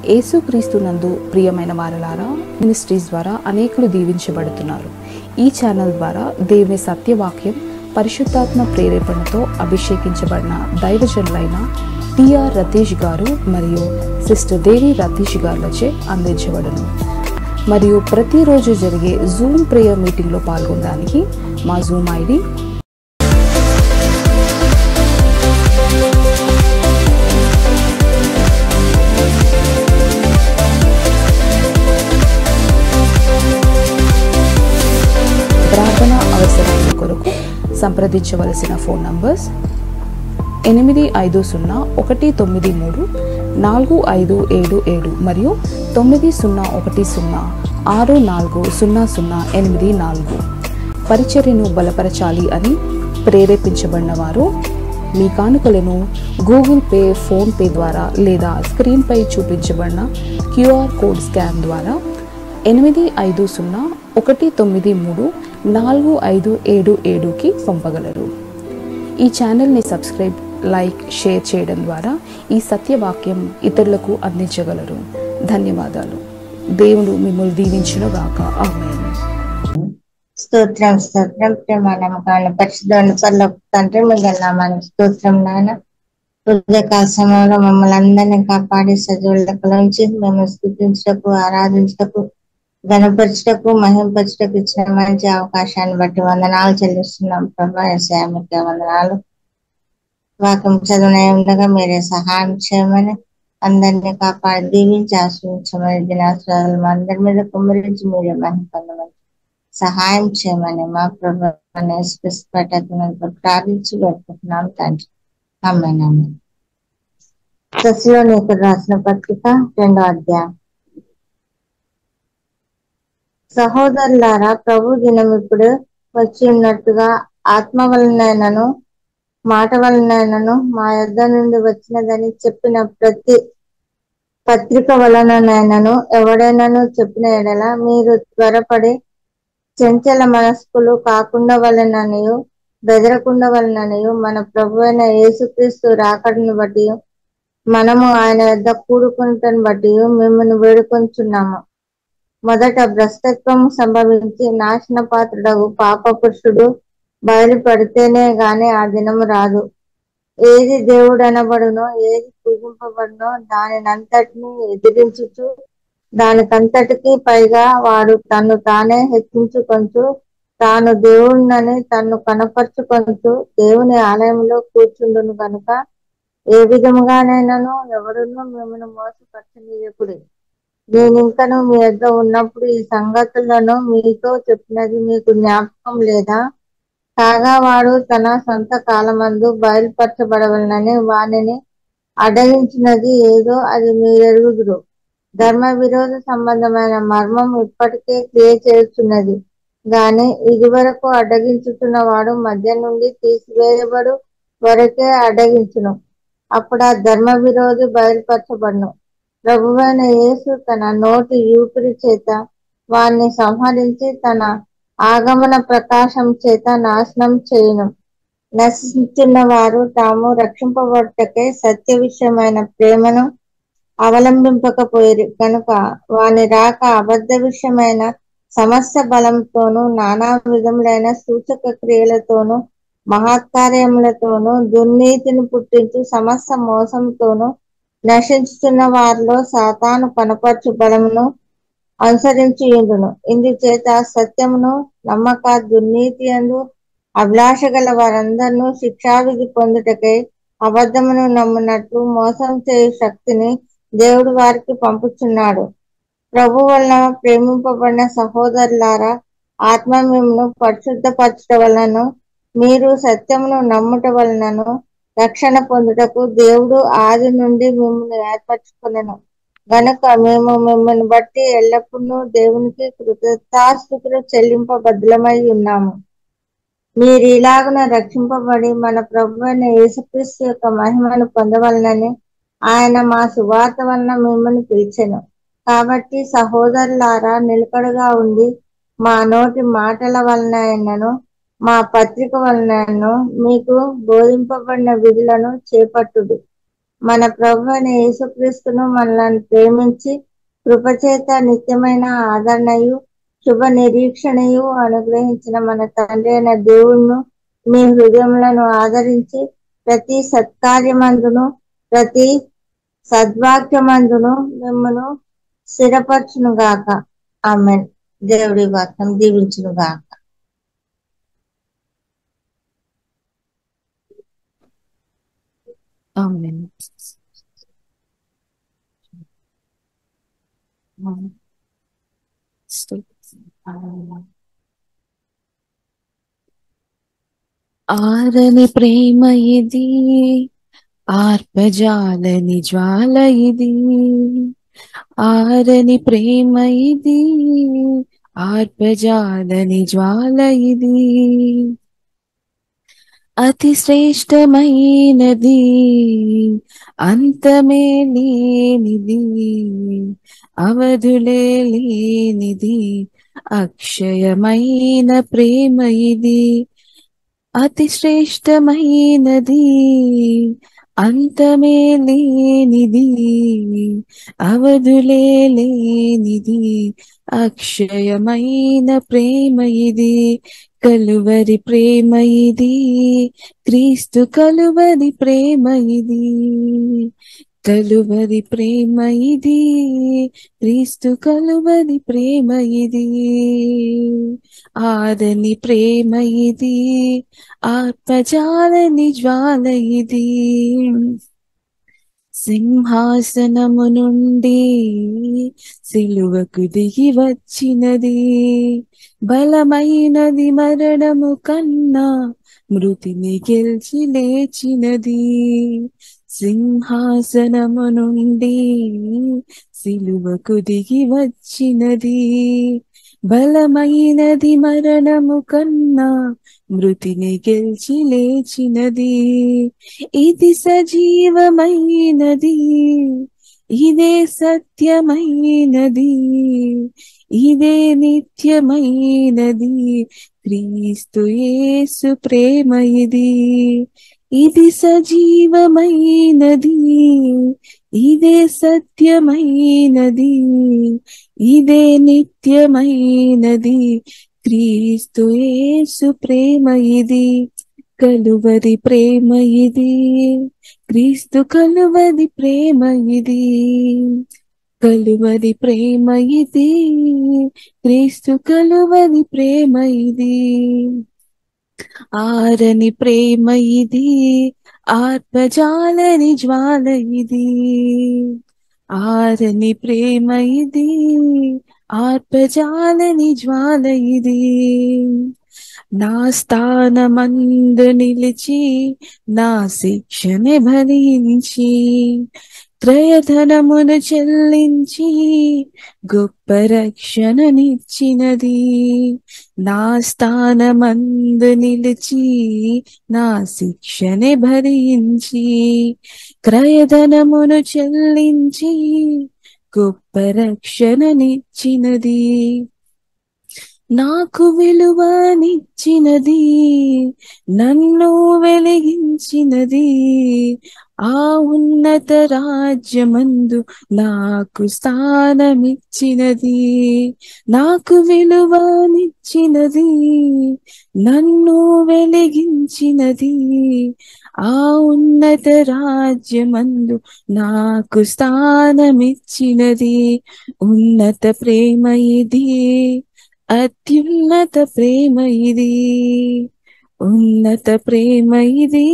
యేసుక్రీస్తునందు ప్రియమైన వారలారా, మినిస్ట్రీస్ ద్వారా అనేకులు దీవించబడుతున్నారు. ఈ ఛానల్ ద్వారా దేవుని సత్యవాక్యం పరిశుద్ధాత్మ ప్రేరేపణతో అభిషేకించబడిన దైవజనులైన టిఆర్ రతీష్ గారు మరియు సిస్టర్ దేవి రతీష్ గారులచే అందించబడును. మరియు ప్రతిరోజు జరిగే జూమ్ ప్రేయర్ మీటింగ్లో పాల్గొనడానికి మా జూమ్ ఐడి ప్రార్థన అవసరాల కొరకు సంప్రదించవలసిన ఫోన్ నంబర్స్ 8501934577 మరియు 9010640084. పరిచర్యను బలపరచాలి అని ప్రేరేపించబడిన వారు మీ కానుకలను గూగుల్ పే, ఫోన్ పే ద్వారా లేదా స్క్రీన్పై చూపించబడిన క్యూఆర్ కోడ్ స్కాన్ ద్వారా 8501934577కి పంపగలరు. ఈ ఛానల్ని సబ్స్క్రైబ్, లైక్, షేర్ చేయడం ద్వారా ఈ సత్యవాక్యం ఇతరులకు అందించగలరు. ధన్యవాదాలు. దేవుడు మిమ్మల్ని దీవించునుగాక. ఆమేన్. స్తోత్రం స్తోత్రం. ప్రేమ నమ్మకాలను పరిశుద్ధుని పరలోక తండ్రి, మీకు నామానికి స్తోత్రం నాయన. ఉదయకాల సమయంలో మమ్మల్ని అందరినీ కాపాడి సజీవులకు నుంచి మేము స్తుతించటకు, ఆరాధించటకు, ఘనపరచటకు, మహింపరచటకు ఇచ్చిన మంచి అవకాశాన్ని బట్టి వందనాలు చెల్లిస్తున్నాం ప్రభా. యేసయ్య మీకే వందనాలు. వాక్యం చదువునే ఉండగా మీరే సహాయం చేయమని, అందరినీ కాపాడి దీవించి ఆశ్రయించమని, దినాశ్రాలు మా అందరి మీద కుమ్మరించి మీరే మహిమ పొందమని సహాయం చేయమని మా ప్రభు ప్రార్థించి పెట్టుకుంటున్నాం తండ్రి. ఆమేన్. తెస్సలోనికీయులకు రాసిన పత్రిక 2వ అధ్యాయం. సహోదరులారా, ప్రభు దినం ఇప్పుడు వచ్చి ఉన్నట్టుగా ఆత్మ వలనైనను మాట వలనైనను మా యొద్ద నుండి వచ్చినదని చెప్పిన ప్రతి పత్రిక వలనైనను ఎవడైనాను చెప్పిన ఎడల మీరు త్వరపడి చంచల మనస్కులు కాకుండా వలననియు బెదరకుండా వలననియు మన ప్రభు అయిన యేసుక్రీస్తు రాకడను బట్టి మనము ఆయన యొద్ద కూడుకున్నటను బట్టి మిమ్మల్ని వేడుకొంచున్నాము. మొదట భ్రష్టత్వం సంభవించి నాశన పాత్రుడగు పాప పురుషుడు బయలుపడితేనే గాని ఆ దినము రాదు. ఏది దేవుడు అనబడునో, ఏది పూజింపబడునో దానినంతటిని ఎదిరించుచు దానికంతటికి పైగా వాడు తను తానే హెచ్చించుకొంచు తాను దేవుడినని తన్ను కనపరుచుకొంచు దేవుని ఆలయంలో కూర్చుండును కనుక ఏ విధముగానైనాను ఎవరునూ మిమ్మల్ని మోసపరచనీయకుడి. నేనింకను మీ వద్ద ఉన్నప్పుడు ఈ సంగతులను మీతో చెప్పినది మీకు జ్ఞాపకం లేదా? కాగా వాడు తన సొంత కాలమందు బయలుపరచబడవలనని వానిని అడ్డగించినది ఏదో అది మీరెరుగుదురు. ధర్మ విరోధ సంబంధమైన మర్మం ఇప్పటికే క్రియ చేస్తున్నది గాని ఇది వరకు అడ్డగించుతున్న వాడు మధ్య నుండి తీసివేయబడు వరకే అడ్డగించును. అప్పుడు ఆ ధర్మ విరోధి బయలుపరచబడును. ప్రభువైన యేసు తన నోటి ఊపిరి చేత వారిని సంహరించి తన ఆగమన ప్రకాశం చేత నాశనం చేయును. నశించున్న వారు తాము రక్షింపబడుటకై సత్య విషయమైన ప్రేమను అవలంబింపకపోయిరి కనుక వాని రాక అబద్ధ విషయమైన సమస్త బలంతోనూ నానా విధములైన సూచక క్రియలతోనూ మహత్కార్యములతోనూ దుర్నీతిని పుట్టించు సమస్త మోసంతోనూ నశించుతున్న వారిలో సాతాను కనపరచు బలమును అనుసరించియుండును. ఇందుచేత సత్యమును నమ్మక దుర్నీతి యందు అభిలాష గల వారందరినూ శిక్షావిధి పొందుటకై అబద్ధమును నమ్మునట్లు మోసం చేయు శక్తిని దేవుడు వారికి పంపుచున్నాడు. ప్రభు వలన ప్రేమింపబడిన సహోదరులారా, ఆత్మ మిమ్మును పరిశుద్ధపరచుట వలనను మీరు సత్యమును నమ్ముట వలనను రక్షణ పొందుటకు దేవుడు ఆది నుండి మిమ్మల్ని ఏర్పరచుకొనెను గనుక మేము మిమ్మల్ని బట్టి ఎల్లప్పుడూ దేవునికి కృతజ్ఞతాస్తుతులు చెల్లింపబద్ధులమై ఉన్నాము. మీరు ఇలాగున రక్షింపబడి మన ప్రభువైన యేసుక్రీస్తు యొక్క మహిమను పొందవలనని ఆయన మా సువార్త వలన మిమ్మల్ని పిలిచెను. కాబట్టి సహోదరులారా, నిలకడగా ఉండి మా నోటి మాటల వలనైనను మా పత్రిక వలనను మీకు బోధింపబడిన విధులను చేపట్టుడు. మన ప్రభు అయిన యేసుక్రీస్తును మనల్ని ప్రేమించి కృపచేత నిత్యమైన ఆదరణయు శుభ నిరీక్షణయు అనుగ్రహించిన మన తండ్రి అయిన దేవుణ్ణి మీ హృదయములను ఆదరించి ప్రతి సత్కార్యమందును ప్రతి సద్వాక్యమందును మిమ్మను స్థిరపరచును గాక. ఆమేన్. దేవుడి వాక్యం దీవించును గాక. ఆమేన్. ఆరని ప్రేమ ఇది, ఆర్పజాలని జ్వాల ఇది. ఆరని ప్రేమ ఇది, ఆర్పజాలని జ్వాల ఇది. అతి శ్రేష్టమైనది, అంతమే లేనిది, అవధులే లేనిది, అక్షయమైన ప్రేమ ఇది. అతి శ్రేష్టమైనది, అంతమే లేనిది, అవధులే లేనిది, అక్షయమైన ప్రేమ ఇది. కలువరి ప్రేమ ఇది, క్రీస్తు కలువరి ప్రేమ ఇది. కలువరి ప్రేమ ఇది, క్రీస్తు కలువరి ప్రేమ ఇది. ఆరని ప్రేమ ఇది, ఆర్పజాలని జ్వాల ఇది. సింహాసనము నుండి సిలువకు దిగి వచ్చినది, బలమైనది మరణము కన్నా మృతిని గెలిచి లేచినది. సింహాసనము నుండి సిలువకు దిగి వచ్చినది, బలమైనది మరణము కన్నా మృతిని గెలిచి లేచినది. ఇది సజీవమైనది, ఇదే సత్యమైనది, ఇదే నిత్యమైనది, క్రీస్తు యేసు ప్రేమ ఇది. ఇది సజీవమైనది, ఇదే సత్యమైనది, ఇదే నిత్యమైనది, క్రీస్తు యేసు ప్రేమ ఇది. కలువరి ప్రేమ ఇది, క్రీస్తు కలువరి ప్రేమ ఇది. కలువరి ప్రేమ ఇది, క్రీస్తు కలువరి ప్రేమ ఇది. ఆరని ప్రేమ ఇది, ఆర్పజాలని జ్వాల ఇది. ఆరని ప్రేమ ఇది, ఆర్పజాలని జ్వాల ఇది. నా స్థానమందు నిలిచి నా శిక్షని భరించి త్రయధనమును చెల్లించి గొప్ప రక్షణనిచ్చినది. నా స్థానమందు నిలిచి నా శిక్షని భరించి క్రయధనమును చెల్లించి గొప్ప రక్షణనిచ్చినది. నాకు విలువనిచ్చినది, నన్ను వెలిగించినది, ఆ ఉన్నత రాజ్యమందు నాకు స్థానమిచ్చినది. నాకు విలువనిచ్చినది, నన్ను వెలిగించినది, ఆ ఉన్నత రాజ్యమందు నాకు స్థానమిచ్చినది. ఉన్నత ప్రేమ ఇది, అత్యున్నత ప్రేమ ఇది. ఉన్నత ప్రేమ ఇది,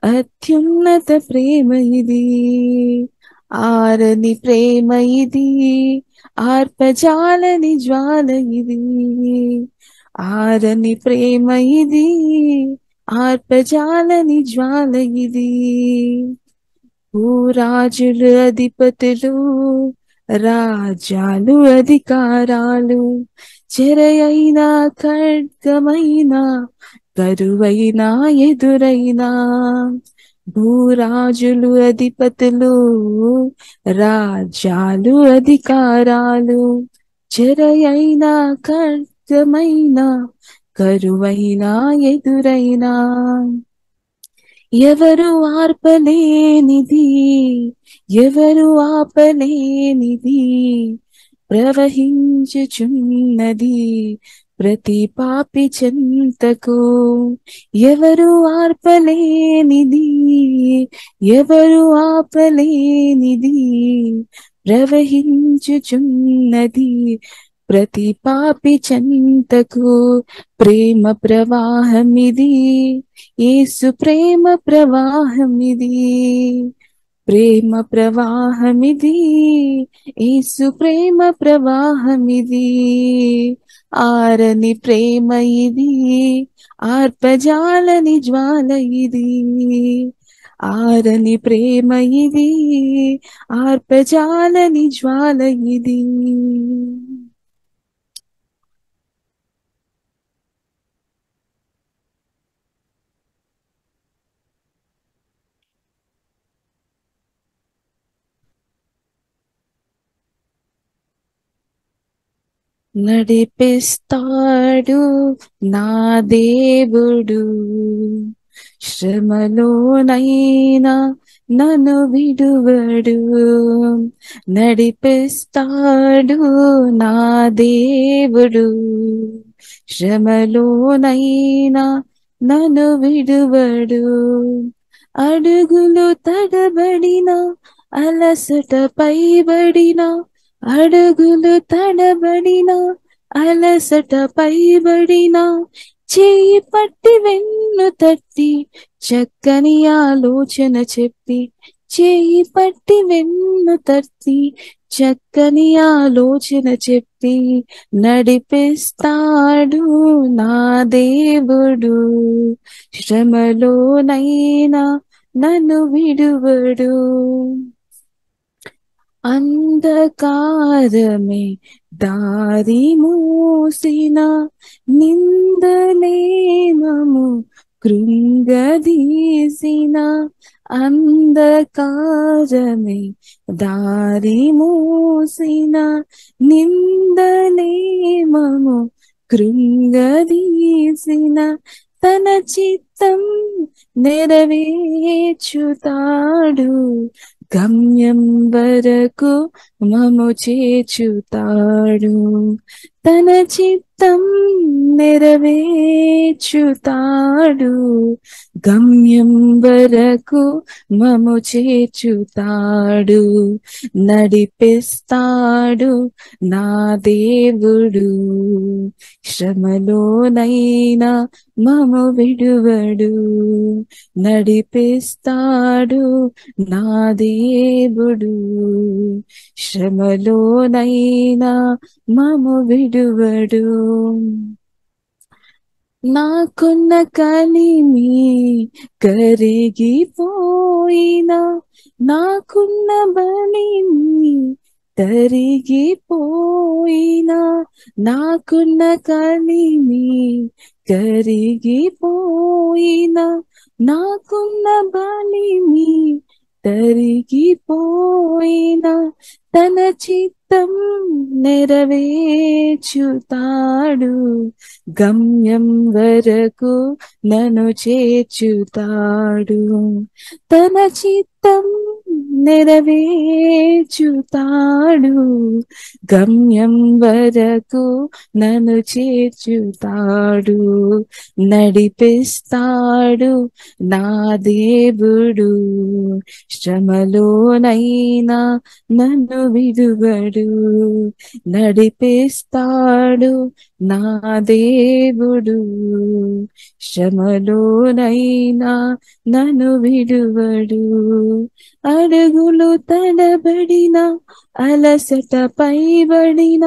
అత్యున్నత ప్రేమ ఇది. ఆరని ప్రేమ ఇది, ఆర్పజాలని జ్వాల ఇది. ఆరని ప్రేమ ఇది, ఆర్పజాలని జ్వాల ఇది. భూరాజులు అధిపతులు, రాజ్యాలు అధికారాలు, చెరయైనా ఖడ్గమైనా కరువైనా ఎదురైనా, భూరాజులు అధిపతులు, రాజ్యాలు అధికారాలు, చెరయైనా ఖడ్గమైనా కరువైనా ఎదురైనా, ఎవరు ఆర్పలేనిది, ఎవరు ఆపలేనిది ప్రవహించుచున్నది ప్రతి పాపి చెంతకు. ఎవరు ఆర్పలేనిది, ఎవరు ఆపలేనిది ప్రవహించుచున్నది ప్రతి పాపి చెంతకు. ప్రేమ ప్రవాహమిది, యేసు ప్రేమ ప్రవాహమిది, ప్రేమ ప్రవాహమిది, యేసు ప్రేమ ప్రవాహమిది. ఆరని ప్రేమ ఇది, ఆర్పజాలని జ్వాల ఇది, ఆరని ప్రేమ ఇది, ఆర్పజాలని జ్వాల ఇది. నడిపిస్తాడు నా దేవుడు, శ్రమలోనైనా నన్ను విడువడు. నడిపిస్తాడు నా దేవుడు, శ్రమలోనైనా నన్ను విడువడు. అడుగులు తడబడిన, అలసట పైబడిన, అడుగులు తడబడిన, అలసట పైబడిన, చేయి పట్టి వెన్ను తట్టి చక్కని ఆలోచన చెప్పి, చేయి పట్టి వెన్ను తట్టి చక్కని ఆలోచన చెప్పి నడిపిస్తాడు నా దేవుడు, శ్రమలోనైనా నన్ను విడువడు. అంధకారమే దారి మూసిన, నిందలేనము కృంగదీసిన, అంధకారమే దారి మూసిన, నిందలేమము కృంగదీసిన, తన చిత్తం నెరవేర్చుతాడు, గమ్యం వరకు మము చేర్చుతాడు. తన చిత్తం నెరవేర్చుతాడు, గమ్యం వరకు మము చేర్చుతాడు. నడిపిస్తాడు నా దేవుడు, శ్రమలోనైనా మము విడువడు. నడిపిస్తాడు నా దేవుడు, శ్రమలోనైనా మము విడువడు. నాకున్న కలిమి కరిగిపోయినా, నాకున్న బలిమి తరిగిపోయినా, నాకున్న కలిమి కరిగిపోయినా, నాకున్న బలిమి తరిగిపోయినా, తన చిత్తం నెరవేర్చుతాడు, గమ్యం వరకు నన్ను చేర్చుతాడు. తన చిత్తం నెరవేర్చుతాడు, గమ్యం వరకు నన్ను చేర్చుతాడు. నడిపిస్తాడు నా దేవుడు, శ్రమలోనైనా నన్ను విడువడు. నడిపిస్తాడు నా దేవుడు, శ్రమలోనైనా నన్ను విడువడు. అడుగులు తడబడిన, అలసట పైబడిన,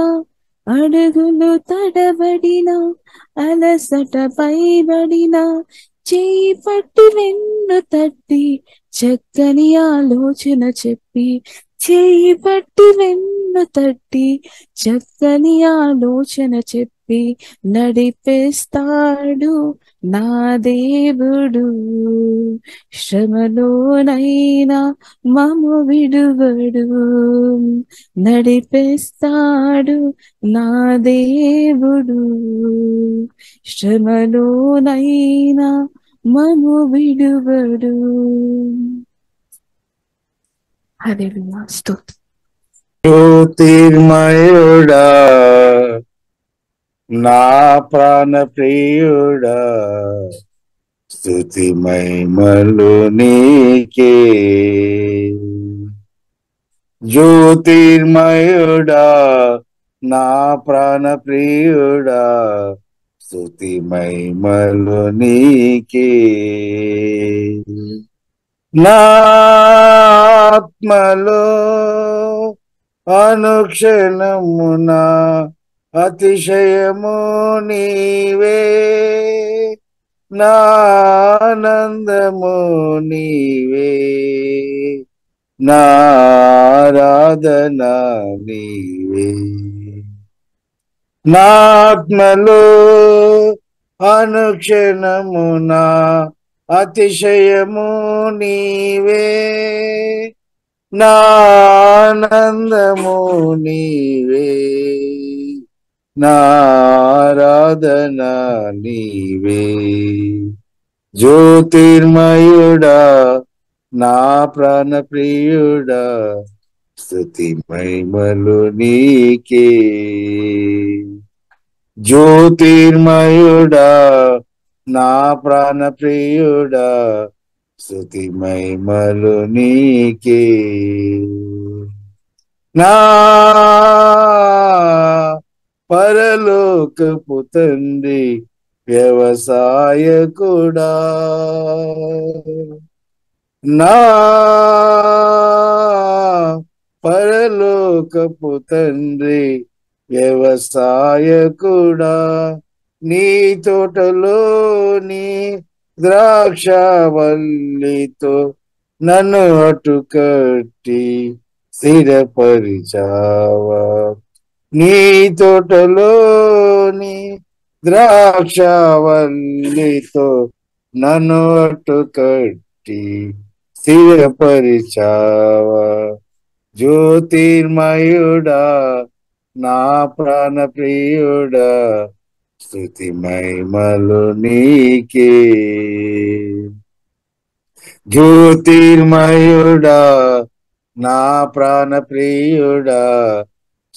అడుగులు తడబడిన, అలసట పైబడిన, చేయి పట్టి వెన్ను తట్టి చక్కని ఆలోచన చెప్పి, చేయి పట్టి వెన్ను తట్టి చక్కని ఆలోచన చెప్పి నడిపిస్తాడు నా దేవుడు, శ్రమలోనైనా మము విడువడు. నడిపిస్తాడు నా దేవుడు, శ్రమలోనైనా మము విడువడు. హల్లెలూయా. స్తోత్రం. జ్యోతిర్మయుడా నా ప్రాణ ప్రియుడా స్తుతి మహిమలు నీకే. జ్యోతిర్మయుడా నా ప్రాణ ప్రియుడా స్తుతి మహిమలు నీకే. నా ఆత్మలో అనుక్షణమున అతిశయము నీవే, నా ఆనందము నీవే, నా ఆరాధన నీవే. నా ఆత్మలో అనుక్షణమున అతిశయము నీవే, నా ఆనందము నీవే, నా ఆరాధన నీవే. జ్యోతిర్మయుడా నా ప్రాణ ప్రియుడా స్తుతి మహిమలు నీకే. జ్యోతిర్మయుడా నా ప్రాణ ప్రియుడా స్తుతి మహిమలు నీకే. నా పరలోకపు తండ్రి వ్యవసాయకుడా, నా పరలోకపు తండ్రి వ్యవసాయకుడా, నీ తోటలోని ద్రాక్షవల్లితో నన్ను అటుకట్టి స్థిరపరిచావా. నీ తోటలోని ద్రాక్షవల్లితో నన్ను అటుకట్టి స్థిరపరిచావా. జ్యోతిర్మయుడా నా ప్రాణ ప్రియుడా స్తుతి మహిమలు నీకే. జ్యోతిర్మయుడా నా ప్రాణ ప్రియుడా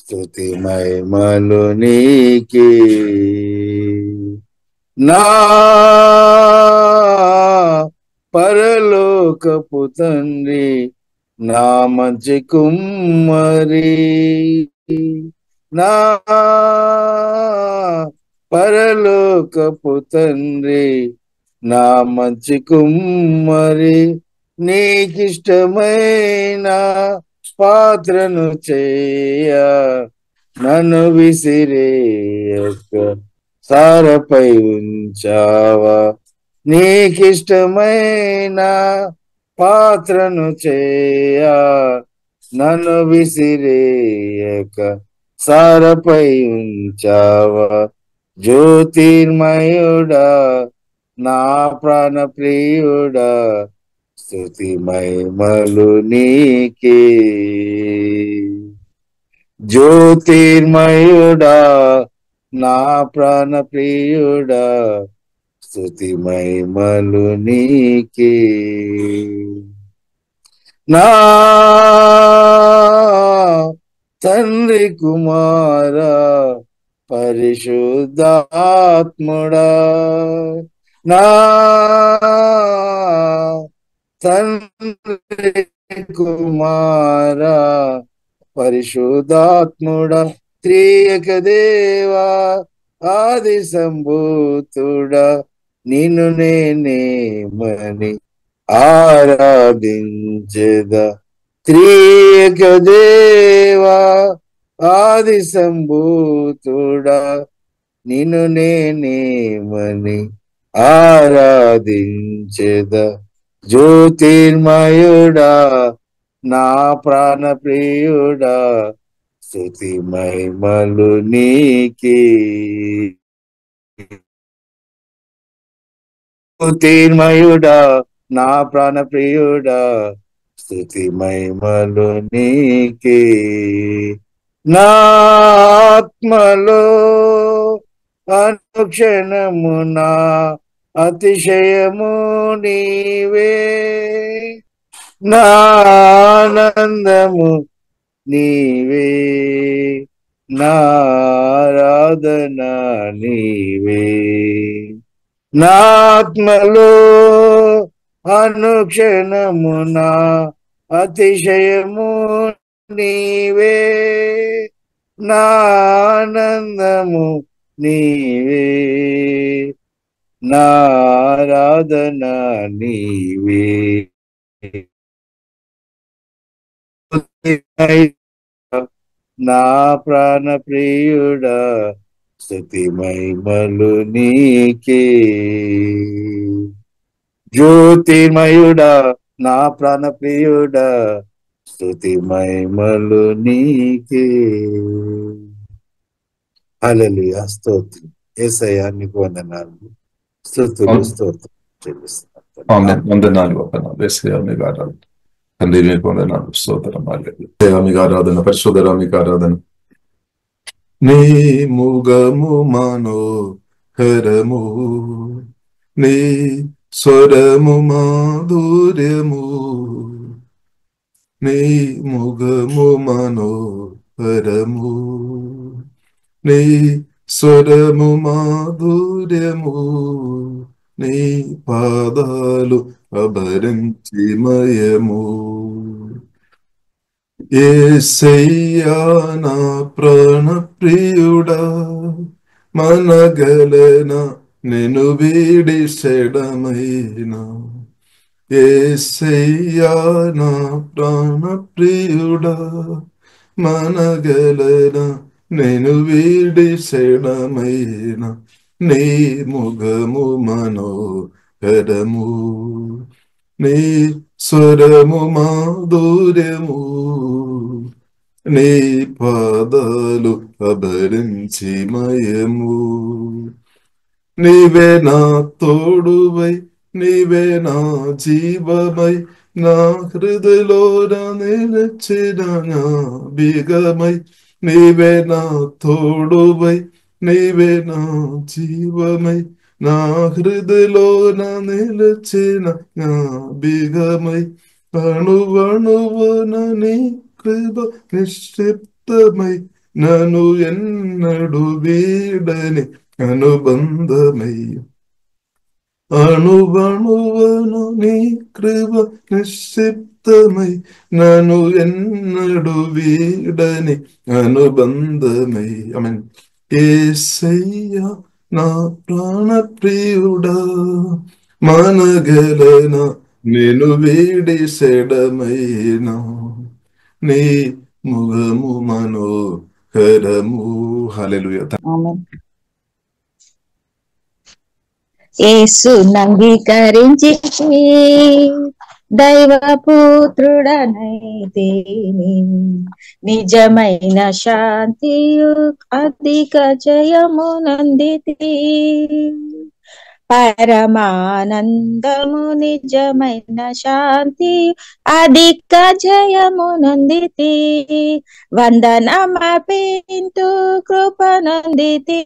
స్తుతి మహిమలు నీకే. నా పరలోకపు తండ్రి నా మంచి కుమ్మరి, నా పరలోకపు తండ్రి నా మంచి కుమ్మరి, నీకిష్టమైన పాత్రను చేయ నన్ను విసిరేయక సారపై ఉంచావా. నీకిష్టమైన పాత్రను చేయ నన్ను విసిరేయక సారపై ఉంచావా. జ్యోతిర్మయుడా నా ప్రాణ ప్రియుడా స్తుతి మహిమలు నీకే. జ్యోతిర్మయుడా నా ప్రాణ ప్రియుడా స్తుతి మహిమలు నీకే. నా తండ్రి కుమారా పరిశుద్ధాత్ముడా, నా తండ్రి కుమారా పరిశుద్ధాత్ముడా, త్రియక దేవా ఆది సంభూతుడా, నిన్ను నేనేమని ఆరాధించెదా. త్రియక దేవా ఆది సంభూతుడా, నిన్ను నేనేమని ఆరాధించెదా. జ్యోతిర్మయుడా నా ప్రాణ ప్రియుడా స్తుతి మహిమలు నీకే. జ్యోతిర్మయుడా నా ప్రాణ ప్రియుడా స్తుతి మహిమలు నీకే. నా ఆత్మలో అనుక్షణమునా అతిశయము నీవే, నా ఆనందము నీవే, నా ఆరాధన నీవే. నా ఆత్మలో అనుక్షణము నా అతిశయము నీవే, నా ఆనందము నీవే, నా ఆరాధన నీవే. నా ప్రాణ ప్రియుడా స్తుతి మహిమలు నీకే. జ్యోతిర్మయుడా నా ప్రాణ ప్రియుడా స్తుతి మహిమలు నీకే. హల్లెలూయా, స్తోత్రం యేసయ్యా, నీకు వందనాలు, స్తుతులు స్తోత్రం చెల్లిస్తున్నాను. వందనాలు వందనాలు యేసయ్యా, మీకు ఆరాధన. తండ్రి మీకు వందనాలు, స్తోత్రం. యేసయ్యా మీకు ఆరాధన, పరిశుద్ధుడా మీకు ఆరాధన. నీ ముగము మనోహరము, నీ స్వరము మాధుర్యము, నీ ముగము మనోహరము, నీ స్వరము మాధుర్యము, నీ పాదాలు అభరించిమయము. యేసయ్యా నా ప్రాణ ప్రియుడా, మనగలన నిన్ను వీడి షడమైనా. యేసయ్యా నా ప్రాణ ప్రియుడా, మనగలన నిన్ను వీడి షడమైనా. నీ ముఖము మనోహరము, నీ స్వరము మాధుర్యము, నీ పాదాలు అభరించిమయము. నీవే నా తోడువై, నీవే నా జీవమై, నా హృదయలోన నిలిచిన నా బిగమై. నీవే నా తోడువై, నీవే నా జీవమై, నా హృదయలోన నిలిచిన నా బిగమై. అణువణువున నీ కృప నిశ్చిప్తమై, నన్ను ఎన్నడు వీడని అనుబంధమై. అణువణువును నీ కృప నిశ్చిప్తమై, నన్ను ఎన్నడు వీడని అనుబంధమై. ఆమేన్. యేసయ్యా నా ప్రాణ ప్రియుడా, మనగలన నేను వీడి షడమైనా. నీ ముఖము మనోహరము. హల్లెలూయా. యేసు నంగీకరించి దైవపుత్రుడనైతేని, నిజమైన శాంతియు అధిక జయమునందితి. పరమానందము నిజమైన శాంతి అధిక జయమునందితి. వందనమర్పింతు కృపనందితి,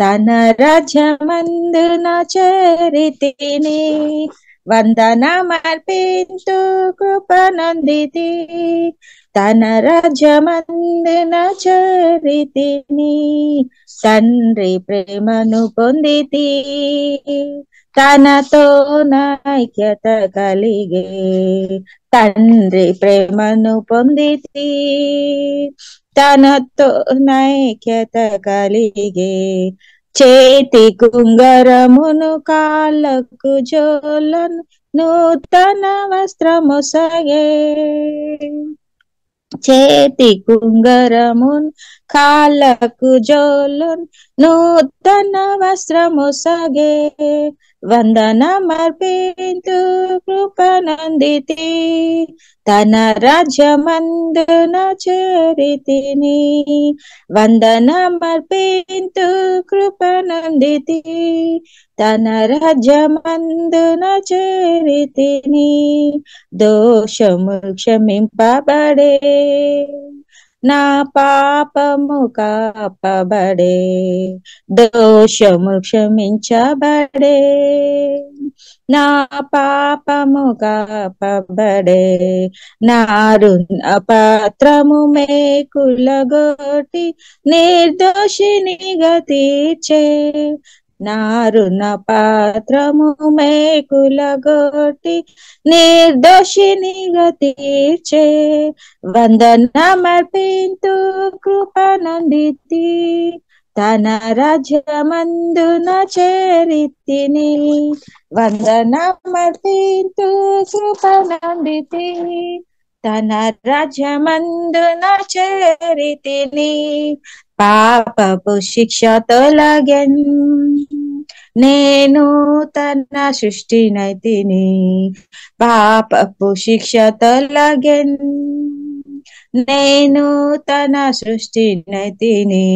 తన రాజ్యమందున చేరితిని. వందనమర్పింతు కృపనందితి, తన రాజ్యమందున చేరితిని. తండ్రి ప్రేమను పొందితి, తనతో నైక్యత కలిగే. తండ్రి ప్రేమను పొందితి, తనతో నైక్యత కలిగే. చేతి కుంగరమును కాళ్ళకు జోలను నూతన వస్త్రమొసగే. చేతి కుంగరమున్ కాళ్ళకు జోలున్ నూతన వస్త్రమొసగే. వందనమర్పింతు కృపనందితి, తన రాజ్యమందున చేరితిని. వందనమర్పింతు కృపనందితి, తన రాజ్యమందున చేరితిని. దోషము క్షమింపబడే, నా పాపము కాపబడే, దోషము క్షమించబడే, నా పాపము కాపబడే, నా రుణ పాత్రము మేకులగొట్టి నిర్దోషినిగా తీర్చే, నా రుణ పాత్రము మేకులగొట్టి నిర్దోషినిగా తీర్చే, వందనమర్పింతు కృపనందితి, తన రాజ్యమందున చేరితిని, వందనమర్పింతు కృపనందితి, తన రాజ్యమందున చేరితిని, పాపపు శిక్ష తొలగెన్, నేను తన సృష్టినైతిని, పాపపు శిక్ష తొలగెన్, నేను తన సృష్టినైతిని,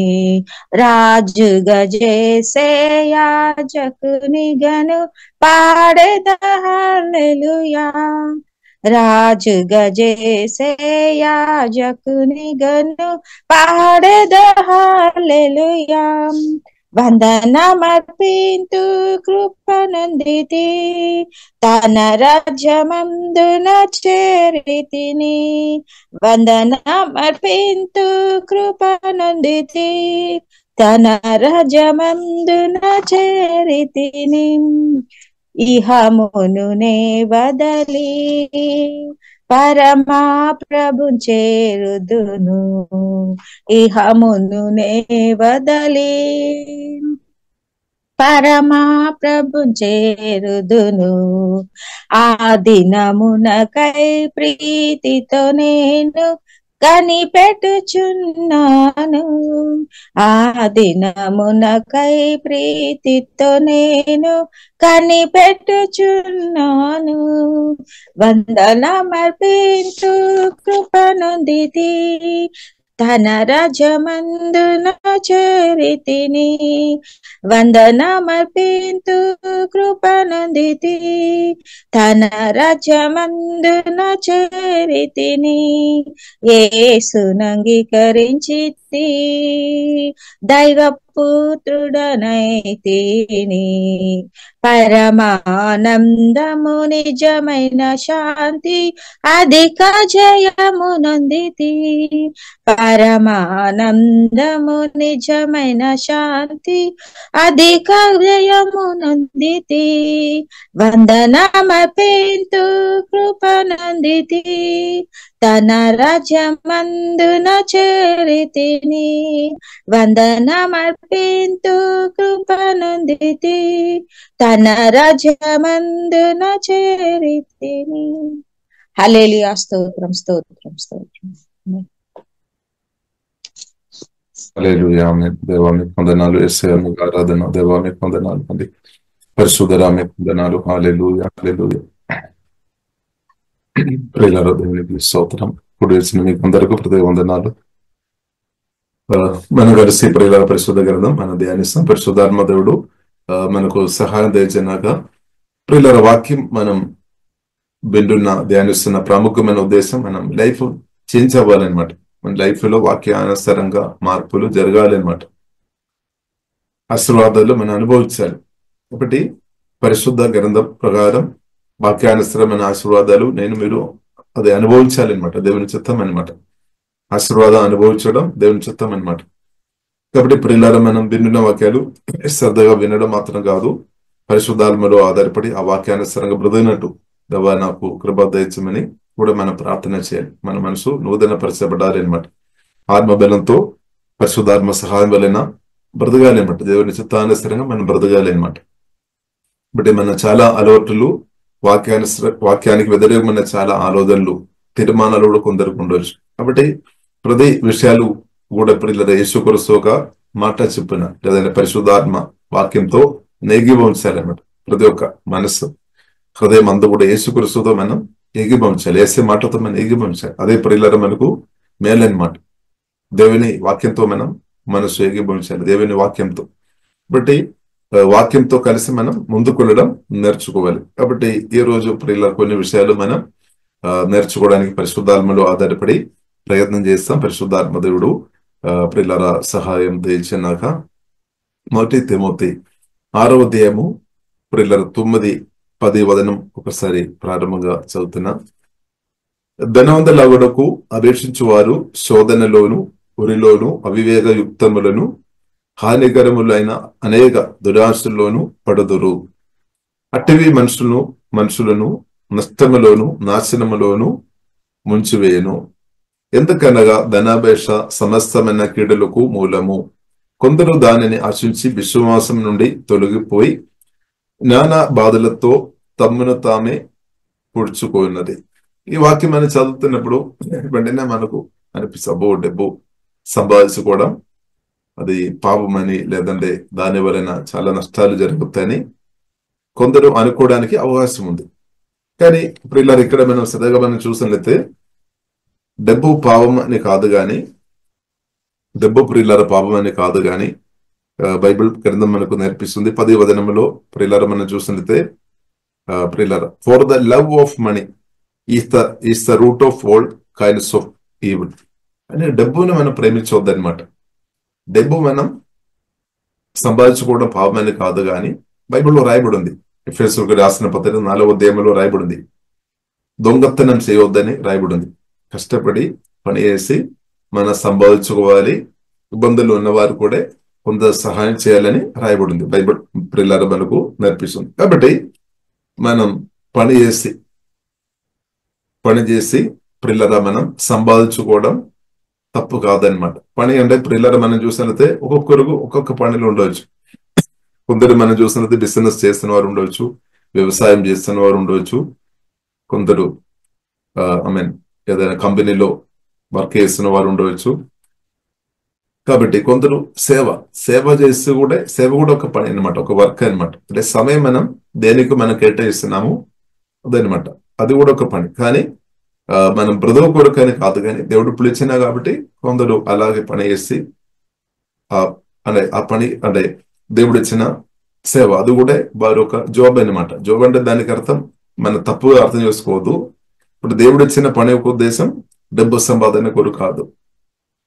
రాజుగా చేసే యాజకునిగను పాడెద హల్లెలూయా, రాజుగా చేసే యాజకునిగను పాడెద హల్లెలూయా, వందనమర్పింతు కృపనందితి, తన రాజ్యమందున చేరితిని, వందనమర్పింతు కృపనందితి, తన రాజ్యమందున చేరితిని, ఇహమును నే వదలి పరమా ప్రభు చేరుదును, ఇహమును నే వదలి పరమా ప్రభు చేరుదును, ఆ దినమునకై ప్రీతితో నేను కనిపెట్టుచున్నాను, ఆ దినమునకై ప్రీతితో నేను కనిపెట్టుచున్నాను, వందనమర్పింతు కృపనందితి, తన రాజ్యమందున చేరితిని, వందనమర్పింతు కృపనందితి, తన రాజ్యమందున చేరితిని, యేసునంగీకరించితి, దైవపుత్రుడనైతిని, పరమానందము నిజమైన శాంతి అధిక జయమునందితి, పరమానందము నిజమైన శాంతి అధిక జయమునందితి, వందనమర్పింతు కృపనందితి, తన రాజ్యమందున చేరితిని, వందనమర్పింతు కృపనందితి, తన రాజ్యమందున చేరితిని. హల్లెలూయా, స్తోత్రం స్తోత్రం స్తోత్రం. హల్లెలూయా, ఆమేన్. దేవా మీకు వందనాలు, యేసయ్యా మీకు ఆరాధన, దేవా మీకు వందనాలు అండి, పరిశుద్ధరా మీకు వందనాలు. హల్లెలూయా హల్లెలూయా. ప్రియులారా, దేవునికి స్తోత్రం. ఇప్పుడు వేసిన మీకు అందరికీ హృదయ వందనాలు. మనం కలిసి ప్రియులార పరిశుద్ధ గ్రంథం మనం ధ్యానిస్తాం. పరిశుద్ధాత్మ దేవుడు మనకు సహాయం దయచేయనాక ప్రియులార వాక్యం మనం వింటున్న ధ్యానిస్తున్న ప్రాముఖ్యమైన ఉద్దేశం మనం లైఫ్ చేంజ్ అవ్వాలన్నమాట. మన లైఫ్ లో వాక్యానుసారంగా మార్పులు జరగాలి అన్నమాట. ఆశీర్వాదాలు మనం అనుభవించాలి. ఒకటి పరిశుద్ధ గ్రంథం ప్రకారం వాక్యానుసరమైన ఆశీర్వాదాలు మీరు అది అనుభవించాలి అనమాట. దేవుని చిత్తం అనమాట. ఆశీర్వాదం అనుభవించడం దేవుని చిత్తం అనమాట. కాబట్టి ప్రియులారా, మనం విన్న వాక్యాలు శ్రద్ధగా వినడం మాత్రం కాదు, పరిశుద్ధాత్మలో ఆధారపడి ఆ వాక్యానుసరంగా బ్రతికినట్టు దేవా నాకు కృప దయచేయమని కూడా మనం ప్రార్థన చేయాలి. మన మనసు నూతన పరచబడాలి అనమాట. ఆత్మబలంతో పరిశుద్ధాత్మ సహాయం వలన బ్రతకాలి అనమాట. దేవుని చిత్తానుసరంగా మనం బ్రతకాలి అనమాట. బట్ మన చాలా అలవాట్లు వాక్యానికి వ్యతిరేకమైన చాలా ఆలోచనలు, తీర్మానాలు కూడా కొందరికి ఉండవచ్చు. కాబట్టి ప్రతి విషయాలు కూడా ప్రియులారా యేసు క్రీస్తు ఒక మాట చెప్పిన లేదంటే పరిశుద్ధాత్మ వాక్యంతో ఏకీభవించాలన్నమాట. ప్రతి ఒక్క మనస్సు హృదయం అంతా కూడా యేసు క్రీస్తుతో మనం ఏకీభవించాలి. యేసే మాటతో మనం ఏకీభవించాలి. అదే ప్రియులారా మనకు మేలన్నమాట. దేవుని వాక్యంతో మనం మనసు ఏకీభవించాలి, దేవుని వాక్యంతో. కాబట్టి వాక్యంతో కలిసి మనం ముందుకు వెళ్ళడం నేర్చుకోవాలి. కాబట్టి ఈ రోజు ప్రియులారా కొన్ని విషయాలు మనం నేర్చుకోవడానికి పరిశుద్ధాత్మలో ఆధారపడి ప్రయత్నం చేస్తాం. పరిశుద్ధాత్మ దేవుడు ప్రియులారా సహాయం దయచినాక 1 తిమోతి 6వ అధ్యాయము ప్రియులారా 9, 10 వచనం ఒకసారి ప్రారంభంగా చదువుతున్నా. ధనవంతులగుటకు అపేక్షించువారు శోధనలోను ఉరిలోను అవివేక యుక్తములను హానికరములైన అనేక దురాశల్లోను పడుదురు. అట్టివి మనుషులను నష్టములోను నాశనములోను ముంచివేయను. ఎందుకనగా ధనాపేక్ష సమస్తమైన కీడులకు మూలము. కొందరు దానిని ఆశించి విశ్వాసం నుండి తొలగిపోయి నానా బాధలతో తమ్మును తామే పొడుచుకున్నది. ఈ వాక్యం మనం చదువుతున్నప్పుడు వెంటనే మనకు అనిపిస్తూ డబ్బు సంపాదించుకోవడం అది పాపమని, లేదంటే దాని వలన చాలా నష్టాలు జరుగుతాయని కొందరు అనుకోవడానికి అవకాశం ఉంది. కానీ ఇప్పుడు ఇక్కడ మనం సరిగా మనం చూసినట్లయితే డబ్బు పాపం అని కాదు కానీ, డబ్బు ప్రియులార పాపం అని కాదు కానీ బైబిల్ గ్రంథం మనకు నేర్పిస్తుంది. 10వ వచనంలో ప్రియులార మనం చూసినట్లయితే ప్రియులార for the love of money is the root of all kinds of evil అని డబ్బుని మనం ప్రేమించవద్దు అనమాట. డబ్బు మనం సంపాదించుకోవడం పాపం అని కాదు కానీ బైబిల్లో రాయబడి ఉంది. ఎఫెసీయులకు రాసిన పత్రిక 4వ అధ్యాయంలో రాయబడి ఉంది. దొంగతనం చేయవద్దని రాయబడి ఉంది. కష్టపడి పని చేసి మనం సంపాదించుకోవాలి. ఇబ్బందులు ఉన్నవారు కూడా కొంత సహాయం చేయాలని రాయబడి ఉంది. బైబిల్ ప్రియులార మనకు నేర్పిస్తుంది. కాబట్టి మనం పని చేసి ప్రియులార మనం సంపాదించుకోవడం తప్పు కాదనమాట. పని అంటే ప్రియులార మనం చూసినట్లయితే ఒక్కొక్కరికి ఒక్కొక్క పనులు ఉండవచ్చు. కొందరు మనం చూసినట్లయితే బిజినెస్ చేస్తున్న వారు ఉండవచ్చు, వ్యవసాయం చేస్తున్న వారు ఉండవచ్చు, కొందరు ఏదైనా కంపెనీలో వర్క్ చేస్తున్న వారు ఉండవచ్చు. కాబట్టి కొందరు సేవ చేసి కూడా సేవ కూడా ఒక పని అనమాట, ఒక వర్క్ అనమాట. అంటే సమయం మనం దేనికి మనం కేటాయిస్తున్నాము అదనమాట, అది కూడా ఒక పని. కానీ మనం బ్రతుకు కొరకు అని కాదు, కానీ దేవుడు పిలిచినా కాబట్టి కొందరు అలాగే పని చేసి ఆ పని అంటే దేవుడు ఇచ్చిన సేవ అది కూడా వారి ఒక జాబ్ అనమాట. జాబ్ అంటే దానికి అర్థం మనం తప్పుగా అర్థం చేసుకోవద్దు. ఇప్పుడు దేవుడు ఇచ్చిన పని యొక్క ఉద్దేశం డబ్బు సంపాదన కొరకు కాదు.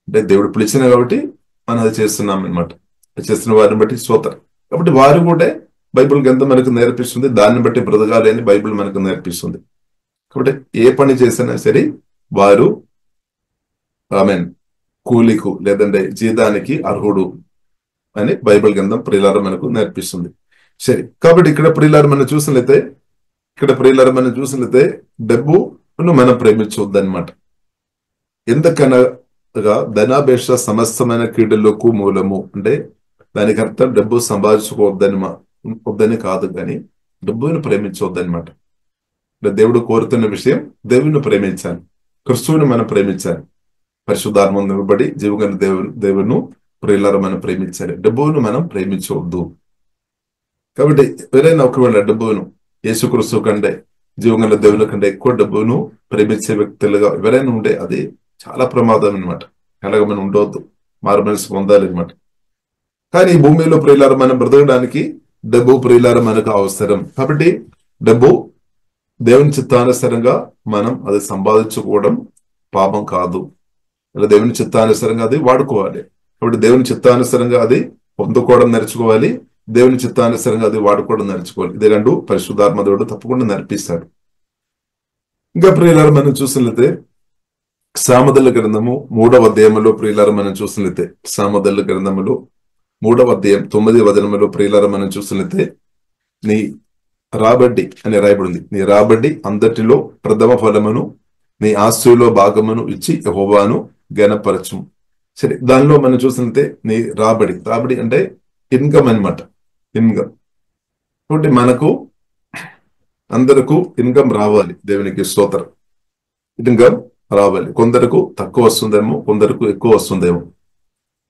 అంటే దేవుడు పిలిచిన కాబట్టి మనం అది చేస్తున్నాం అనమాట. చేస్తున్న వారిని బట్టి స్తోత్రం. కాబట్టి వారు కూడా బైబిల్ గ్రంథం మనకు నేర్పిస్తుంది, దాన్ని బట్టి బ్రతకాలి అని బైబిల్ మనకు నేర్పిస్తుంది. కాబట్టి ఏ పని చేసినా సరే వారు కూలికు లేదంటే జీతానికి అర్హుడు అని బైబిల్ గ్రంథం ప్రియులార మనకు నేర్పిస్తుంది. సరే, కాబట్టి ఇక్కడ ప్రియులార మనం చూసినట్లయితే డబ్బును మనం ప్రేమించవద్దనమాట. ఎందుకనగా ధనాపేక్ష సమస్తమైన కీడులకు మూలము. అంటే దానికి అర్థం డబ్బు సంపాదించుకోవద్దని కాదు, కానీ డబ్బును ప్రేమించవద్దనమాట. అంటే దేవుడు కోరుతున్న విషయం దేవుని ప్రేమించాలి, క్రిస్తువుని మనం ప్రేమించాలి, పరిశుద్ధాత్మ నిలబడి జీవగల దేవును ప్రియులార మనం ప్రేమించాలి. డబ్బును మనం ప్రేమించవద్దు. కాబట్టి ఎవరైనా ఒకవేళ డబ్బును యేసుక్రీస్తు కంటే జీవగల దేవుని కంటే ఎక్కువ డబ్బును ప్రేమించే వ్యక్తులుగా ఎవరైనా ఉంటే అది చాలా ప్రమాదం అనమాట. అలాగే మనం ఉండవద్దు, మారు మనసు పొందాలి అనమాట. కానీ ఈ భూమిలో ప్రియులార మనం బ్రతకడానికి డబ్బు ప్రియులార మనకు అవసరం. కాబట్టి డబ్బు దేవుని చిత్తానుసారంగా మనం అది సంపాదించుకోవడం పాపం కాదు. అలా దేవుని చిత్తానుసారంగా అది వాడుకోవాలి. కాబట్టి దేవుని చిత్తానుసారంగా అది పొందుకోవడం నేర్చుకోవాలి, దేవుని చిత్తానుసారంగా అది వాడుకోవడం నేర్చుకోవాలి. ఇది రెండు పరిశుద్ధాత్మ దేవుడు తప్పకుండా నేర్పిస్తాడు. ఇంకా ప్రియులార మనం చూసినట్లయితే సామెతల గ్రంథము 3వ అధ్యాయంలో ప్రియులార మనం చూసినట్లయితే సామెతల గ్రంథములు 3వ అధ్యాయం 9వ వచనములో ప్రియులార మనం చూసినట్లయితే నీ రాబడి అని రాయబడింది. నీ రాబడి అంతటిలో ప్రథమ ఫలమును నీ ఆస్తులో భాగమును ఇచ్చి యెహోవాను ఘనపరచుము. సరే, దానిలో మనం చూసినట్లయితే నీ రాబడి అంటే ఇన్కమ్ అనమాట. ఇన్కమ్ కాబట్టి మనకు అందరకు ఇన్కమ్ రావాలి. దేవునికి స్తోత్రం. ఇన్కమ్ రావాలి. కొందరకు తక్కువ వస్తుందేమో, కొందరకు ఎక్కువ వస్తుందేమో.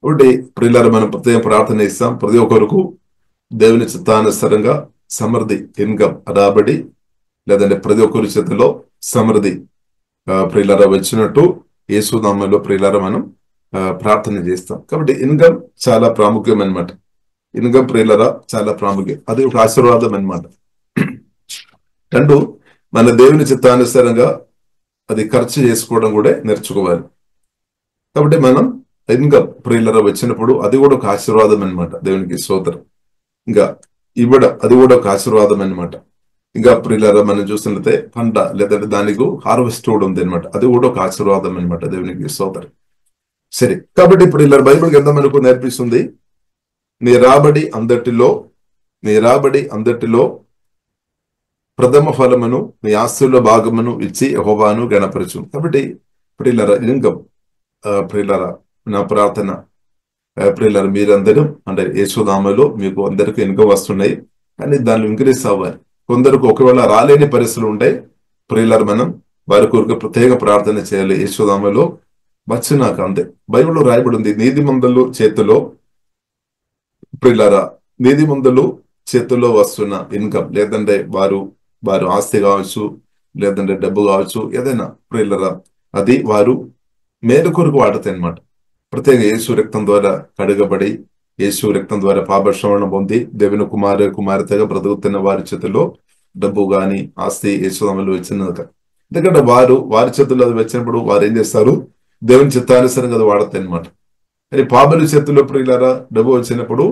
కాబట్టి ప్రియులార మనం ప్రత్యేక ప్రార్థన ఇస్తాం. ప్రతి ఒక్కరికి దేవుని చిత్తానుసారంగా సమృద్ధి ఇన్కమ్ రాబడి లేదంటే ప్రతి ఒక్కరి చేతిలో సమృద్ధి ప్రియులార వచ్చినట్టు యేసు నామములో ప్రియులార మనం ప్రార్థన చేస్తాం. కాబట్టి ఇన్కమ్ చాలా ప్రాముఖ్యం అనమాట. ఇన్కమ్ ప్రియులార చాలా ప్రాముఖ్యం, అది ఒక ఆశీర్వాదం అనమాట. రెండు, మన దేవుని చిత్తానుసారంగా అది ఖర్చు చేసుకోవడం కూడా నేర్చుకోవాలి. కాబట్టి మనం ఇన్కమ్ ప్రియులరా వచ్చినప్పుడు అది కూడా ఒక ఆశీర్వాదం అనమాట. దేవునికి స్తోత్రం. ఇంకా అది కూడా ఒక ఆశీర్వాదం అనమాట. ఇంకా ప్రియులరా మనం చూసినట్లయితే పంట లేదంటే దానికి హార్వెస్ట్ కూడా ఉంది అనమాట. అది కూడా ఒక ఆశీర్వాదం అనమాట. దేవునికి స్తోత్రం. సరే, కాబట్టి ఇప్పుడు ఇలా బైబిల్ గ్రంథం మనకు నేర్పిస్తుంది, నీ రాబడి అందటిలో ప్రథమ ఫలమును నీ ఆస్తుల్లో భాగమును ఇచ్చి యెహోవాను గణపరచు. కాబట్టి ప్రియులరా ఇన్కమ్ ప్రియులరా నా ప్రార్థన ప్రియులరా మీరందరూ అంటే యేసునామములో మీకు అందరికీ ఇన్కమ్ వస్తున్నాయి, కానీ దాన్ని ఇంక్రీజ్ అవ్వాలి. కొందరికి ఒకవేళ రాలేని పరిస్థితులు ఉంటాయి. ప్రియులరా మనం వారి కొరకు ప్రత్యేక ప్రార్థన చేయాలి. యేసునామములో వచ్చినాక అంతే. బైబిల్లో రాయబడి ఉంది, నీతిమంతుల చేతిలో ప్రియులరా నీతిమంతుల చేతుల్లో వస్తున్న ఇన్కమ్ లేదంటే వారు ఆస్తి కావచ్చు, లేదంటే డబ్బు కావచ్చు, ఏదైనా ప్రియులరా అది వారు మేలు కొరకు వాడతాయి అనమాట. ప్రత్యేక యేసు రక్తం ద్వారా కడగబడి యేసు రక్తం ద్వారా పాపక్షమాపణ పొంది దేవుని కుమార్తెగా బ్రతుకుతున్న వారి చేతిలో డబ్బు గాని ఆస్తి యేసునామములో వచ్చినది. ఎందుకంటే వారి చేతుల్లో అది వచ్చినప్పుడు వారు ఏం చేస్తారు, దేవుని చిత్తానుసారంగా అది వాడతాయి అనమాట. కానీ పాపల చేతుల్లో ప్రియులరా డబ్బు వచ్చినప్పుడు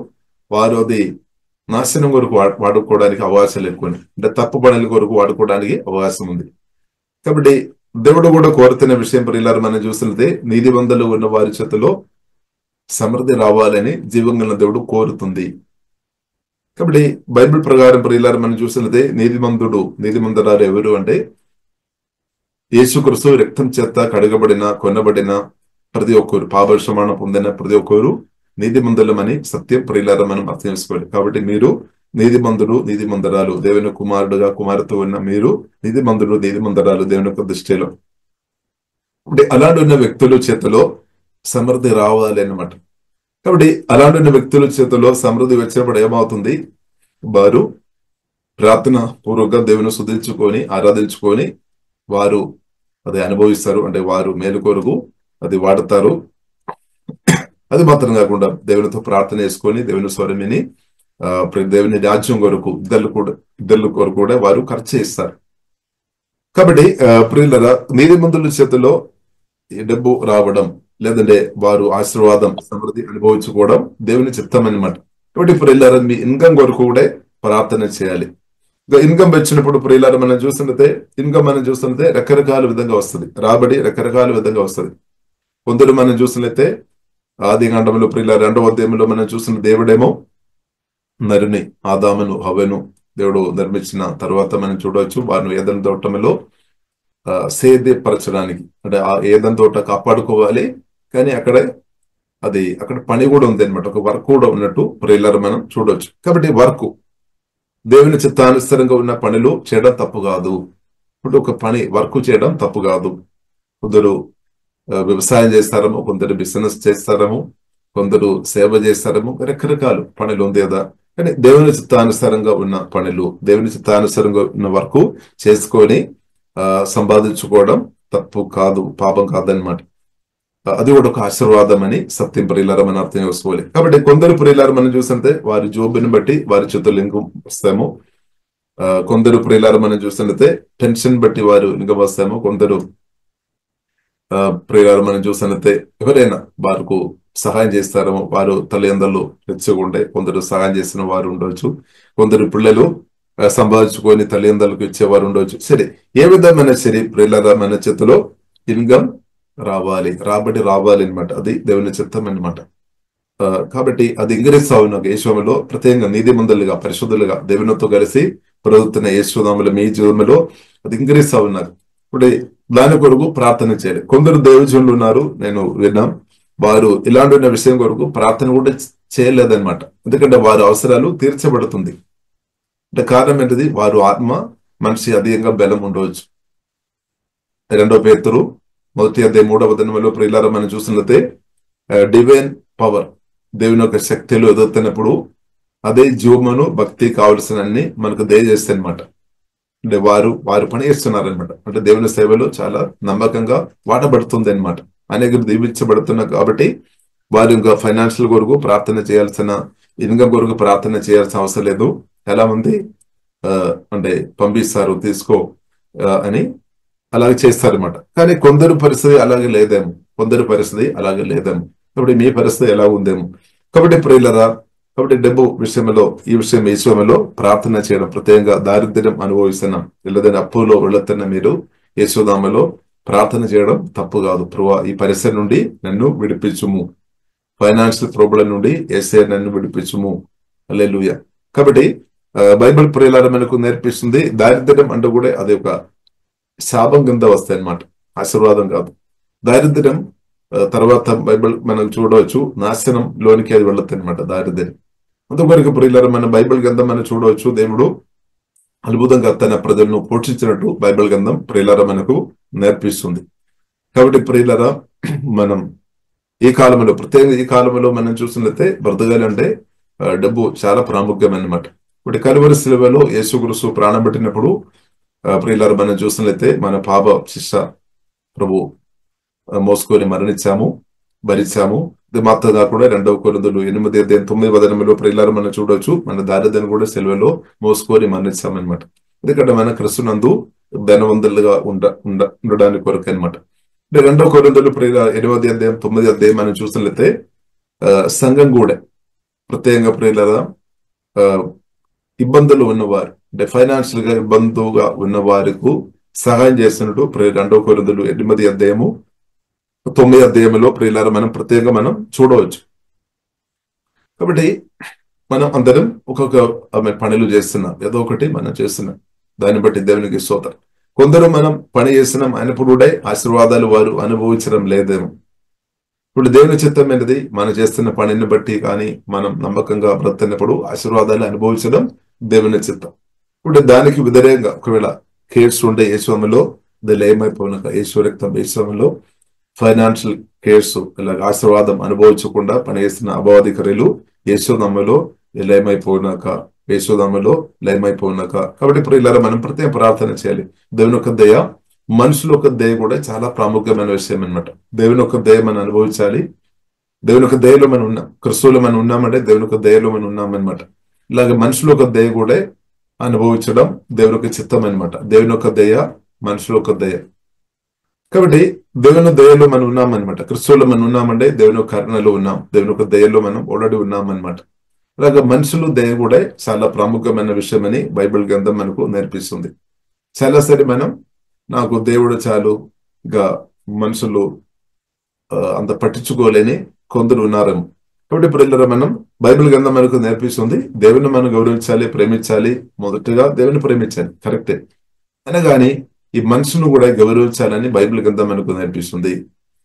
వారు అది నాశనం కొరకు వాడుకోవడానికి అవకాశాలు ఎక్కువ, అంటే తప్పు పనుల కొరకు వాడుకోవడానికి అవకాశం ఉంది. కాబట్టి దేవుడు కూడా కోరుతున్న విషయం ప్రియులారా మనం చూసినట్లయితే నీతిమంతులు ఉన్న వారి చేతిలో సమృద్ధి రావాలని జీవంగల దేవుడు కోరుతుంది. కాబట్టి బైబిల్ ప్రకారం ప్రియులారా మనం చూసినట్లయితే నీతిమంతురాలు ఎవరు అంటే యేసుక్రీస్తు రక్తం చేత కడగబడిన కొనబడిన ప్రతి ఒక్కరు, పాపక్షమాపణ పొందిన ప్రతి ఒక్కరు నీతిమంతులమని సత్యం ప్రియులారా మనం అర్థం చేసుకోవాలి. కాబట్టి మీరు నీతిమంతురాలు దేవుని కుమారుడుగా కుమార్తె ఉన్న మీరు నీతిమంతురాలు దేవుని యొక్క దృష్టిలో. అంటే అలాంటి ఉన్న వ్యక్తుల చేతిలో సమృద్ధి రావాలి అన్నమాట. కాబట్టి అలాంటి ఉన్న వ్యక్తుల చేతిలో సమృద్ధి వచ్చినప్పుడు ఏమవుతుంది, వారు ప్రార్థన పూర్వకంగా దేవుని స్తుతించుకొని ఆరాధించుకొని వారు అది అనుభవిస్తారు. అంటే వారు మేలు కొరకు అది వాడతారు. అది మాత్రం కాకుండా దేవునితో ప్రార్థన చేసుకొని దేవుని స్వరమిని దేవుని రాజ్యం కొరకు ఇద్దరు కొరకు కూడా వారు ఖర్చు చేస్తారు. కాబట్టి ప్రియులరా నీతిమంతుల చేతిలో డబ్బు రావడం లేదంటే వారు ఆశీర్వాదం సమృద్ధి అనుభవించుకోవడం దేవుని చిత్తం అన్నమాట. కాబట్టి ప్రియులరా మీ ఇన్కమ్ కొరకు కూడా ప్రార్థన చేయాలి. ఇన్కమ్ వచ్చినప్పుడు ప్రియులరా మనం చూస్తున్నట్టే రకరకాల విధంగా వస్తుంది, రాబడి రకరకాల విధంగా వస్తుంది. కొందరు మనం చూసినట్లయితే ఆదికాండములో ప్రియులరా 2వ అధ్యాయంలో మనం చూసిన దేవుడేమో నరుని ఆదామును హవ్వను దేవుడు నిర్మించిన తర్వాత మనం చూడవచ్చు వారిని ఏదైనా తోటంలో సేద్యపరచడానికి, అంటే ఆ ఏదైనా తోట కాపాడుకోవాలి, కానీ అక్కడ పని కూడా ఉంది అనమాట, ఒక వర్క్ కూడా ఉన్నట్టు ప్రియులరా మనం చూడవచ్చు. కాబట్టి దేవుని చిత్తానుసారంగా ఉన్న పనులు చేయడం తప్పు కాదు. ఇప్పుడు ఒక వర్క్ చేయడం తప్పు కాదు. కొందరు వ్యవసాయం చేస్తారేమో, కొందరు బిజినెస్ చేస్తారేమో, కొందరు సేవ చేస్తారేమో, రకరకాల పనులు ఉంది కదా. కానీ దేవుని చిత్తానుసారంగా ఉన్న పనులు, దేవుని చిత్తానుసారంగా ఉన్న వర్క్ చేసుకొని సంపాదించుకోవడం తప్పు కాదు, పాపం కాదనమాట. అది కూడా ఒక ఆశీర్వాదం అని సత్యం ప్రియులారా మనం అర్థం చేసుకోవాలి. కాబట్టి కొందరు ప్రియులారా మనం చూస్తుంటే వారి జోబుని బట్టి వారి చేతులు ఇన్కమ్ వస్తాము. కొందరు ప్రియులారా మనం చూస్తుంటే టెన్షన్ బట్టి వారు ఇన్కమ్ వస్తాము. కొందరు ప్రియులారా మనం చూసినట్లయితే ఎవరైనా వారికి సహాయం చేస్తారేమో, వారు తల్లిదండ్రులు తెచ్చుకుంటే కొందరు సహాయం చేసిన వారు ఉండవచ్చు. కొందరు పిల్లలు సంపాదించుకొని తల్లిదండ్రులకు ఇచ్చేవారు ఉండవచ్చు. సరే, ఏ విధమైన సరే ప్రియులారా మన చేతిలో ఇన్కమ్ రాబడి రావాలి అనమాట. అది దేవుని చిత్తం అనమాట. కాబట్టి అది ఇంగ్రీజ్ సాగున యేసునామములో ప్రత్యేకంగా నీతిమంతులుగా పరిశుద్ధులుగా దేవునితో కలిసి ప్రభుత్వ యేసునామములో మీ జీవనంలో అది ఇంగ్రీజ్ సాగున్నారు. ఇప్పుడు దాని కొరకు ప్రార్థన చేయాలి. కొందరు దైవజనులు ఉన్నారు, నేను విన్నాం, వారు ఇలాంటి విషయం కొరకు ప్రార్థన కూడా చేయలేదన్నమాట. ఎందుకంటే వారి అవసరాలు తీర్చబడుతుంది. అంటే కారణం ఏంటిది, వారు ఆత్మ మనిషి అధికంగా బలం ఉండవచ్చు. 2 పేతురు 1:3 ప్రియులారా మనం చూసినట్లయితే డివైన్ పవర్ దేవుని యొక్క శక్తిలో ఎదుగుతున్నప్పుడు అదే జీవమును భక్తి కావలసిన అన్ని మనకు దయచేస్తాయి అనమాట. అంటే వారు పని చేస్తున్నారనమాట. అంటే దేవుని సేవలో చాలా నమ్మకంగా వాడబడుతుంది అనమాట. అనేక దీవించబడుతున్నారు. కాబట్టి వారు ఇంకా ఫైనాన్షియల్ కొరకు ప్రార్థన చేయాల్సిన, ఇన్కమ్ కొరకు ప్రార్థన చేయాల్సిన అవసరం లేదు. చాలా మంది అంటే పంపిస్తారు తీసుకో అని అలాగే చేస్తారనమాట. కానీ కొందరు పరిస్థితి అలాగే లేదేమో. కొందరి పరిస్థితి అలాగే లేదేమో, కాబట్టి మీ పరిస్థితి ఎలా ఉందేమో. కాబట్టి ప్రియులరా, కాబట్టి డబ్బు విషయంలో ఈ విషయంలో ప్రార్థన చేయడం, ప్రత్యేకంగా దారిద్ర్యం అనుభవిస్తున్నాం, లేదంటే అప్పులో వెళుతున్న మీరు యేసునామములో ప్రార్థన చేయడం తప్పు కాదు. ప్రభువా, ఈ పరిస్థితి నుండి నన్ను విడిపించుము, ఫైనాన్షియల్ ప్రాబ్లం నుండి యేసయ్య నన్ను విడిపించుము. హల్లెలూయా. కాబట్టి బైబిల్ ప్రియులారా మనకు నేర్పిస్తుంది, దారిద్ర్యం అంటే కూడా అది ఒక శాపం కింద వస్తాయి అన్నమాట, ఆశీర్వాదం కాదు. దారిద్ర్యం తర్వాత బైబిల్ మనం చూడవచ్చు, నాశనంలోనికి అది వెళుతుంది అనమాట దారిద్ర్యం. అందుకొరకు ప్రియులారా, మన బైబిల్ గ్రంథం మనం చూడవచ్చు, దేవుడు అద్భుతంగా తన ప్రజలను పోషించినట్టు బైబిల్ గ్రంథం ప్రియులారా మనకు నేర్పిస్తుంది. కాబట్టి ప్రియులారా, మనం ఈ కాలంలో, ప్రత్యేకంగా ఈ కాలంలో మనం చూసినట్లయితే బ్రతకాలంటే డబ్బు చాలా ప్రాముఖ్యమైనమాట. ఇప్పుడు కలువరి శిలువలో యేసుక్రీస్తు ప్రాణం పెట్టినప్పుడు ప్రియులారా మనం చూసినట్లయితే మన పాప శిక్ష ప్రభు మోసుకొని మరణించాము, భరించాము. ఇది మాత్రం కాకుండా 2 కొరింథీయులు 8:9 ప్రియులారా మనం చూడవచ్చు, మన దారిద్ర్యాన్ని కూడా శిలువలో మోసుకొని మరణించామన్నమాట. ఎందుకంటే మన క్రీస్తునందు ధనవంతులుగా ఉండడానికి కొరకు అనమాట. 2 కొరింథీయులు 8:9 మనం చూసినట్లయితే సంఘం కూడా ప్రత్యేకంగా ప్రియులారా ఇబ్బందులు ఉన్నవారు, అంటే ఫైనాన్షియల్ గా ఇబ్బందుగా ఉన్న వారికి సహాయం చేస్తున్నట్టు 2 కొరింథీయులు 8:9 ప్రియులారా మనం ప్రత్యేకంగా మనం చూడవచ్చు. కాబట్టి మనం అందరం ఒక్కొక్క పనులు చేస్తున్నాం, ఏదో ఒకటి మనం చేస్తున్నాం, దాన్ని బట్టి దేవునికి స్తోత్రం. కొందరు మనం పని చేస్తున్నాం అయినప్పుడు కూడా ఆశీర్వాదాలు వారు అనుభవించడం లేదేమో. ఇప్పుడు దేవుని చిత్తం అనేది మనం చేస్తున్న పనిని బట్టి కానీ మనం నమ్మకంగా బ్రతున్నప్పుడు ఆశీర్వాదాలు అనుభవించడం దేవుని చిత్తం. ఇప్పుడు దానికి వ్యతిరేకంగా ఒకవేళ కేర్స్ ఉండే యేసునామములో అది లయమైపోయినాక, యేసు రక్తం యేసునామములో ఫైనాన్షియల్ కేర్స్ ఇలా ఆశీర్వాదం అనుభవించకుండా పనిచేస్తున్న అపవాదికరులు యేసునామములో లయమైపోయినాక. కాబట్టి ప్రియులారా మనం ప్రత్యేక ప్రార్థన చేయాలి. దేవుని యొక్క దయ, మనుషుల యొక్క దయ కూడా చాలా ప్రాముఖ్యమైన విషయం అనమాట. దేవుని యొక్క దయ మనం అనుభవించాలి. దేవుని యొక్క దయలో మనం ఉన్నాం, క్రీస్తులో మనం ఉన్నామంటే దేవుని యొక్క దయలో మనం ఉన్నామన్నమాట. ఇలాగే మనుషుల యొక్క దయ కూడా అనుభవించడం దేవుని యొక్క చిత్తం అనమాట. దేవుని యొక్క దయ, మనుషుల యొక్క దయ. కాబట్టి దేవుని దయలో మనం ఉన్నామన్నమాట. క్రీస్తులో మనం ఉన్నామంటే దేవుని యొక్క కరుణలో ఉన్నాం, దేవుని యొక్క దయలో మనం ఆల్రెడీ ఉన్నామన్నమాట. అలాగే మనుషులు దయ కూడా చాలా ప్రాముఖ్యమైన విషయం అని బైబిల్ గ్రంథం మనకు నేర్పిస్తుంది. చాలాసారి మనం నాకు దేవుడు చాలుగా మనుషులు అంత పట్టించుకోలేని కొందరు ఉన్నారేమో. కాబట్టి ప్రియులారా మనం బైబిల్ గ్రంథం మనకు నేర్పిస్తుంది, దేవుని మనం గౌరవించాలి, ప్రేమించాలి. మొదటగా దేవుని ప్రేమించాలి, కరెక్టే. అనగాని ఈ మనుషులను కూడా గౌరవించాలని బైబిల్ గ్రంథం మనకు నేర్పిస్తుంది.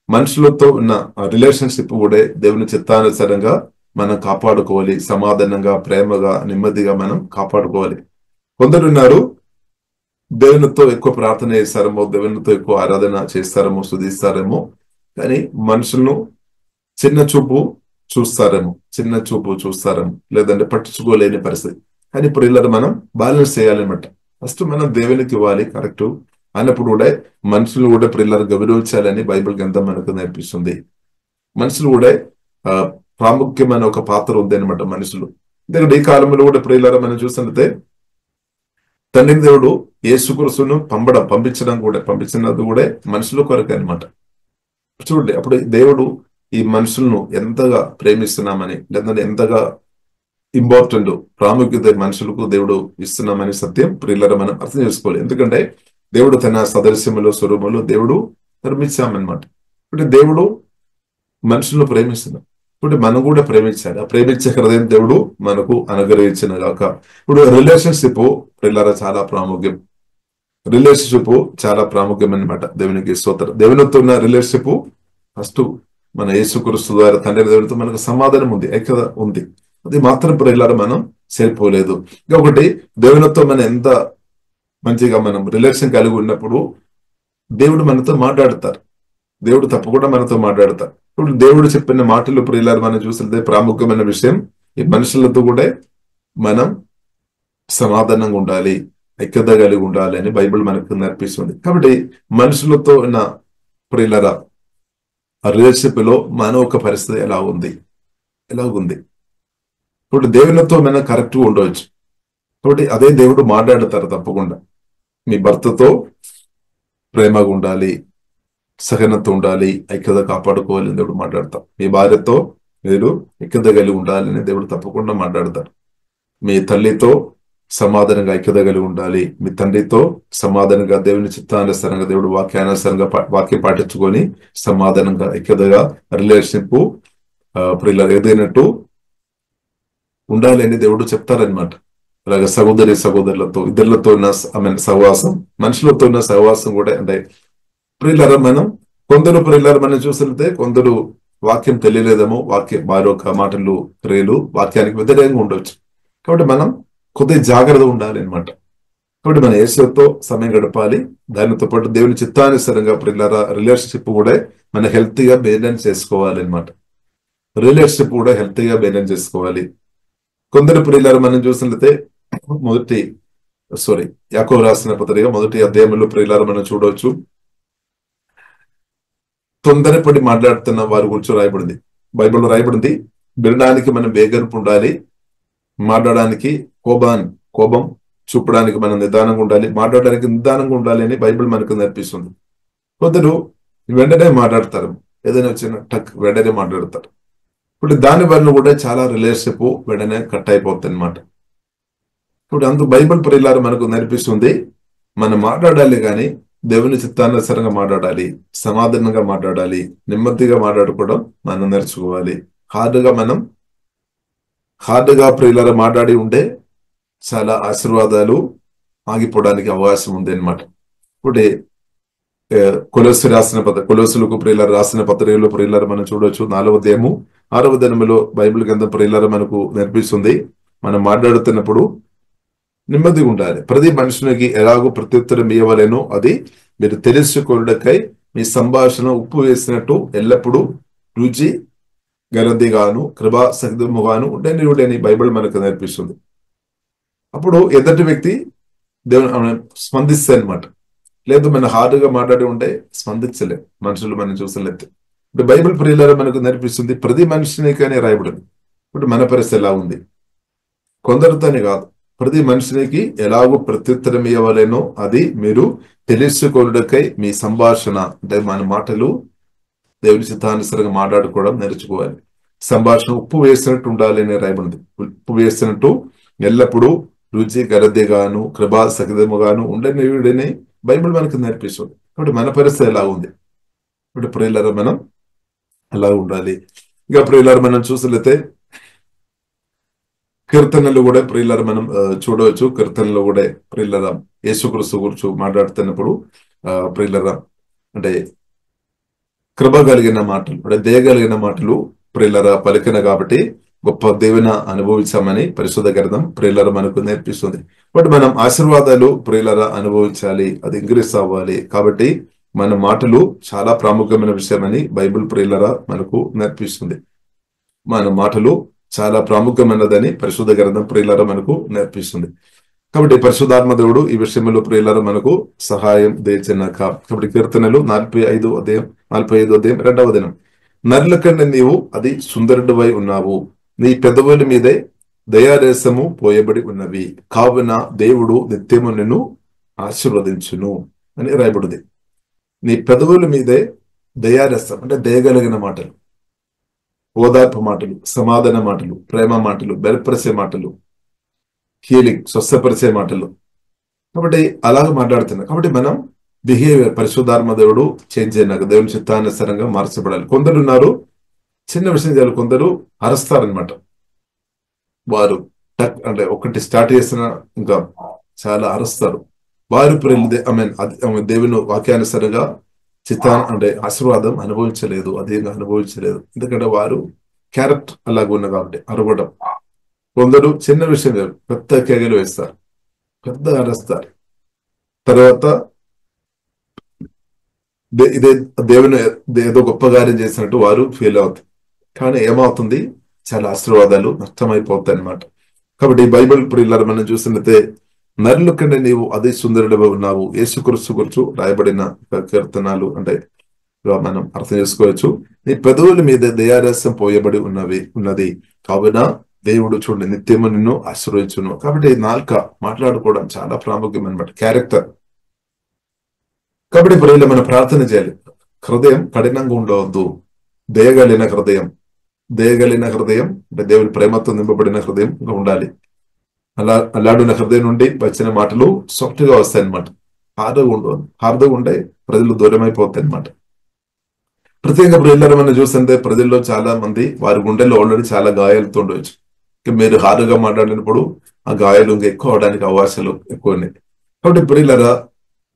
మనుషులతో ఉన్న రిలేషన్షిప్ కూడా దేవుని చిత్తానుసారంగా మనం కాపాడుకోవాలి. సమాధానంగా, ప్రేమగా, నెమ్మదిగా మనం కాపాడుకోవాలి. కొందరు ఉన్నారు దేవునితో ఎక్కువ ప్రార్థన చేస్తారేమో, దేవునితో ఎక్కువ ఆరాధన చేస్తారేమో, స్తుతిస్తారేమో, కానీ మనుషులను చిన్న చూపు చూస్తారేమో, లేదంటే పట్టించుకోలేని పరిస్థితి. కానీ ప్రియులారా మనం బ్యాలెన్స్ చేయాలన్నమాట. ఫస్ట్ మనం దేవునికి ఇవ్వాలి, కరెక్ట్ అన్నప్పుడు కూడా మనుషులు కూడా ప్రియులారా గౌరవించాలని బైబిల్ గ్రంథం మనకు నేర్పిస్తుంది. మనుషులు కూడా ప్రాముఖ్యమైన ఒక పాత్ర ఉంది అనమాట మనుషులు. ఎందుకంటే ఈ కాలంలో కూడా ప్రియులారా మనం చూసినట్లయితే తండ్రి దేవుడు యేసుక్రీస్తును పంపించినది కూడా మనుషుల కొరకు అనమాట. చూడండి, అప్పుడు దేవుడు ఈ మనుషులను ఎంతగా ప్రేమిస్తున్నామని, లేదంటే ఎంతగా ఇంపార్టెంట్ ప్రాముఖ్యత మనుషులకు దేవుడు ఇస్తున్నామని సత్యం ప్రియులారా మనం అర్థం చేసుకోవాలి. ఎందుకంటే దేవుడు తన సదృశ్యములో, స్వరూపంలో దేవుడు నిర్మించామన్నమాట. ఇప్పుడు దేవుడు మనుషులను ప్రేమిస్తున్నాం, ఇప్పుడు మనం కూడా ప్రేమించాలి. ఆ ప్రేమించే హృదయం దేవుడు మనకు అనుగ్రహించిన గాక. ఇప్పుడు రిలేషన్షిప్ ప్రియులారా చాలా ప్రాముఖ్యం. రిలేషన్షిప్ చాలా ప్రాముఖ్యం అన్నమాట. దేవునికి స్తోత్రం. దేవునితో ఉన్న రిలేషన్షిప్ ఫస్ట్ మన యేసుక్రీస్తు ద్వారా తండ్రి దేవునితో మనకు సమాధానం ఉంది, ఐక్యత ఉంది. అది మాత్రం ప్రియులారా మనం సరిపోలేదు. ఇంకొకటి, దేవునితో మనం ఎంత మంచిగా మనం రిలేషన్ కలిగి ఉన్నప్పుడు దేవుడు మనతో మాట్లాడతారు. దేవుడు తప్పకుండా మనతో మాట్లాడతారు. ఇప్పుడు దేవుడు చెప్పిన మాటలు ప్రియులారా మనం చూసితే ప్రాముఖ్యమైన విషయం, ఈ మనుషులతో కూడా మనం సమాధానంగా ఉండాలి, ఐక్యత కలిగి ఉండాలి అని బైబిల్ మనకు నేర్పిస్తుంది. కాబట్టి మనుషులతో ఉన్న ప్రియులారా ఆ రిలేషన్షిప్ లో మన ఒక పరిస్థితి ఎలా ఉంది. ఇప్పుడు దేవునితో మనం కరెక్ట్ గా ఉండవచ్చు. కాబట్టి అదే దేవుడు మాట్లాడతారు తప్పకుండా. మీ భర్తతో ప్రేమగా ఉండాలి, సహనత ఉండాలి, ఐక్యత కాపాడుకోవాలని దేవుడు మాట్లాడతాం. మీ భార్యతో మీరు ఐక్యత కలిగి ఉండాలని దేవుడు తప్పకుండా మాట్లాడతారు. మీ తల్లితో సమాధానంగా ఐక్యత కలిగి ఉండాలి. మీ తండ్రితో సమాధానంగా దేవుని చిత్తానుసారంగా దేవుడు వాక్యానుసారంగా వాక్యం పాటించుకొని సమాధానంగా ఐక్యతగా రిలేషన్షిప్ ప్రియులారా ఏదైనట్టు ఉండాలి అని దేవుడు చెప్తారనమాట. అలాగే సహోదరులతో ఇద్దరితో ఉన్న సహవాసం, మనుషులతో ఉన్న సహవాసం కూడా అంటే ప్రియులారా కొందరు ప్రియులారా మనం చూసితే కొందరు వాక్యం తెలియలేదేమో, వారి యొక్క మాటలు క్రియలు వాక్యానికి వ్యతిరేకంగా ఉండొచ్చు. కాబట్టి మనం కొద్దిగా జాగ్రత్తగా ఉండాలి అనమాట. కాబట్టి మన యేసుతో సమయం గడపాలి. దానితో పాటు దేవుని చిత్తానుసారంగా ప్రియులారా రిలేషన్షిప్ కూడా మన హెల్తీగా మెయింటైన్ చేసుకోవాలి అనమాట. రిలేషన్షిప్ కూడా హెల్తీగా మెయింటైన్ చేసుకోవాలి. కొందరు ప్రియులారా మనం చూసినట్లయితే యాకోబు రాసిన పత్రిక 1వ అధ్యాయంలో ప్రియులారా మనం చూడవచ్చు, తొందరపడి మాట్లాడుతున్న వారి గురించి రాయబడింది. బైబిల్లో రాయబడింది, వినడానికి మనం వేగర్పు ఉండాలి, మాట్లాడడానికి కోపం చూపడానికి మనం నిదానంగా ఉండాలి, మాట్లాడడానికి నిదానంగా ఉండాలి అని బైబిల్ మనకు నేర్పిస్తుంది. కొందరు వెంటనే మాట్లాడతారు, ఏదైనా వచ్చిన వెంటనే మాట్లాడతారు. ఇప్పుడు దాని వల్ల కూడా చాలా రిలేషన్షిప్ వెంటనే కట్ అయిపోతుంది అనమాట. ఇప్పుడు అందుకు బైబిల్ ప్రియులారా మనకు నేర్పిస్తుంది, మనం మాట్లాడాలి కానీ దేవుని చిత్తానుసారంగా మాట్లాడాలి, సమాధానంగా మాట్లాడాలి, నెమ్మదిగా మాట్లాడుకోవడం మనం నేర్చుకోవాలి. హార్డ్గా ప్రియులారా మాట్లాడి ఉంటే చాలా ఆశీర్వాదాలు ఆగిపోవడానికి అవకాశం ఉంది అనమాట. ఇప్పుడు కొలొస్సులకు ప్రియులారా రాసిన పత్రికలో ప్రియులారా మనం చూడవచ్చు, 4వ అధ్యాయము 6వ దినములో బైబిల్ గ్రంథం ప్రియులారా మనకు నేర్పిస్తుంది, మనం మాట్లాడుతున్నప్పుడు నెమ్మదిగా ఉండాలి. ప్రతి మనుషునికి ఎలాగో ప్రత్యుత్తరం ఇవ్వలేనో అది మీరు తెలుసుకొనుటకై మీ సంభాషణ ఉప్పు వేసినట్టు ఎల్లప్పుడూ రుచి గలదిగాను కృపా సహితముగాను ఉండని బైబిల్ మనకు నేర్పిస్తుంది. అప్పుడు ఎదుటి వ్యక్తి దేవుని స్పందిస్తే అనమాట. లేదు మనం హార్డ్గా మాట్లాడి ఉంటే స్పందించలేం, మనుషులు మనం చూసలేదు. ఇప్పుడు బైబిల్ ప్రియులారా మనకు నేర్పిస్తుంది, ప్రతి మనిషినికనే రాయబడింది. ఇప్పుడు మన పరిస్థితి ఎలా ఉంది? కొందరితోనే కాదు, ప్రతి మనిషినికి ఎలాగో ప్రత్యుత్తరం ఇవ్వలేనో అది మీరు తెలుసుకొనుటకై మీ సంభాషణ అంటే మన మాటలు దేవుని చిత్తానుసారంగా మాట్లాడుకోవడం నేర్చుకోవాలి. సంభాషణ ఉప్పు వేసినట్టు ఉండాలి అని రాయబడింది. ఉప్పు వేసినట్టు ఎల్లప్పుడూ రుచి గరదిగాను కృపా సహితముగాను ఉండని బైబిల్ మనకు నేర్పిస్తుంది. కాబట్టి మన పరిస్థితి ఎలా ఉంది? ఇప్పుడు ప్రియులారా మనం ఎలా ఉండాలి? ఇక ప్రియులారా మనం చూసినట్లయితే కీర్తనలు కూడా ప్రియులారా మనం చూడవచ్చు. కీర్తనలో కూడా ప్రియులారా యేసుక్రీస్తు గురించి మాట్లాడుతున్నప్పుడు ప్రియులారా అంటే కృప కలిగిన మాటలు అంటే దయగలిగిన మాటలు ప్రియులారా పలికిన కాబట్టి గొప్ప దేవుని అనుభవించామని పరిశుద్ధ గ్రంథం ప్రియులారా మనకు నేర్పిస్తుంది. బట్ మనం ఆశీర్వాదాలు ప్రియులారా అనుభవించాలి, అది ఇంక్రీస్ అవ్వాలి. కాబట్టి మన మాటలు చాలా ప్రాముఖ్యమైన విషయం అని బైబిల్ ప్రియులారా మనకు నేర్పిస్తుంది. మన మాటలు చాలా ప్రాముఖ్యమైనదని పరిశుద్ధ గ్రంథం ప్రియులారా మనకు నేర్పిస్తుంది. కాబట్టి పరిశుద్ధాత్మ దేవుడు ఈ విషయంలో ప్రియులారా మనకు సహాయం దయచేయక. కాబట్టి కీర్తనలు 45వ అధ్యాయం 2వ దినం, నరుల కంటే నీవు అది సుందరుడివై ఉన్నావు, నీ పెదవుల మీదే దయారేసము పోయబడి ఉన్నవి, కావున దేవుడు నిత్యము నిన్ను ఆశీర్వదించును అని రాయబడింది. నీ పెదవుల మీదే దయారేసం అంటే దయగలిగిన మాటలు, ఓదార్పు మాటలు, సమాధాన మాటలు, ప్రేమ మాటలు, బలపరిచే మాటలు, హీలింగ్ స్వస్థపరిచే మాటలు. కాబట్టి అలాగ మాట్లాడుతున్నా. కాబట్టి మనం బిహేవియర్ పరిశుద్ధాత్మ దేవుడు చేంజ్ అయినాక దేవుని చిత్తానుసారంగా మార్చబడాలి. కొందరు ఉన్నారు చిన్న విషయం చేయాలి, కొందరు అరుస్తారనమాట. వారు టక్ అంటే ఒకటి స్టార్ట్ చేసిన ఇంకా చాలా అరుస్తారు. వారు దేవుని వాక్యానుసారంగా అంటే ఆశీర్వాదం అనుభవించలేదు, అదేగా అనుభవించలేదు. ఎందుకంటే వారు క్యారెక్టర్ అలాగ ఉన్న కాబట్టి అరవడం. కొందరు చిన్న విషయం పెద్ద కేగలు వేస్తారు, పెద్ద అరుస్తారు. తర్వాత ఇదే దేవుని ఏదో గొప్ప కార్యం చేసినట్టు వారు ఫీల్ అవుతారు. కానీ ఏమవుతుంది, చాలా ఆశీర్వాదాలు నష్టమైపోతాయి అన్నమాట. కాబట్టి బైబిల్ ప్రియులారా మనం చూసినట్లయితే నరుల కంటే నీవు అదే సుందరుడిగా ఉన్నావు, యేసుక్రీస్తు గురించి రాయబడిన కీర్తనాలు అంటే మనం అర్థం చేసుకోవచ్చు. నీ పెదవుల మీద దయారసం పోయబడి ఉన్నది, కావున దేవుడు చూడండి నిత్యము నిన్ను ఆశీర్వదించును. కాబట్టి నాలుక మాట్లాడుకోవడం చాలా ప్రాముఖ్యం అనమాట, క్యారెక్టర్. కాబట్టి ప్రియులు మనం ప్రార్థన చేయాలి. హృదయం కఠినంగా ఉండవద్దు. దయగలిగిన హృదయం అంటే దేవుని ప్రేమతో నింపబడిన హృదయంగా ఉండాలి. అల్లాడిన హృదయం నుండి వచ్చిన మాటలు సాఫ్ట్గా వస్తాయి అనమాట. హార్డ్గా ఉంటే ప్రజలు దూరం అయిపోతాయి అనమాట. ప్రత్యేకంగా ఇప్పుడు మనం చూస్తుంటే ప్రజల్లో చాలా మంది వారి గుండెల్లో ఆల్రెడీ చాలా గాయాలతో ఉండవచ్చు. మీరు హార్డ్గా మాట్లాడినప్పుడు ఆ గాయాలు ఇంకా ఎక్కువ అవడానికి అవకాశాలు ఎక్కువ ఉన్నాయి. కాబట్టి ప్రియులారా,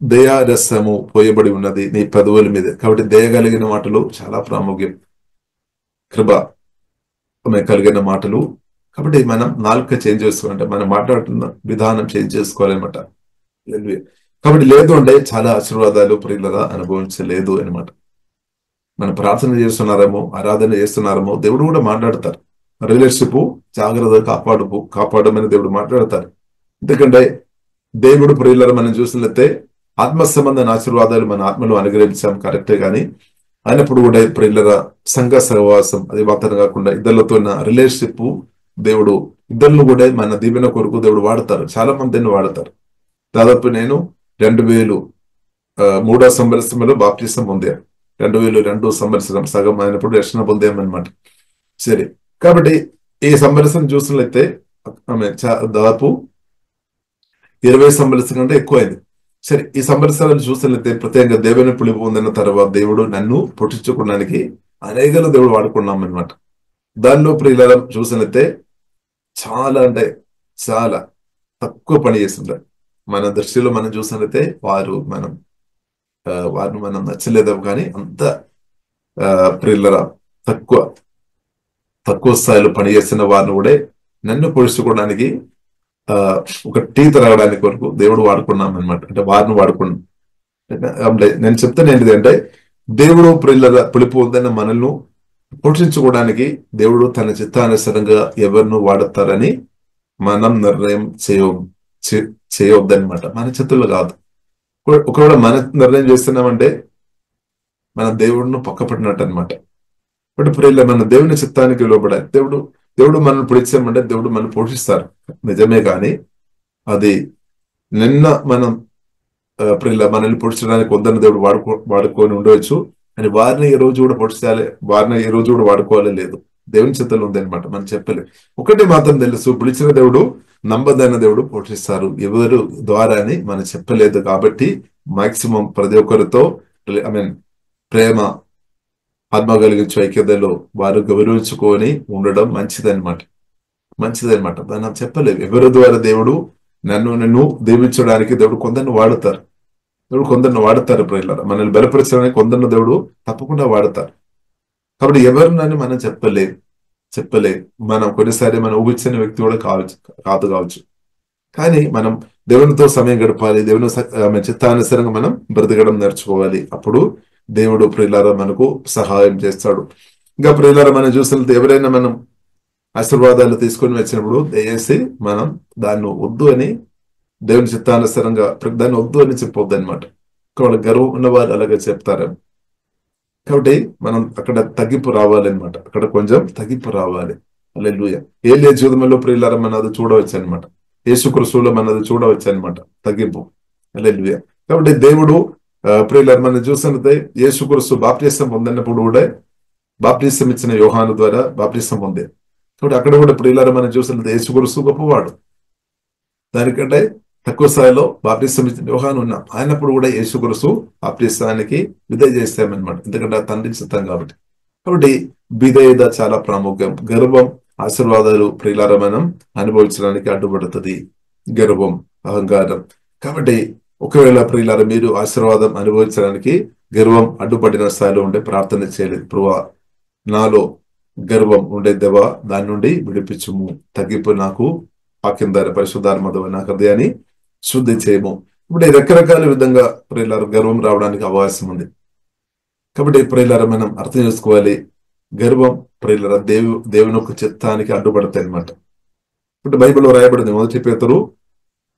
దయారసము పోయబడి ఉన్నది నీ పెదవుల మీద. కాబట్టి దయ కలిగిన మాటలు చాలా ప్రాముఖ్యం. కృప కలిగిన మాటలు. కాబట్టి మనం నాలుక చేంజ్ చేసుకోవాలంటే మనం మాట్లాడుతున్న విధానం చేంజ్ చేసుకోవాలన్నమాట. కాబట్టి లేదు అంటే చాలా ఆశీర్వాదాలు ప్రియులరా అనుభవించలేదు అనమాట. మనం ప్రార్థన చేస్తున్నారేమో, ఆరాధన చేస్తున్నారేమో, దేవుడు కూడా మాట్లాడతారు. రిలేషన్షిప్ జాగ్రత్తగా కాపాడమని దేవుడు మాట్లాడతారు. ఎందుకంటే దేవుడు ప్రియులరా మనం చూసినట్లయితే ఆత్మ సంబంధమైన ఆశీర్వాదాలు మన ఆత్మలో అనుగ్రహించాం కరెక్టే, కానీ అయినప్పుడు కూడా ప్రియులరా సంఘ సహవాసం అది మాత్రం కాకుండా ఇద్దరితో ఉన్న రిలేషన్షిప్ దేవుడు ఇద్దరు కూడా మన దీవెన కొరకు దేవుడు వాడతారు. చాలా మందిని వాడతారు. దాదాపు నేను 2003 సంవత్సరంలో బాప్టిజం పొందాను. 2002 సంవత్సరం సగం అయినప్పుడు రక్షణ పొందామన్నమాట. సరే, కాబట్టి ఈ సంవత్సరం చూసినట్లయితే ఆమె దాదాపు 20 సంవత్సరం కంటే ఎక్కువ అయింది. సరే, ఈ సంవత్సరాలు చూసినట్లయితే ప్రత్యేకంగా దేవుని పిలుపు పొందిన తర్వాత దేవుడు నన్ను పుట్టించుకోవడానికి అనేకలు దేవుడు వాడుకున్నాం అనమాట. దానిలో ప్రియుల చూసినట్లయితే చాలా అంటే చాలా తక్కువ పని చేస్తుంటారు. మన దృష్టిలో మనం చూసినట్లయితే వారిని మనం నచ్చలేదాం, కానీ అంత ప్రియుల తక్కువ స్థాయిలో పనిచేస్తున్న వారిని కూడా నన్ను పొడుచుకోవడానికి ఒక టీ త్రాగడానికి వరకు దేవుడు వాడుకున్నాం అనమాట. అంటే వారిని వాడుకున్నాం. అంటే నేను చెప్తాను ఏంటిదంటే దేవుడు ప్రియుల పిలుపు ఉందన్న మనల్ని పోషించుకోవడానికి దేవుడు తన చిత్తానుసారంగా ఎవరిను వాడతారని మనం నిర్ణయం చేయవద్దనమాట. మన చేతుల్లో కాదు. ఒకవేళ మన నిర్ణయం చేస్తున్నామంటే మన దేవుడిని పక్కపట్టినట్టు అనమాట. బట్ ప్రియుల మన దేవుని చిత్తానికి లోబడాలి. దేవుడు మనల్ని పిలిచామంటే దేవుడు మనల్ని పోషిస్తారు నిజమే, కానీ అది నిన్న మనం ప్రియుల మనల్ని పోషించడానికి కొందరిని దేవుడు వాడుకొని ఉండవచ్చు, అని వారిని ఈ రోజు కూడా పొడిచాలి, వారిని ఈ రోజు కూడా వాడుకోవాలి లేదు. దేవుని చిత్తంలో ఉంది అనమాట. మనం చెప్పలేదు. ఒకటి మాత్రం తెలుసు, పిలిచిన దేవుడు నమ్మదైన దేవుడు పోషిస్తారు. ఎవరు ద్వారా అని మనం చెప్పలేదు. కాబట్టి మాక్సిమం ప్రతి ఒక్కరితో ప్రేమ ఆత్మ కలిగించే ఐక్యతలో వారు గౌరవించుకొని ఉండడం మంచిదనమాట. దాన్ని చెప్పలేదు. ఎవరి ద్వారా దేవుడు నన్ను దీవించడానికి దేవుడు కొందరిని వాడతారు. ప్రియులారా, మనల్ని బలపరచడానికి కొందరిని దేవుడు తప్పకుండా వాడతారు. కాబట్టి ఎవరినని మనం చెప్పలేదు. మనం కొన్నిసారి మనం ఊహించిన వ్యక్తి కూడా కావచ్చు. కానీ మనం దేవునితో సమయం గడపాలి. దేవుని చిత్తానుసారంగా మనం బ్రతకడం నేర్చుకోవాలి. అప్పుడు దేవుడు ప్రియులారా మనకు సహాయం చేస్తాడు. ఇంకా ప్రియులారా మనం చూసినట్లయితే ఎవరైనా మనం ఆశీర్వాదాలు తీసుకొని వచ్చినప్పుడు దయచేసి మనం దాన్ని వద్దు అని దేవుని చిత్తానుసారంగా దాన్ని వద్దు అని చెప్పొద్దు అనమాట. వాళ్ళు గర్వం ఉన్నవారు అలాగే చెప్తారు. కాబట్టి మనం అక్కడ తగ్గింపు రావాలన్నమాట. అక్కడ కొంచెం తగ్గింపు రావాలి. హల్లెలూయా. ఏలియా జీవితంలో ప్రియులారా మనం అది చూడవచ్చు అనమాట. యేసుక్రీస్తులో మనం అది చూడవచ్చు అనమాట, తగ్గింపు. హల్లెలూయా. కాబట్టి దేవుడు ప్రియులారా మనం చూసినట్లయితే యేసుక్రీస్తు బాప్టిసం పొందినప్పుడు కూడా బాప్టిసం ఇచ్చిన యోహాను ద్వారా బాప్టిసం పొందే. కాబట్టి అక్కడ కూడా ప్రియులారా మనం చూసినట్లయితే యేసుక్రీస్తు గొప్పవాడు. దానికంటే తక్కువ స్థాయిలో బాప్టిసం ఇచ్చిన యోహాను ఉన్నా ఆయనప్పుడు కూడా యేసుక్రీస్తు బాప్టిసానికి విధేయ చేస్తామన్నమాట. ఎందుకంటే తండ్రి చిత్తం కాబట్టి. కాబట్టి విధేయత చాలా ప్రాముఖ్యం. గర్వం ఆశీర్వాదాలు ప్రియులారా మనం అనుభవించడానికి అడ్డుపడుతుంది. గర్వం, అహంకారం. కాబట్టి ఒకవేళ ప్రియులారా మీరు ఆశీర్వాదం అనుభవించడానికి గర్వం అడ్డుపడిన స్థాయిలో ఉంటే ప్రార్థన చేయలేదు. ప్రభువా, నాలో గర్వం ఉండే దేవా దాని నుండి విడిపించుము, తగ్గింపు నాకు వాక్యం ద్వారా పరిశుద్ధాత్మతో నా హృదయాన్ని శుద్ధి చేయము. ఇప్పుడు రకరకాల విధంగా ప్రియులారా గర్వం రావడానికి అవకాశం ఉంది. కాబట్టి ప్రియులారా మనం అర్థం చేసుకోవాలి, గర్వం ప్రియులారా దేవుని యొక్క చిత్తానికి అడ్డుపడతాయి అనమాట. ఇప్పుడు బైబిల్లో రాయబడింది మొదటి పేతురు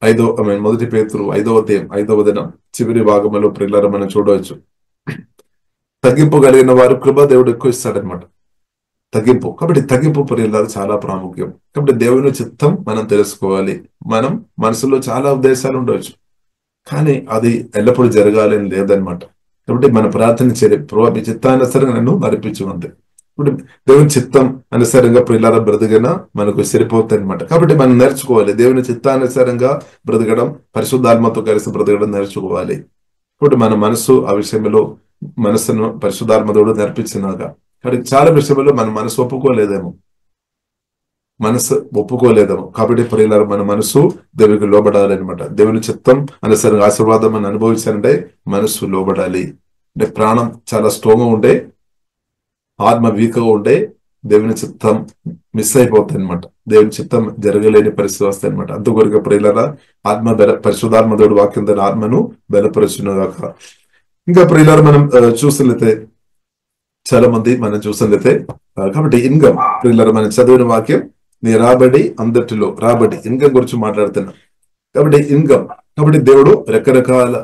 5వ అధ్యాయం 5వ దినం చివరి భాగంలో ప్రియులారా మనం చూడవచ్చు. తగ్గింపు కలిగిన వారు కృప దేవుడు ఎక్కువ ఇస్తాడనమాట. తగ్గింపు. కాబట్టి తగ్గింపు ప్రియులారా చాలా ప్రాముఖ్యం. కాబట్టి దేవుని చిత్తం మనం తెలుసుకోవాలి. మనం మనసులో చాలా ఉద్దేశాలు ఉండవచ్చు, కానీ అది ఎల్లప్పుడూ జరగాలని లేదనమాట. కాబట్టి మన ప్రార్థన చేయాలి, ప్రభు మీ చిత్తానుసారంగా నన్ను నడిపించమంది. ఇప్పుడు దేవుని చిత్తం అనుసారంగా ప్రియులారా బ్రతకన మనకు సరిపోతుంది అనమాట. కాబట్టి మనం నేర్చుకోవాలి దేవుని చిత్తానుసారంగా బ్రతకడం, పరిశుద్ధాత్మతో కలిసి బ్రతకడం నేర్చుకోవాలి. ఇప్పుడు మన మనసు ఆ విషయంలో మనసును పరిశుద్ధాత్మతోడు నేర్పించినాక, కాబట్టి చాలా విషయంలో మన మనసు ఒప్పుకోలేదేమో, కాబట్టి ప్రియులారా మన మనసు దేవునికి లోబడాలి అనమాట. దేవుని చిత్తం అనుసారంగా ఆశీర్వాదం అని అనుభవించాలంటే మనసు లోబడాలి. అంటే ప్రాణం చాలా స్ట్రాంగ్గా ఉంటే, ఆత్మ వీక్గా ఉంటే దేవుని చిత్తం మిస్ అయిపోతుంది అనమాట. దేవుని చిత్తం జరగలేని పరిస్థితి వస్తాయి అనమాట. అందుకొరకు ప్రియులారా ఆత్మ పరిశుద్ధాత్మతోడు వాక్యం దాని ఆత్మను బలపరచునుగాక. ఇంకా ప్రియులారా మనం చూసినట్లయితే చాలా మంది మనం చూసినట్లయితే, కాబట్టి ఇన్కమ్ ప్రియులారా మనం చదివిన వాక్యం నీ రాబడి అందరిలో, రాబడి ఇన్కమ్ గురించి మాట్లాడుతున్నాం. కాబట్టి ఇన్కమ్, కాబట్టి దేవుడు రకరకాల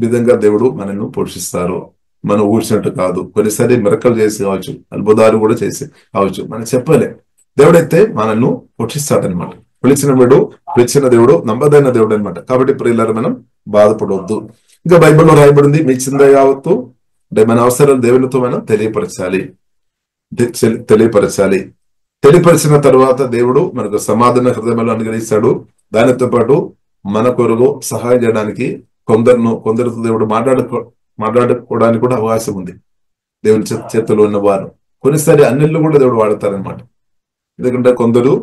విధంగా దేవుడు మనల్ని పోషిస్తారు. మనం ఊడ్చినట్టు కాదు, కొన్నిసారి మిరకలు చేసి కావచ్చు, అద్భుతాలు కూడా చేసి కావచ్చు, మనం చెప్పలే. దేవుడైతే మనల్ని పోషిస్తాడనమాట. పిలిచిన దేవుడు నమ్మదైన దేవుడు అనమాట. కాబట్టి ప్రియులారా మనం బాధపడవద్దు. ఇంకా బైబిల్లో రాయబడింది, మీ చింద యావత్తు అంటే మన అవసరాలు దేవునితో మనం తెలియపరిచిన తర్వాత దేవుడు మనకు సమాధాన హృదయంలో అనుగ్రహిస్తాడు. దానితో పాటు మన కొరకు సహాయం చేయడానికి కొందరితో దేవుడు మాట్లాడుకోవడానికి కూడా అవకాశం ఉంది. దేవుని చేతిలో ఉన్నవారు కొన్నిసారి అన్నిళ్ళు కూడా దేవుడు వాడతారనమాట. ఎందుకంటే కొందరు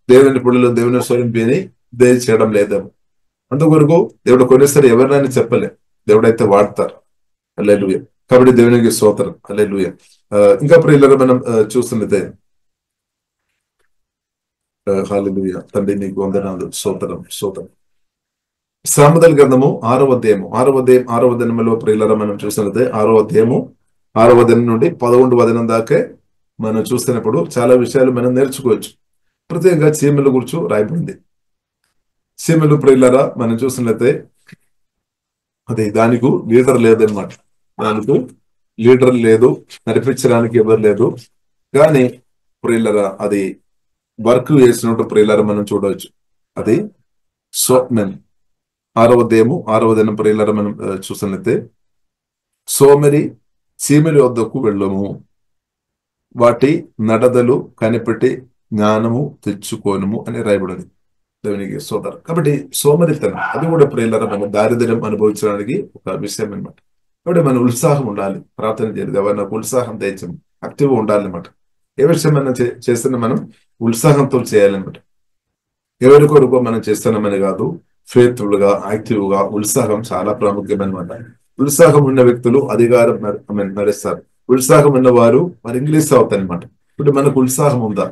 దేవుని పిల్లలు దేవుని స్వయం విని దేని చేయడం లేదేమో, అందుకొరకు దేవుడు కొన్నిసారి ఎవరినైనా చెప్పలే, దేవుడైతే వాడతారు. హల్లెలూయా. కాబట్టి దేవునికి స్తోత్రం. హల్లెలూయా. ఇంకా ప్రియులారా మనం చూస్తున్నదే, హల్లెలూయా. తండ్రి నీకు వందనాలు, స్తోత్రం. సామెతల గ్రంథము 6వ అధ్యాయంలో ప్రియులారా మనం చూసినట్లయితే 6వ అధ్యాయము 6వ వచనం నుండి 11వ వచనం దాకా మనం చూస్తున్నప్పుడు చాలా విషయాలు మనం నేర్చుకోవచ్చు. ప్రత్యేకంగా చీమల గురించి రాయబడింది. చీమలు ప్రియులారా మనం చూసినట్లయితే అది దానికి లీడర్ లేదనమాట. దానికి లీడర్ లేదు, నడిపించడానికి ఎవరు లేదు. కానీ ప్రియులారా అది వర్క్ చేసినట్టు ప్రియులారా మనం చూడవచ్చు. అది సోమెన్ 6వ అధ్యాయం ప్రియులారా మనం చూసినట్లయితే, సోమరి చీమల వద్దకు వెళ్ళము, వాటి నడదలు కనిపెట్టి జ్ఞానము తెచ్చుకోనము అని రాయబడింది. దేవునికి స్తోత్రం. కాబట్టి సోమరితనం అది కూడా ప్రియులారా మనం దారిద్ర్యం అనుభవించడానికి ఒక విషయం అనమాట. కాబట్టి మన ఉత్సాహం ఉండాలి, ప్రార్థన చేయాలి. ఎవరు నాకు ఉత్సాహం తెచ్చము, యాక్టివ్గా ఉండాలన్నమాట. ఏ విషయం మనం చేస్తున్నా మనం ఉత్సాహంతో చేయాలన్నమాట. ఎవరి కొరకు మనం చేస్తున్నామని కాదు, ఫేత్ఫుల్ గా, యాక్టివ్ గా, ఉత్సాహం చాలా ప్రాముఖ్యమనమాట. ఉత్సాహం ఉన్న వ్యక్తులు అధికారం నడుస్తారు. ఉత్సాహం ఉన్న వారు మరి ఇంగ్లీష్ అవుతారనమాట. ఇప్పుడు మనకు ఉత్సాహం ఉందా?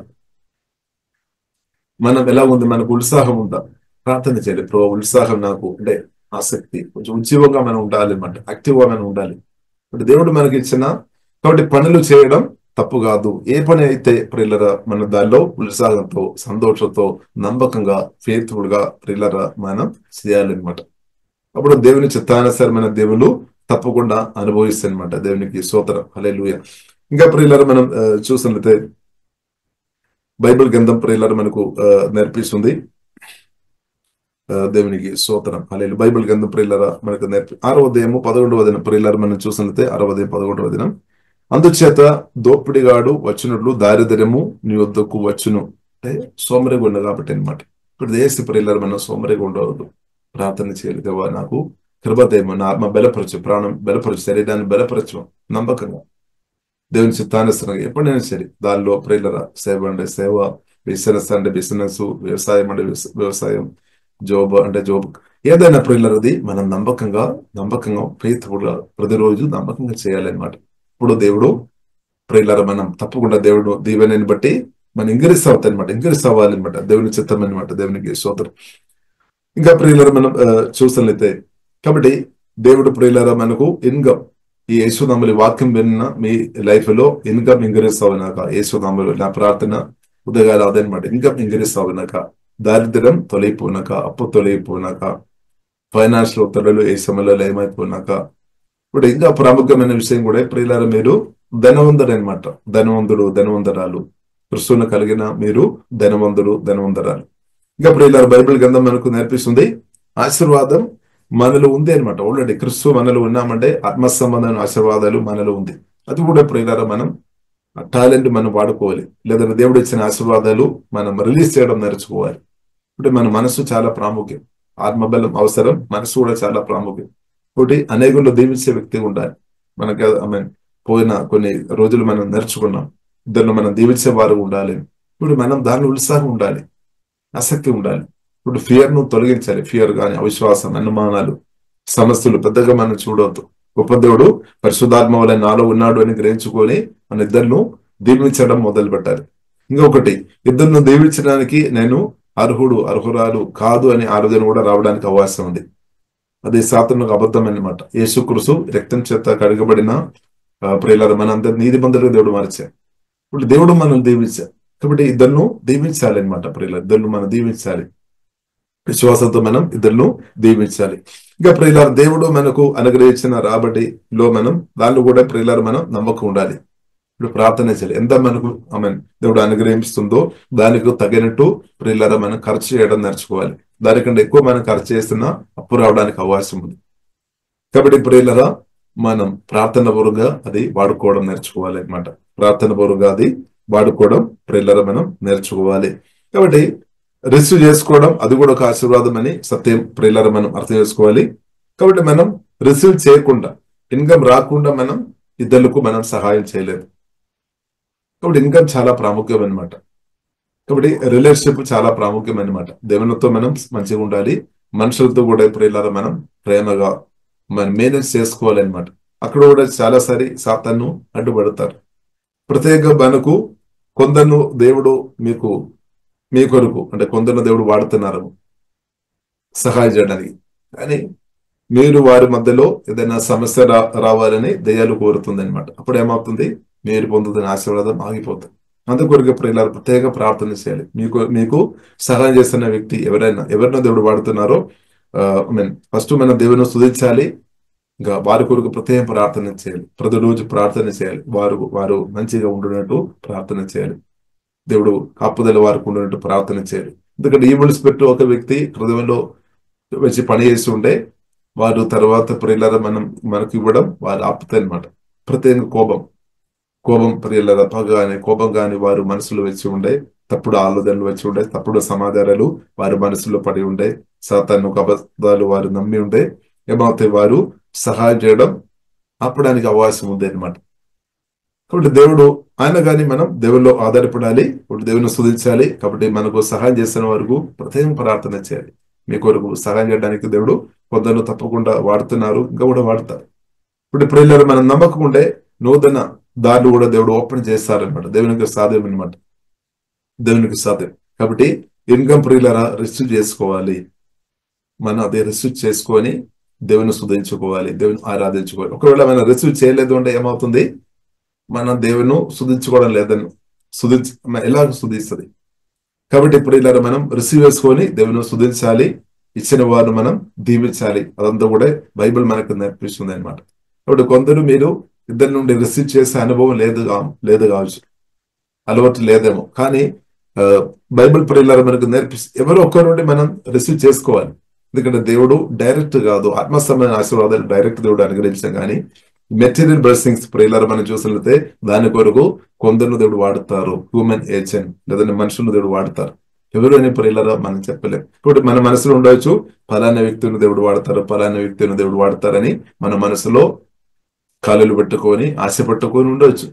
మనం ఎలా ఉంది? మనకు ఉత్సాహం ఉందా? ప్రార్థన చేయాలి. ఉత్సాహం నాకు అంటే ఆసక్తి, కొంచెం ఉద్యోగంగా మనం ఉండాలి అన్నమాట, యాక్టివ్ గా మనం ఉండాలి. ఇప్పుడు దేవుడు మనకి ఇచ్చిన కాబట్టి పనులు చేయడం తప్పు కాదు. ఏ పని అయితే ప్రియులరా మన దానిలో ఉత్సాహంతో, సంతోషంతో, నమ్మకంగా, ఫెయిత్ఫుల్ గా ప్రియులరా మనం చేయాలన్నమాట. అప్పుడు దేవుని చిత్తానుసారమైన దేవుడు తప్పకుండా అనుభవిస్తారనమాట. దేవునికి స్తోత్రం. హల్లెలూయా. ఇంకా ప్రియులరా మనం చూసినట్లయితే బైబిల్ గ్రంథం ప్రియులరా మనకు నేర్పిస్తుంది. దేవునికి స్తోత్రం. హల్లెలూయా. బైబిల్ గ్రంథం ప్రియులరా మనకు 6వ అధ్యాయము 11వ వచనం ప్రియులరా మనం చూసినట్లయితే 6వ అధ్యాయం 11వ వచనం, అందుచేత దోపిడిగాడు వచ్చినట్లు దారిద్ర్యము నీ వద్దకు వచ్చును. అంటే సోమరిగా ఉండదు కాబట్టి అనమాట. ఇప్పుడు దేశ ప్రియులరా మనం సోమరిగా ఉండవద్దు, ప్రార్థన చేయాలి. దేవా నాకు కృపదేమో, నా ఆత్మ బలపరచు, ప్రాణం బలపరచు, శరీరాన్ని బలపరచు, నమ్మకంగా దేవుని చిత్తానుసారంగా ఎప్పుడైనా సరే దానిలో ప్రియులరా సేవ అంటే సేవ, బిజినెస్ అంటే బిజినెస్, వ్యవసాయం అంటే వ్యవసాయం, జాబ్ అంటే జాబ్, ఏదైనా ప్రియులరది మనం నమ్మకంగా ఫెయిత్ఫుల్ గా ప్రతిరోజు నమ్మకంగా చేయాలన్నమాట. ఇప్పుడు దేవుడు ప్రియులరా మనం తప్పకుండా దేవుడు దీవెనని బట్టి మనం ఇంక్రీస్ అవుతాయి అనమాట, ఇంక్రీస్ అవ్వాలన్నమాట. దేవుని చిత్తం అనమాట. దేవునికి స్తోత్రం. ఇంకా ప్రియులరా మనం చూసినట్లయితే కాబట్టి దేవుడు ప్రియులరా మనకు ఇన్కమ్, ఈ యేసునామముల వాక్యం విన్న మీ లైఫ్ లో ఇన్కమ్ ఇంక్రీస్ అవునాక, యేసునామములో నా ప్రార్థన ఉదయగాల అదనమాట. ఇన్కమ్ ఇంక్రీస్ అవునాక, దారిద్ర్యం తొలగిపోనాక, అప్పు తొలగిపోనాక, ఫైనాన్షియల్ ఒత్తిడులు ఏ సమయంలో లయమైపోయినాక, ఇప్పుడు ఇంకా ప్రాముఖ్యమైన విషయం కూడా ప్రియులారా మీరు ధనవంతుడు అనమాట. ధనవంతరాలు క్రిస్తువును కలిగిన మీరు ధనవంతురాలు. ఇంకా ప్రియులారా బైబిల్ గ్రంథం మనకు నేర్పిస్తుంది ఆశీర్వాదం మనలో ఉంది అనమాట. ఆల్రెడీ క్రిస్తు మనలో ఉన్నామంటే ఆత్మ సంబంధమైన ఆశీర్వాదాలు మనలో ఉంది. అది కూడా ప్రియులారా మనం టాలెంట్ మనం వాడుకోవాలి. లేదంటే దేవుడు ఇచ్చిన ఆశీర్వాదాలు మనం రిలీజ్ చేయడం నేర్చుకోవాలి. ఇప్పుడు మన మనసు చాలా ప్రాముఖ్యం. ఆత్మబలం అవసరం, మనసు కూడా చాలా ప్రాముఖ్యం. ఒకటి అనేకుల్లో దీవించే వ్యక్తి ఉండాలి. మనకి పోయిన కొన్ని రోజులు మనం నేర్చుకున్నాం, ఇద్దరు మనం దీవించే వారు ఉండాలి. ఇప్పుడు మనం దానిలో ఉత్సాహం ఉండాలి, ఆసక్తి ఉండాలి. ఇప్పుడు ఫియర్ ను తొలగించాలి. ఫియర్ కానీ అవిశ్వాసం, అనుమానాలు, సమస్యలు పెద్దగా మనం చూడవద్దు. గొప్ప దేవుడు పరిశుద్ధాత్మ వల్ల నాలో ఉన్నాడు అని గ్రహించుకొని మన ఇద్దరును దీవించడం మొదలు పెట్టాలి. ఇంకొకటి, ఇద్దరును దీవించడానికి నేను అర్హురాలు కాదు అని ఆలోచన కూడా రావడానికి అవకాశం ఉంది. అది సాతానుకు అబద్ధం అన్నమాట. యేసుక్రీస్తు రక్తం చేత కడగబడిన ప్రియులారా మనందరి నీతిమంతులుగా దేవుడు మార్చారు. ఇప్పుడు దేవుడు మనల్ని దీవించారు కాబట్టి ఇద్దరును దీవించాలి అనమాట. ప్రియులారా ఇద్దరును మనం దీవించాలి, విశ్వాసంతో మనం ఇద్దరును దీవించాలి. ఇంకా ప్రియులారా దేవుడు మనకు అనుగ్రహించిన రాబడిలో మనం దానిలో కూడా ప్రియులారా మనం నమ్మకం ఉండాలి. ఇప్పుడు ప్రార్థన చేయాలి. ఎంత మనకు దేవుడు అనుగ్రహిస్తుందో దానికి తగినట్టు ప్రియులారా మనం ఖర్చు చేయడం నేర్చుకోవాలి. దానికంటే ఎక్కువ మనం ఖర్చు చేస్తున్నా అప్పు రావడానికి అవకాశం ఉంది. కాబట్టి ప్రియులారా మనం ప్రార్థన పూర్వకంగా అది వాడుకోవడం నేర్చుకోవాలి అనమాట. ప్రార్థన పూర్వకంగా అది వాడుకోవడం ప్రియులారా మనం నేర్చుకోవాలి. కాబట్టి రిసీవ్ చేసుకోవడం అది కూడా ఒక ఆశీర్వాదం అని సత్యం ప్రియులారా మనం అర్థం చేసుకోవాలి. కాబట్టి మనం రిసీవ్ చేయకుండా, ఇన్కమ్ రాకుండా మనం ఇద్దరులకు మనం సహాయం చేయలేదు. కాబట్టి ఇన్కమ్ చాలా ప్రాముఖ్యం అనమాట. కాబట్టి రిలేషన్షిప్ చాలా ప్రాముఖ్యం అనమాట. దేవునితో మనం మంచిగా ఉండాలి, మనుషులతో కూడా ప్రియులారా మనం ప్రేమగా మనం మేనేజ్ చేసుకోవాలన్నమాట. అక్కడ కూడా చాలాసారి సాతాను అడ్డుపడతారు. ప్రత్యేక మనకు కొందరు దేవుడు మీ కొరకు అంటే కొందరు దేవుడు వాడుతున్నారు సహాయం చేయడానికి, కానీ మీరు వారి మధ్యలో ఏదైనా సమస్య రావాలని దయ్యాలు కోరుతుంది అనమాట. అప్పుడు ఏమవుతుంది, మీరు పొందుతున్న ఆశీర్వాదం ఆగిపోతుంది. అందుకొరకు ప్రియులారా ప్రత్యేక ప్రార్థన చేయాలి. మీకు సహాయం చేస్తున్న వ్యక్తి ఎవరైనా దేవుడు వాడుతున్నారో ఫస్ట్ మనం దేవుని స్తుతించాలి. ఇంకా వారి కొరకు ప్రత్యేక ప్రార్థన చేయాలి. ప్రతిరోజు ప్రార్థన చేయాలి. వారు మంచిగా ఉండునట్టు ప్రార్థన చేయాలి. దేవుడు కాపుదల వారికి ఉండినట్టు ప్రార్థన చేయాలి. ఎందుకంటే ఈవిల్ స్పిరిట్ ఒక వ్యక్తి హృదయంలో వచ్చి పని చేసి ఉండే వారు తర్వాత ప్రియులారా మనకు ఇవ్వడం వారు ఆపుతాయి అనమాట. ప్రత్యేక కోపం ప్రియులారా కోపం కానీ వారు మనసులో వచ్చి ఉండే, తప్పుడు ఆలోచనలు వచ్చి ఉండే, తప్పుడు సమాధానాలు వారి మనసులో పడి ఉండే, సాతాను అబద్ధాలు వారు నమ్మి ఉండే, ఏమవుతాయి వారు సహాయం చేయడం ఆపడానికి అవకాశం ఉంది అనమాట. కాబట్టి దేవుడు ఆయన కానీ మనం దేవుల్లో ఆధారపడాలి, దేవుని స్తుతించాలి. కాబట్టి మనకు సహాయం చేస్తున్న వరకు ప్రత్యేక ప్రార్థన చేయాలి. మీ కొరకు సహాయం చేయడానికి దేవుడు కొందరు తప్పకుండా వాడుతున్నారు, ఇంకా కూడా వాడతారు. ఇప్పుడు ప్రియులారా మనం నమ్మకం ఉండే నూతన దారులు కూడా దేవుడు ఓపెన్ చేస్తారనమాట. దేవునికి సాధ్యం అనమాట, దేవునికి సాధ్యం. కాబట్టి ఇన్కమ్ ప్రియులారా రిసీవ్ చేసుకోవాలి. మనం అదే రిసీవ్ చేసుకొని దేవుని స్తుతించుకోవాలి, దేవుని ఆరాధించుకోవాలి. ఒకవేళ మనం రిసీవ్ చేయలేదు అంటే ఏమవుతుంది, మనం దేవుని స్తుతించుకోవడం లేదని ఎలా స్తుతిస్తుంది. కాబట్టి ప్రియులారా మనం రిసీవ్ చేసుకొని దేవుని స్తుతించాలి, ఇచ్చిన వారిని మనం దీవించాలి. అదంతా కూడా బైబిల్ మనకు నేర్పిస్తుంది అనమాట. కాబట్టి కొందరు మీరు ఇద్దరి నుండి రిసీవ్ చేసే అనుభవం లేదు కావచ్చు, అలవాటు లేదేమో, కానీ బైబిల్ ప్రియులారా మనకు ఎవరో ఒక్కరి నుండి మనం రిసీవ్ చేసుకోవాలి. ఎందుకంటే దేవుడు డైరెక్ట్ కాదు, ఆత్మసమైన ఆశీర్వాదాలు డైరెక్ట్ దేవుడు అనుగ్రహించాం, కానీ మెటీరియల్ బ్లెస్సింగ్స్ ప్రియులారా మనం చూసినట్లయితే దాని కొరకు కొందరు దేవుడు వాడుతారు. హ్యూమన్ ఏజెంట్ లేదంటే మనుషులు దేవుడు వాడతారు. ఎవరు అని ప్రియులారా మనం చెప్పలేం. ఇప్పుడు మన మనసులో ఉండవచ్చు ఫలానా వ్యక్తిని దేవుడు వాడతారు, ఫలానా వ్యక్తిని దేవుడు వాడతారని మన మనసులో కాలులు పెట్టుకొని ఆశ పెట్టుకొని ఉండవచ్చు,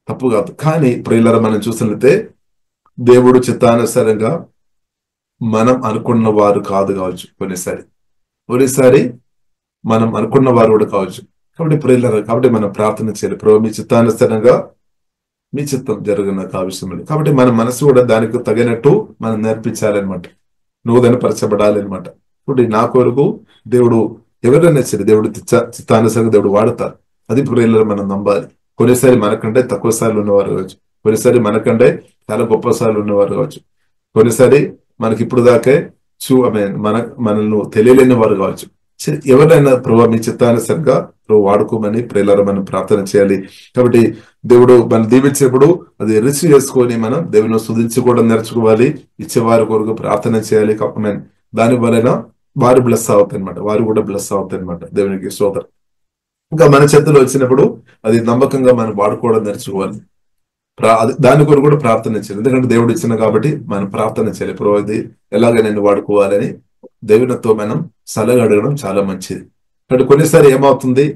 తప్పు కాదు. కానీ ప్రియులారా మనం చూసినట్లయితే దేవుడు చిత్తానుసారంగా మనం అనుకున్న వారు కావచ్చు, కొన్నిసారి మనం అనుకున్న వారు కూడా కావచ్చు. కాబట్టి ప్రియులారా కాబట్టి మనం ప్రార్థన చేయాలి, ప్రభు మీ చిత్తానుసారంగా మీ చిత్తం జరగన కావిషయం. కాబట్టి మన మనసు కూడా దానికి తగినట్టు మనం నేర్పించాలన్నమాట, నూతనపరచబడాలన్నమాట. ఇప్పుడు నా కొరకు దేవుడు ఎవరైనా సరే దేవుడు చిత్తానుసారంగా దేవుడు వాడతారు. అది ప్రియులారా మనం నమ్మాలి. కొన్నిసారి మనకంటే తక్కువ సార్లు ఉన్నవారు కావచ్చు, కొన్నిసారి మనకంటే చాలా గొప్ప సార్లు ఉన్నవారు కావచ్చు, కొన్నిసారి మనకి ఇప్పుడు దాకే మనల్ని తెలియలేని వారు కావచ్చు. ఎవరైనా ప్రభు మీ చిత్తానుసారంగా ప్రభు వాడుకోమని ప్రియులారా మనం ప్రార్థన చేయాలి. కాబట్టి దేవుడు మనం దీవించేప్పుడు అది రిసీవ్ చేసుకొని మనం దేవుని స్తుతించుకోవడం నేర్చుకోవాలి, ఇచ్చేవారి కొరకు ప్రార్థన చేయాలి. దాని వలన వారు బ్లెస్ అవుతాయి అనమాట, వారు కూడా బ్లెస్ అవుతాయి అనమాట. దేవునికి స్తోత్రం. ఇంకా మన చేతిలో వచ్చినప్పుడు అది నమ్మకంగా మనం వాడుకోవడం నేర్చుకోవాలి. దాని కొరకు కూడా ప్రార్థన చేయాలి. ఎందుకంటే దేవుడు ఇచ్చిన కాబట్టి మనం ప్రార్థన చేయాలి. ఇప్పుడు ఇది ఎలాగ నేను వాడుకోవాలని దేవునితో మనం సలహా అడగడం చాలా మంచిది. కాబట్టి కొన్నిసారి ఏమవుతుంది,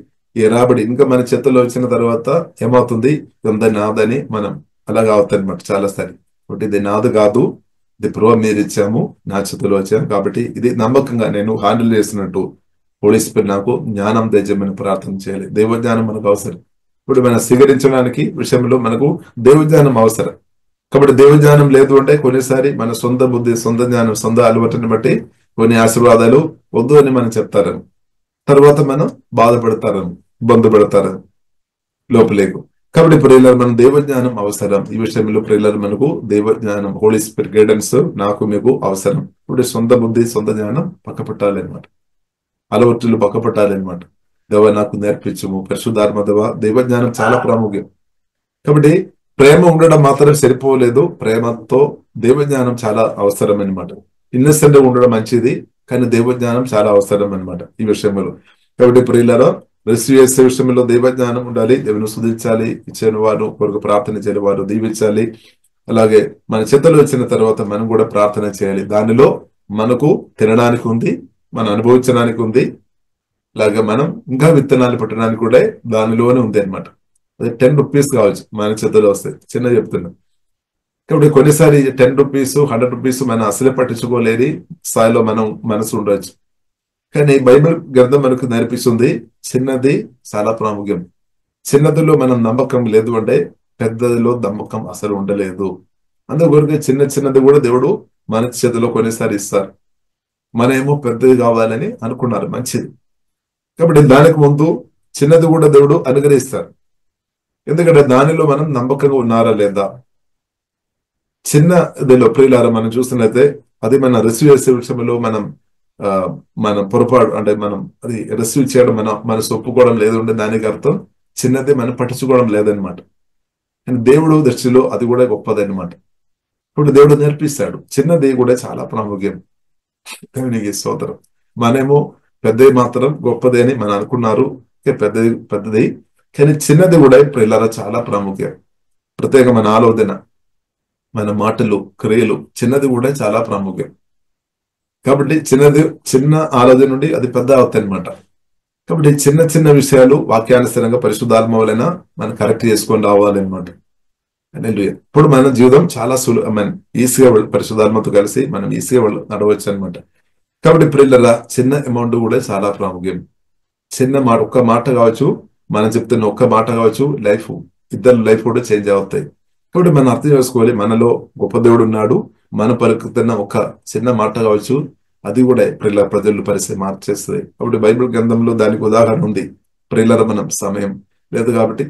ఈ రాబడి ఇంకా మన చేతుల్లో వచ్చిన తర్వాత ఏమవుతుంది, ఇదంతా నాదని మనం అలాగా అవుతాయి అనమాట చాలాసారి. కాబట్టి ఇది నాది కాదు, ఇది ప్రభు మీరు ఇచ్చాము, నా చేతిలో వచ్చాము కాబట్టి ఇది నమ్మకంగా నేను హ్యాండిల్ చేసినట్టు హోలీ స్పిరిట్ నాకు జ్ఞానం తెచ్చమని ప్రార్థన చేయాలి. దైవజ్ఞానం మనకు అవసరం. ఇప్పుడు మనం స్వీకరించడానికి విషయంలో మనకు దైవజ్ఞానం అవసరం. కాబట్టి దైవజ్ఞానం లేదు అంటే కొన్నిసారి మన సొంత బుద్ధి, సొంత జ్ఞానం, సొంత అలవాటుని బట్టి కొన్ని ఆశీర్వాదాలు వద్దు అని మనం చెప్తారు. తర్వాత మనం బాధపడతారు, ఇబ్బంది పడతారు లోపలేకు. కాబట్టి ప్రియులారా మనం దైవజ్ఞానం అవసరం. ఈ విషయంలో ప్రియులారా మనకు దైవజ్ఞానం, హోలీ స్పిరిట్ గైడెన్స్ నాకు మీకు అవసరం. ఇప్పుడు సొంత బుద్ధి, సొంత జ్ఞానం పక్క పెట్టాలి అనమాట, అలవాట్లు పక్క పెట్టాలి అనమాట. దేవ నాకు నేర్పించము, పరిశుద్ధాత్మ దేవ. దైవజ్ఞానం చాలా ప్రాముఖ్యం. కాబట్టి ప్రేమ ఉండడం మాత్రం సరిపోలేదు, ప్రేమతో దైవజ్ఞానం చాలా అవసరం అనమాట. ఇన్నసెంట్ గా ఉండడం మంచిది, కానీ దైవజ్ఞానం చాలా అవసరం అనమాట ఈ విషయంలో. కాబట్టి ప్రియులారా రిసీవ్ చేసే విషయంలో దైవజ్ఞానం ఉండాలి. దేవుని స్తుతించాలి, ఇచ్చిన వారు కొరకు ప్రార్థన చేయాలి, వారు దీవించాలి. అలాగే మన చేతులు వచ్చిన తర్వాత మనం కూడా ప్రార్థన చేయాలి. దానిలో మనకు తినడానికి ఉంది, మనం అనుభవించడానికి ఉంది, అలాగే మనం ఇంకా విత్తనాలు పెట్టడానికి కూడా దానిలోనే ఉంది అనమాట. అది 10 రూపీస్ కావచ్చు మన చేతుల్లో వస్తాయి, చిన్న చెప్తున్నాం. కాబట్టి కొన్నిసారి 10 రూపీస్ 100 రూపీస్ మనం అసలే పట్టించుకోలేని స్థాయిలో మనం మనసు ఉండవచ్చు. కానీ బైబిల్ గ్రంథం మనకు నేర్పిస్తుంది చిన్నది చాలా ప్రాముఖ్యం. చిన్నదిలో మనం నమ్మకం లేదు అంటే పెద్దదిలో నమ్మకం అసలు ఉండలేదు. అందుకొరకు చిన్నది కూడా దేవుడు మన చేతిలో కొన్నిసారి ఇస్తారు. మనమేమో పెద్దది కావాలని అనుకున్నారు, మంచిది. కాబట్టి దానికి ముందు చిన్నది కూడా దేవుడు అనుగ్రహిస్తారు. ఎందుకంటే దానిలో మనం నమ్మకంగా ఉన్నారా లేదా. చిన్నదిలో ప్రియులారా మనం చూసినట్లయితే అది మన రిసీవ్ చేసే విషయంలో మనం పొరపాటు అంటే మనం అది రిసీవ్ చేయడం మనసు ఒప్పుకోవడం లేదు అంటే దానికి అర్థం చిన్నది మనం పట్టించుకోవడం లేదనమాట. దేవుడు దృష్టిలో అది కూడా గొప్పదనమాట. ఇప్పుడు దేవుడు నేర్పిస్తాడు చిన్నది కూడా చాలా ప్రాముఖ్యం. దేవునికి స్తోత్రం. మనమేమో పెద్దది మాత్రం గొప్పది అని మనం అనుకున్నారు, పెద్దది కానీ చిన్నది కూడా ప్రియులారా చాలా ప్రాముఖ్యం. ప్రత్యేకమైన ఆలోచన, మన మాటలు, క్రియలు, చిన్నది కూడా చాలా ప్రాముఖ్యం. కాబట్టి చిన్న ఆలోచన నుండి అది పెద్ద అవుతాయి అనమాట. కాబట్టి చిన్న విషయాలు వాక్యానుసారంగా పరిశుద్ధాత్మ వలన మనం కరెక్ట్ చేసుకొని రావాలి అనమాట. ఇప్పుడు మన జీవితం చాలా ఈజీగా పరిశుద్ధాత్మతో కలిసి మనం ఈజీగా నడవచ్చు అనమాట. కాబట్టి ప్రియులారా చిన్న అమౌంట్ కూడా చాలా ప్రాముఖ్యం. చిన్న మాట, ఒక్క మాట కావచ్చు, మనం చెప్తున్న ఒక్క మాట కావచ్చు, ఇద్దరు లైఫ్ కూడా చేంజ్ అవుతాయి. కాబట్టి మనం అర్థం చేసుకోవాలి, మనలో గొప్ప దేవుడు ఉన్నాడు. మన పలుకుతున్న ఒక చిన్న మాట కావచ్చు, అది కూడా ప్రజలు పరిస్థితి మార్చేస్తుంది. కాబట్టి బైబిల్ గ్రంథంలో దానికి ఉదాహరణ ఉంది. ప్రియులారా మనం సమయం లేదు కాబట్టి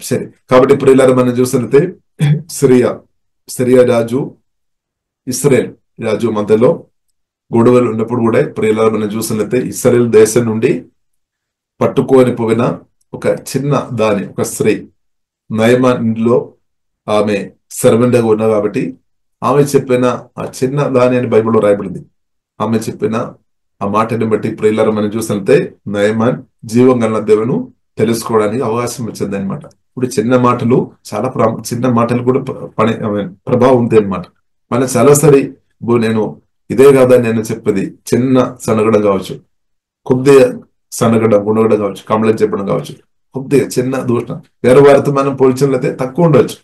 సరే. కాబట్టి ప్రియులారా మనం చూసినట్లయితే సిరియా రాజు, ఇస్రాయేల్ రాజు మధ్యలో గొడవలు ఉన్నప్పుడు కూడా ప్రియులారా మనం చూసినట్లయితే ఇస్రాయేల్ దేశం నుండి పట్టుకొని పోయిన ఒక చిన్న దాని, ఒక స్త్రీ నయమాన్ ఇంట్లో ఆమె సర్వెంట్గా ఉన్నా కాబట్టి ఆమె చెప్పిన ఆ చిన్న దాని అని బైబిల్లో రాయబడింది. ఆమె చెప్పిన ఆ మాటని బట్టి ప్రియులారా మనం చూసినట్లయితే నయమాన్ జీవం గల దేవును తెలుసుకోవడానికి అవకాశం వచ్చింది అనమాట. ఇప్పుడు చిన్న మాటలు చాలా చిన్న మాటలు కూడా ప్రభావం ఉంది అనమాట. మన చాలాసారి నేను ఇదే కాదా నేను చెప్పేది, చిన్న సనగడం కావచ్చు, కొద్దిగా సనగడం గుణగడం కావచ్చు, కంప్లైంట్ చెప్పడం కావచ్చు, కొద్దిగా చిన్న దూషణ వేరే వారితో మనం పోల్చినట్లయితే తక్కువ ఉండొచ్చు.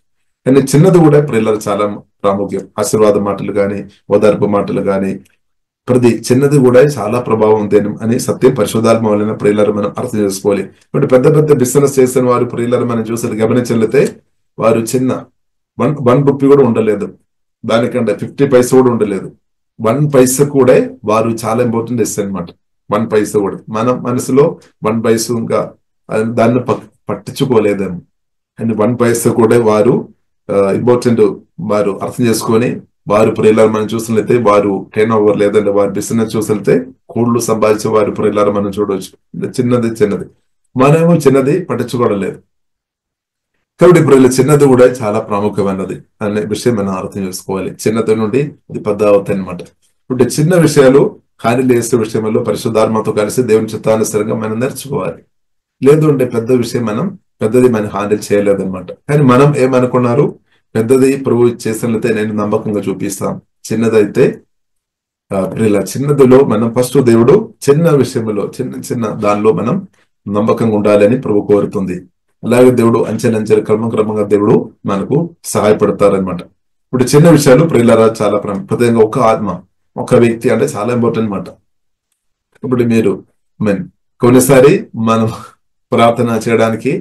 కానీ చిన్నది కూడా ప్రియులారా చాలా ప్రాముఖ్యం. ఆశీర్వాద మాటలు కానీ, ఓదార్పు మాటలు కానీ, ప్రతి చిన్నది కూడా చాలా ప్రభావం ఉంది అని సత్యం పరిశుద్ధాత్మ వలన ప్రియులారా మనం అర్థం చేసుకోవాలి. ఇప్పుడు పెద్ద బిజినెస్ చేసిన వారు ప్రియులారా మనం చూసి గమనించినట్లయితే వారు చిన్న 1 రూపీ కూడా ఉండలేదు, దానికంటే 50 పైసా కూడా ఉండలేదు. 1 పైసా కూడా వారు చాలా ఇంపార్టెంట్ ఇస్తారు అనమాట. 1 పైసా కూడా మన మనసులో 1 పైసా ఇంకా దాన్ని పట్టించుకోలేదని, అండ్ 1 పైసా కూడా వారు ఇంపార్టెంట్ వారు అర్థం చేసుకొని వారు ప్రియులారా మనం చూసినట్లయితే వారు టర్న్ ఓవర్ లేదంటే వారి బిజినెస్ చూసినట్లయితే కోళ్ళు సంపాదించే వారు ప్రియులారా మనం చూడవచ్చు. చిన్నది మనమేమో చిన్నది పట్టించుకోవడం లేదు. కాబట్టి ప్రియుల చిన్నది కూడా చాలా ప్రాముఖ్యమైనది అనే విషయం మనం అర్థం చేసుకోవాలి. చిన్నది నుండి అది పెద్ద అవుతాయి అనమాట. ఇప్పుడు చిన్న విషయాలు హ్యాండిల్ చేసే విషయంలో పరిశుద్ధాత్మతో కలిసి దేవుని చిత్తానుసారంగా మనం నేర్చుకోవాలి. లేదు అంటే పెద్ద విషయం పెద్దది మనం హ్యాండిల్ చేయలేదన్నమాట. కానీ మనం ఏమనుకున్నారు, పెద్దది ప్రభు చేసినట్లయితే నేను నమ్మకంగా చూపిస్తాం, చిన్నదైతే ఇలా చిన్నదిలో మనం ఫస్ట్ దేవుడు చిన్న విషయంలో చిన్న దానిలో మనం నమ్మకంగా ఉండాలని ప్రభు కోరుతుంది. అలాగే దేవుడు అంచెలంచెలు క్రమంగా దేవుడు మనకు సహాయపడతారనమాట. ఇప్పుడు చిన్న విషయాలు ప్రియులారా చాలా ప్రత్యేకంగా ఒక ఆత్మ, ఒక వ్యక్తి అంటే చాలా ఇంపార్టెంట్ అనమాట. ఇప్పుడు మీరు కొన్నిసారి మనం ప్రార్థన చేయడానికి,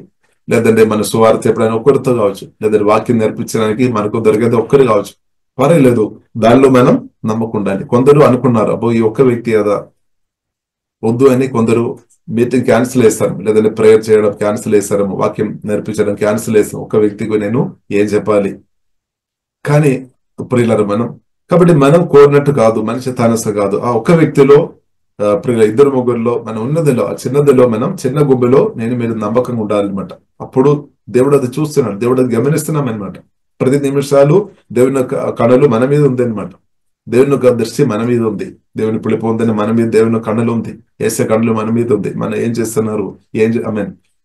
లేదంటే మన సువార్త చెప్పడానికి ఒక్కరితో కావచ్చు, లేదంటే వాక్యం నేర్పించడానికి మనకు దొరికేది ఒక్కరు కావచ్చు, పర్వాలేదు, దానిలో మనం నమ్మకం ఉండాలి. కొందరు అనుకున్నారు, అబ్బో ఈ ఒక్క వ్యక్తి కదా వద్దు అని కొందరు మీటింగ్ క్యాన్సిల్ చేస్తారు, లేదంటే ప్రేయర్ చేయడం క్యాన్సిల్ చేస్తారు, వాక్యం నేర్పించడం క్యాన్సిల్ చేస్తాం. ఒక వ్యక్తికి నేను ఏం చెప్పాలి? కానీ ప్రియులారా కాబట్టి మనం కోరినట్టు కాదు, మనిషి తానస కాదు. ఆ ఒక్క వ్యక్తిలో ప్రియుల ఇద్దరు ముగ్గురులో మనం ఉన్నదిలో, ఆ చిన్నదిలో మనం చిన్న గుబ్బిలో మీరు నమ్మకంగా ఉండాలన్నమాట. అప్పుడు దేవుడు అది చూస్తున్నాడు, దేవుడు అది గమనిస్తున్నాం అనమాట. ప్రతి నిమిషాలు దేవుని కళలు మన మీద ఉంది అనమాట. దేవుని యొక్క దృష్టి మన మీద ఉంది, దేవుని పిలుపు ఉందని మన మీద దేవుని కన్నులు ఉంది, వేసే కన్నులు మన మీద ఉంది. మనం ఏం చేస్తున్నారు,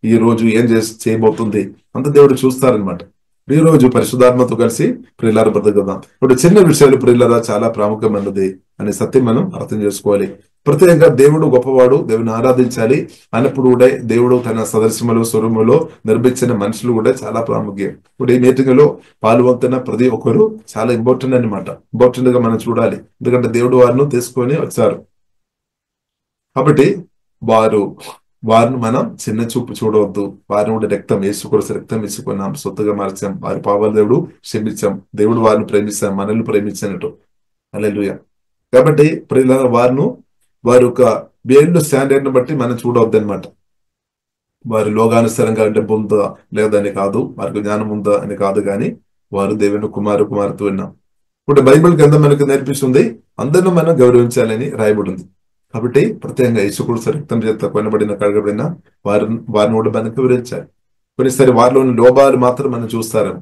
ఈ రోజు ఏం చేయబోతుంది అంత దేవుడు చూస్తారనమాట. ఈ రోజు పరిశుద్ధాత్మతో కలిసి ప్రియులారా బ్రతకదాం. ఇప్పుడు చిన్న విషయాలు ప్రియులారా చాలా ప్రాముఖ్యమైనది అనే సత్యం మనం అర్థం చేసుకోవాలి. ప్రత్యేకంగా దేవుడు గొప్పవాడు, దేవుని ఆరాధించాలి అన్నప్పుడు కూడా దేవుడు తన సదస్యములో స్వరములో నిర్మించిన మనుషులు కూడా చాలా ప్రాముఖ్యం. ఇప్పుడు ఈ మీటింగ్ లో పాల్గొంటున్న ప్రతి ఒక్కరు చాలా ఇంపార్టెంట్ అనమాట. ఇంపార్టెంట్ గా మనం చూడాలి, ఎందుకంటే దేవుడు వారిని తీసుకొని వచ్చారు. కాబట్టి వారిని మనం చిన్న చూపు చూడవద్దు. వారిని కూడా రక్తం వేసుకోవలసి రక్తం వేసుకున్నాం, సొత్తుగా మార్చాం, వారి పాపాలు దేవుడు క్షమించాం, దేవుడు వారిని ప్రేమిస్తాం, మనల్ని ప్రేమించినట్టు. హల్లెలూయా. కాబట్టి వారి యొక్క బిహేవియర్ స్టాండర్డ్ ని బట్టి మనం చూడవద్దు అనమాట. వారి లోకానుసారంగా డబ్బు ఉందా లేదని కాదు, వారికి జ్ఞానం ఉందా అని కాదు, కానీ వారు దేవుని కుమార్తె విన్నాం. ఇప్పుడు బైబిల్ గ్రంథం మనకు నేర్పిస్తుంది అందరిని మనం గౌరవించాలని రాయబడింది. కాబట్టి ప్రత్యేకంగా యేసుక్రీస్తు రక్తం చేత కొనబడిన కడగబడిన వారిని కూడా మనం గౌరవించాలి. కొన్నిసారి వారిలో ఉన్న లోపాలు మాత్రం మనం చూస్తారేమో,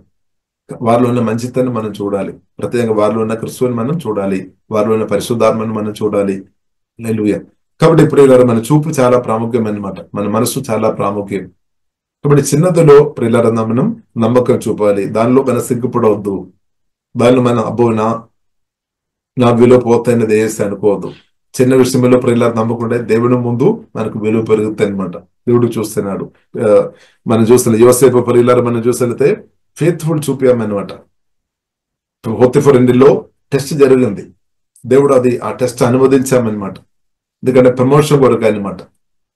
వారిలో ఉన్న మంచితనం మనం చూడాలి. ప్రత్యేకంగా వారిలో ఉన్న క్రిస్తువుని మనం చూడాలి, వారిలో ఉన్న పరిశుద్ధాత్మను మనం చూడాలి. హల్లెలూయా. కాబట్టి ప్రియులారా మన చూపు చాలా ప్రాముఖ్యం అన్నమాట, మన మనసు చాలా ప్రాముఖ్యం. కాబట్టి చిన్నదిలో ప్రియులారా మనం నమ్మకం చూపాలి, దానిలో మనం సిగ్గుపడవద్దు, దానిలో మనం అబ్బో నా విలువ పోతాయని దయచేసి అనుకోవద్దు. చిన్న విషయంలో ప్రియులారా నమ్మకుంటే దేవుని ముందు మనకు విలువ పెరుగుతాయి అనమాట. దేవుడు చూస్తున్నాడు. మనం చూస్తున్న యోసేపు ప్రియులారా మనం చూస్తే ఫెయిత్ఫుల్ చూపామన్నమాట. పోతిఫర్ ఇంటిలో టెస్ట్ జరిగింది, దేవుడు ఆ టెస్ట్ అనుమతించామన్నమాట. ఎందుకంటే ప్రమోషన్ కొరకు అనమాట.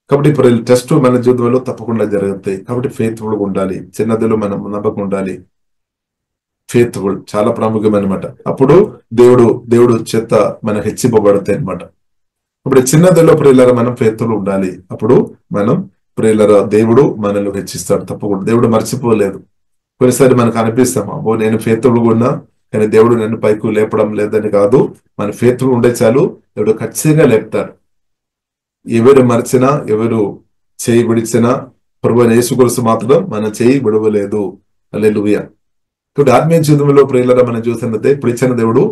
కాబట్టి ఇప్పుడు టెస్ట్ మన జీవితంలో తప్పకుండా జరుగుతాయి. కాబట్టి ఫెయిత్ఫుల్ గా ఉండాలి, చిన్నదిలో మనం నమ్మకం ఉండాలి. ఫెయిత్ఫుల్ చాలా ప్రాముఖ్యం అనమాట. అప్పుడు దేవుడు చేత మనం హెచ్చింపబడతాయి అనమాట. ఇప్పుడు చిన్నదిలో ప్రియులారా మనం ఫెయిత్ఫుల్ ఉండాలి. అప్పుడు మనం ప్రియులారా దేవుడు మనల్ని హెచ్చిస్తాడు తప్పకుండా. దేవుడు మర్చిపోలేదు. కొన్నిసారి మనకు అనిపిస్తాం, అబ్బో నేను ఫెయిత్ఫుల్ గా ఉన్నా కానీ దేవుడు నన్ను పైకి లేపడం లేదని కాదు. మన ఫెయిత్ఫుల్ ఉండే చాలు, దేవుడు ఖచ్చితంగా లేపుతాడు. ఎవరు మర్చినా, ఎవరు చేయి విడిచినా ప్రభువైన యేసుక్రీస్తు మాత్రం మన చేయి విడవలేదు. హల్లెలూయా. ఇప్పుడు ఆత్మీయ జీవితంలో ప్రియులారా మనం చూసినట్లయితే ఇప్పుడు ఇచ్చిన దేవుడు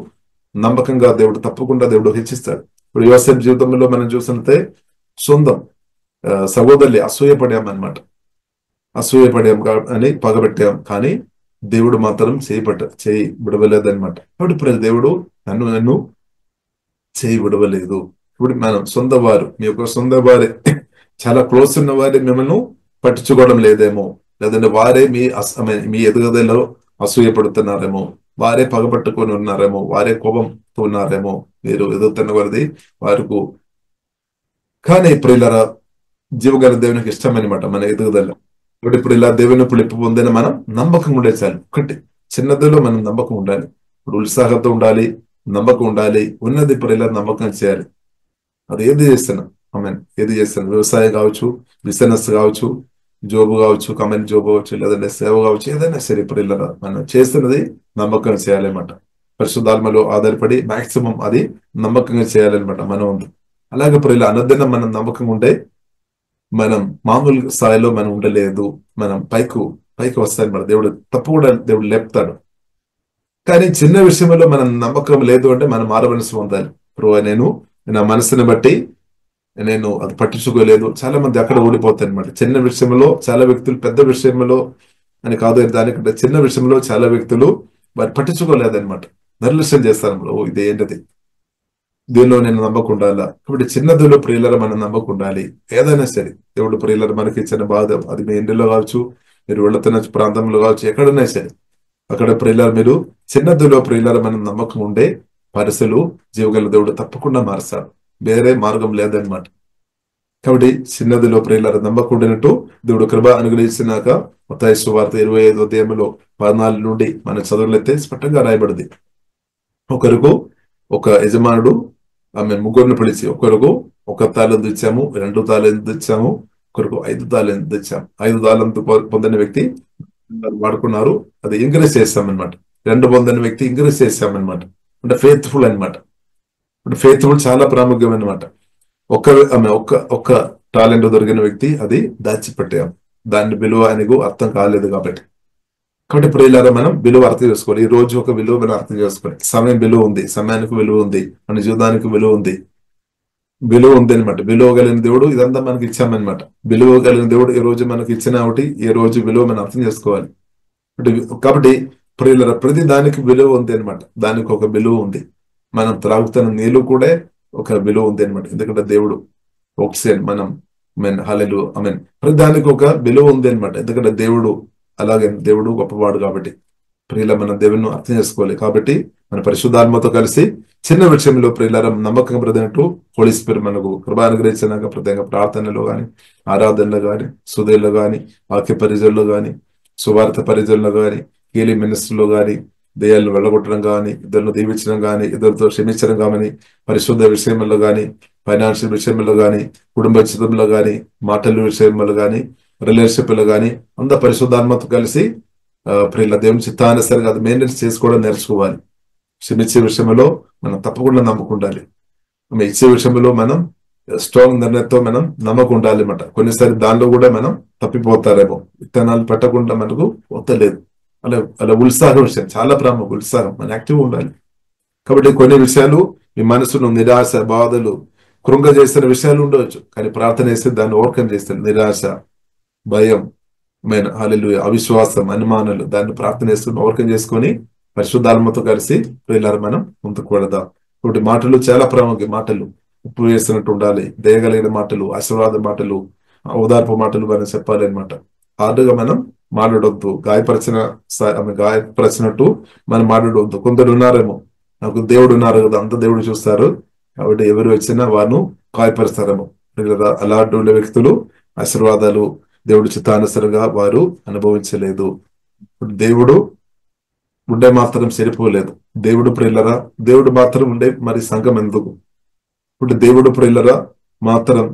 నమ్మకంగా దేవుడు తప్పకుండా దేవుడు హెచ్చిస్తాడు. ఇప్పుడు యోసేపు జీవితంలో మనం చూసినట్లయితే సొంతం సహోదరులు అసూయపడామన్నమాట. అసూయపడాం అని పగబెట్టాం, కానీ దేవుడు మాత్రం చేయి విడవలేదన్నమాట. కాబట్టి ఇప్పుడు దేవుడు నన్ను చేయి విడవలేదు. ఇప్పుడు మనం సొంత వారు, మీ యొక్క సొంత వారే, చాలా క్లోజ్ ఉన్న వారే మిమ్మల్ని పట్టించుకోవడం లేదేమో, లేదంటే వారే మీ ఎదుగుదలలో అసూయపడుతున్నారేమో, వారే పగబట్టుకొని ఉన్నారేమో, వారే కోపంతో ఉన్నారేమో, మీరు ఎదుగుతున్న వారిది వారికి. కానీ ప్రియులారా జీవగల దేవునికి ఇష్టమనమాట మన ఎదుగుదల. కాబట్టి ఇప్పుడు ఇలా దేవుని పిలుపు పొందిన మనం నమ్మకం ఉండే చాలు. ఒకటి చిన్నదిలో మనం నమ్మకం ఉండాలి. ఇప్పుడు ఉత్సాహంతో ఉండాలి, నమ్మకం ఉండాలి. ఉన్నది ఇప్పుడు ఇలా నమ్మకం చేయాలి. అది ఏది చేస్తున్నాం, ఏది చేస్తున్నాం, వ్యవసాయం కావచ్చు, బిజినెస్ కావచ్చు, జాబ్ కావచ్చు, కమెంట్ జాబ్ కావచ్చు, లేదంటే సేవ కావచ్చు, ఏదైనా సరే ఇప్పుడు ఇలా మనం చేస్తున్నది నమ్మకం చేయాలన్నమాట. పరిశుద్ధాత్మలో ఆధారపడి మాక్సిమం అది నమ్మకంగా చేయాలన్నమాట మనం ఉంది. అలాగే ఇప్పుడు ఇలా అనర్థనం మనం నమ్మకంగా ఉంటే మనం మామూలు స్థాయిలో మనం ఉండలేదు, మనం పైకి వస్తాయన్నమాట. దేవుడు తప్పకుండా దేవుడు లేపుతాడు. కానీ చిన్న విషయంలో మనం నమ్మకం లేదు అంటే మనం మారవలసి పొందాలి. ఇప్పుడు నేను నా మనసుని బట్టి నేను అది పట్టించుకోలేదు. చాలా మంది అక్కడ ఓడిపోతాయి అనమాట. చిన్న విషయంలో చాలా వ్యక్తులు, పెద్ద విషయంలో అని కాదు, దానికంటే చిన్న విషయంలో చాలా వ్యక్తులు వారు పట్టించుకోలేదన్నమాట. నిర్లక్ష్యం చేస్తారు. ఓ ఇది ఏంటది, దీనిలో నేను నమ్మకం ఉండాలా. కాబట్టి చిన్నదిలో ప్రియులర మనం నమ్మకం ఉండాలి. ఏదైనా సరే దేవుడు ప్రియులర మనకి ఇచ్చిన బాధ, అది మీ ఇంటిలో కావచ్చు, మీరు వెళుతున్న ప్రాంతంలో కావచ్చు, ఎక్కడున్నా సరే అక్కడ ప్రియులర మీరు చిన్నదిలో ప్రియులర మనం నమ్మకం ఉండే పరిస్థితులు జీవగల దేవుడు తప్పకుండా మారుస్తాడు. వేరే మార్గం లేదనమాట. కాబట్టి చిన్నదిలో ప్రియులర నమ్మకం ఉండినట్టు దేవుడు కృప అనుగ్రహించినాక మత్తయి సువార్త 25వ అధ్యాయంలో 14 నుండి మన చదువులైతే స్పష్టంగా రాయబడింది. ఒకరికి ఒక యజమానుడు ఆమె ముగ్గురిని పిలిచి, ఒకరికి 1 తాలెంతు ఇచ్చాము, 2 తాలెంతు ఇచ్చాము, ఒకరికి 5 తాలెంతు ఇచ్చాము. 5 తాలెంతు పొందిన వ్యక్తి వాడుకున్నారు, అది ఇంక్రీజ్ చేస్తామన్నమాట. 2 పొందిన వ్యక్తి ఇంక్రీజ్ చేస్తామన్నమాట. అంటే ఫెయిత్ఫుల్ అనమాట. అంటే ఫెయిత్ఫుల్ చాలా ప్రాముఖ్యం అనమాట. ఒక్క టాలెంట్ దొరికిన వ్యక్తి అది దాచిపెట్టాం. దాని విలువ ఆయనకు అర్థం కాలేదు కాబట్టి ప్రియులారా మనం విలువ అర్థం చేసుకోవాలి. ఈ రోజు ఒక విలువ మనం అర్థం చేసుకోవాలి. సమయం విలువ ఉంది, సమయానికి విలువ ఉంది, మన జీవితానికి విలువ ఉంది అనమాట. విలువ కలిగిన దేవుడు ఇదంతా మనకి ఇచ్చామన్నమాట. విలువ కలిగిన దేవుడు ఈ రోజు మనకి ఇచ్చిన ఒకటి, ఈ రోజు విలువ మనం అర్థం చేసుకోవాలి. కాబట్టి ప్రియులారా ప్రతి దానికి విలువ ఉంది అనమాట. దానికి ఒక విలువ ఉంది. మనం త్రాగుతున్న నీళ్లు కూడా ఒక విలువ ఉంది అనమాట. ఎందుకంటే దేవుడు ఆక్సిజన్ మనం హల్లెలూయా ఆమేన్, ప్రతి దానికి ఒక విలువ ఉంది అనమాట. ఎందుకంటే దేవుడు అలాగే దేవుడు గొప్పవాడు కాబట్టి ప్రియుల మన దేవుని అర్థం చేసుకోవాలి. కాబట్టి మన పరిశుద్ధాత్మతో కలిసి చిన్న విషయంలో ప్రియులారా నమ్మకంగా బ్రతికినట్టు హోలీ స్పిరిట్ మనకు కృప అనుగ్రహించినాక ప్రత్యేక ప్రార్థనలో గాని, ఆరాధనలో గాని, సుధీలో గాని, వాక్య పరిచయంలో గాని, సువార్త పరిచయంలో గాని, హీలింగ్ మినిస్ట్రీలో గాని, దెయ్యాలను వెళ్ళగొట్టడం కానీ, ఇద్దరిని దీవించడం కానీ, ఇద్దరితో క్షమించడం కానీ, పరిశుద్ధ విషయంలో కానీ, ఫైనాన్షియల్ విషయంలో కానీ, కుటుంబ చిత్రంలో కానీ, మాటల విషయంలో కానీ, రిలేషన్షిప్ లో కానీ అంత పరిశుద్ధాత్మతో కలిసి ప్రియుల దేవుని చిత్తానుసారంగా అది మెయింటెన్స్ చేసుకోవడం నేర్చుకోవాలి. క్షమించే విషయంలో మనం తప్పకుండా నమ్మకం ఉండాలి. ఇచ్చే విషయంలో మనం స్ట్రాంగ్ నిర్ణయంతో మనం నమ్మకం ఉండాలి అన్నమాట. కొన్నిసారి దానిలో కూడా మనం తప్పిపోతారేమో. విత్తనాలు పెట్టకుండా మనకు వద్దలేదు. అలా ఉత్సాహం విషయం చాలా ప్రాముఖ్యం. ఉత్సాహం మన యాక్టివ్ ఉండాలి. కాబట్టి కొన్ని విషయాలు మీ మనసును నిరాశ, బాధలు, కృంగ చేస్తున్న విషయాలు ఉండవచ్చు. కానీ ప్రార్థన చేస్తే దాన్ని ఓవర్కమ్ చేస్తారు. నిరాశ, భయం, హల్లెలూయా, అవిశ్వాసం, అనుమానాలు, దాన్ని ప్రార్థన చేస్తూ ఓవర్కమ్ చేసుకొని పరిశుద్ధాత్మతో కలిసి ప్రియులారా మనం ముందుకు వెళదాం. కాబట్టి మాటలు చాలా ప్రాముఖ్యం. మాటలు ఉప్పు వేసినట్టు ఉండాలి. దయగలిగిన మాటలు, ఆశీర్వాద మాటలు, ఓదార్పు మాటలు మనం చెప్పాలి అనమాట. హార్డ్గా మనం మాట్లాడొద్దు. గాయపరిచినట్టు మనం మాట్లాడవద్దు. కొందరు ఉన్నారేమో, నాకు దేవుడు ఉన్నారు కదా, అంత దేవుడు చూస్తారు కాబట్టి ఎవరు వచ్చినా వారిని గాయపరుస్తారేమో. అలాంటి వ్యక్తులు ఆశీర్వాదాలు దేవుడు చిత్తానుసారంగా వారు అనుభవించలేదు. దేవుడు ఉండే మాత్రం సరిపోలేదు. దేవుడు ప్రియులరా, దేవుడు మాత్రం ఉండే మరి సంఘం ఎందుకు? ఇప్పుడు దేవుడు ప్రియులరా మాత్రం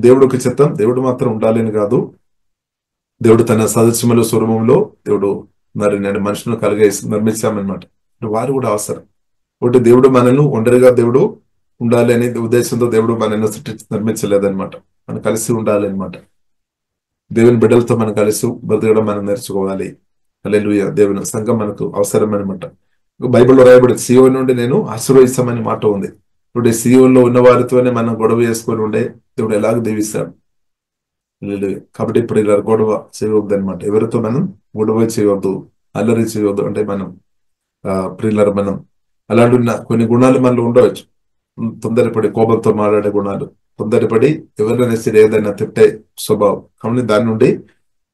దేవుడికి చిత్తం దేవుడు మాత్రం ఉండాలని కాదు. దేవుడు తన సదస్యముల స్వరూపంలో దేవుడు నేను మనుషులను నిర్మించామన్నమాట. వారు కూడా అవసరం. ఒకటి దేవుడు మనల్ని ఒంటరిగా దేవుడు ఉండాలి అనే ఉద్దేశంతో దేవుడు మనల్ని నిర్మించలేదన్నమాట. మనం కలిసి ఉండాలి అనమాట. దేవుని బిడ్డలతో మనం కలిసి బ్రతకడం మనం నేర్చుకోవాలి. హల్లెలూయా. దేవుని సంఘం మనకు అవసరం అనమాట. బైబిల్లో రాయబడి సియోను నుండి నేను ఆశీర్వదిస్తామని మాట ఉంది. ఇప్పుడు సియోన్లో ఉన్న వారితోనే మనం గొడవ చేసుకొని ఉండే దేవుడు ఎలాగ దీవిస్తాడు. కాబట్టి ఇప్పుడు ఇలా గొడవ చేయవద్దు అనమాట. ఎవరితో మనం గొడవ చేయవద్దు, అల్లరి చేయవద్దు. అంటే మనం ప్రియులర్ మనం అలాంటి కొన్ని గుణాలు మనలో ఉండవచ్చు. తొందరపడి కోపంతో మాట్లాడే గుణాలు, తొందరపడి ఎవరైనా సరే ఏదైనా తిట్టే స్వభావం. కాబట్టి దాని నుండి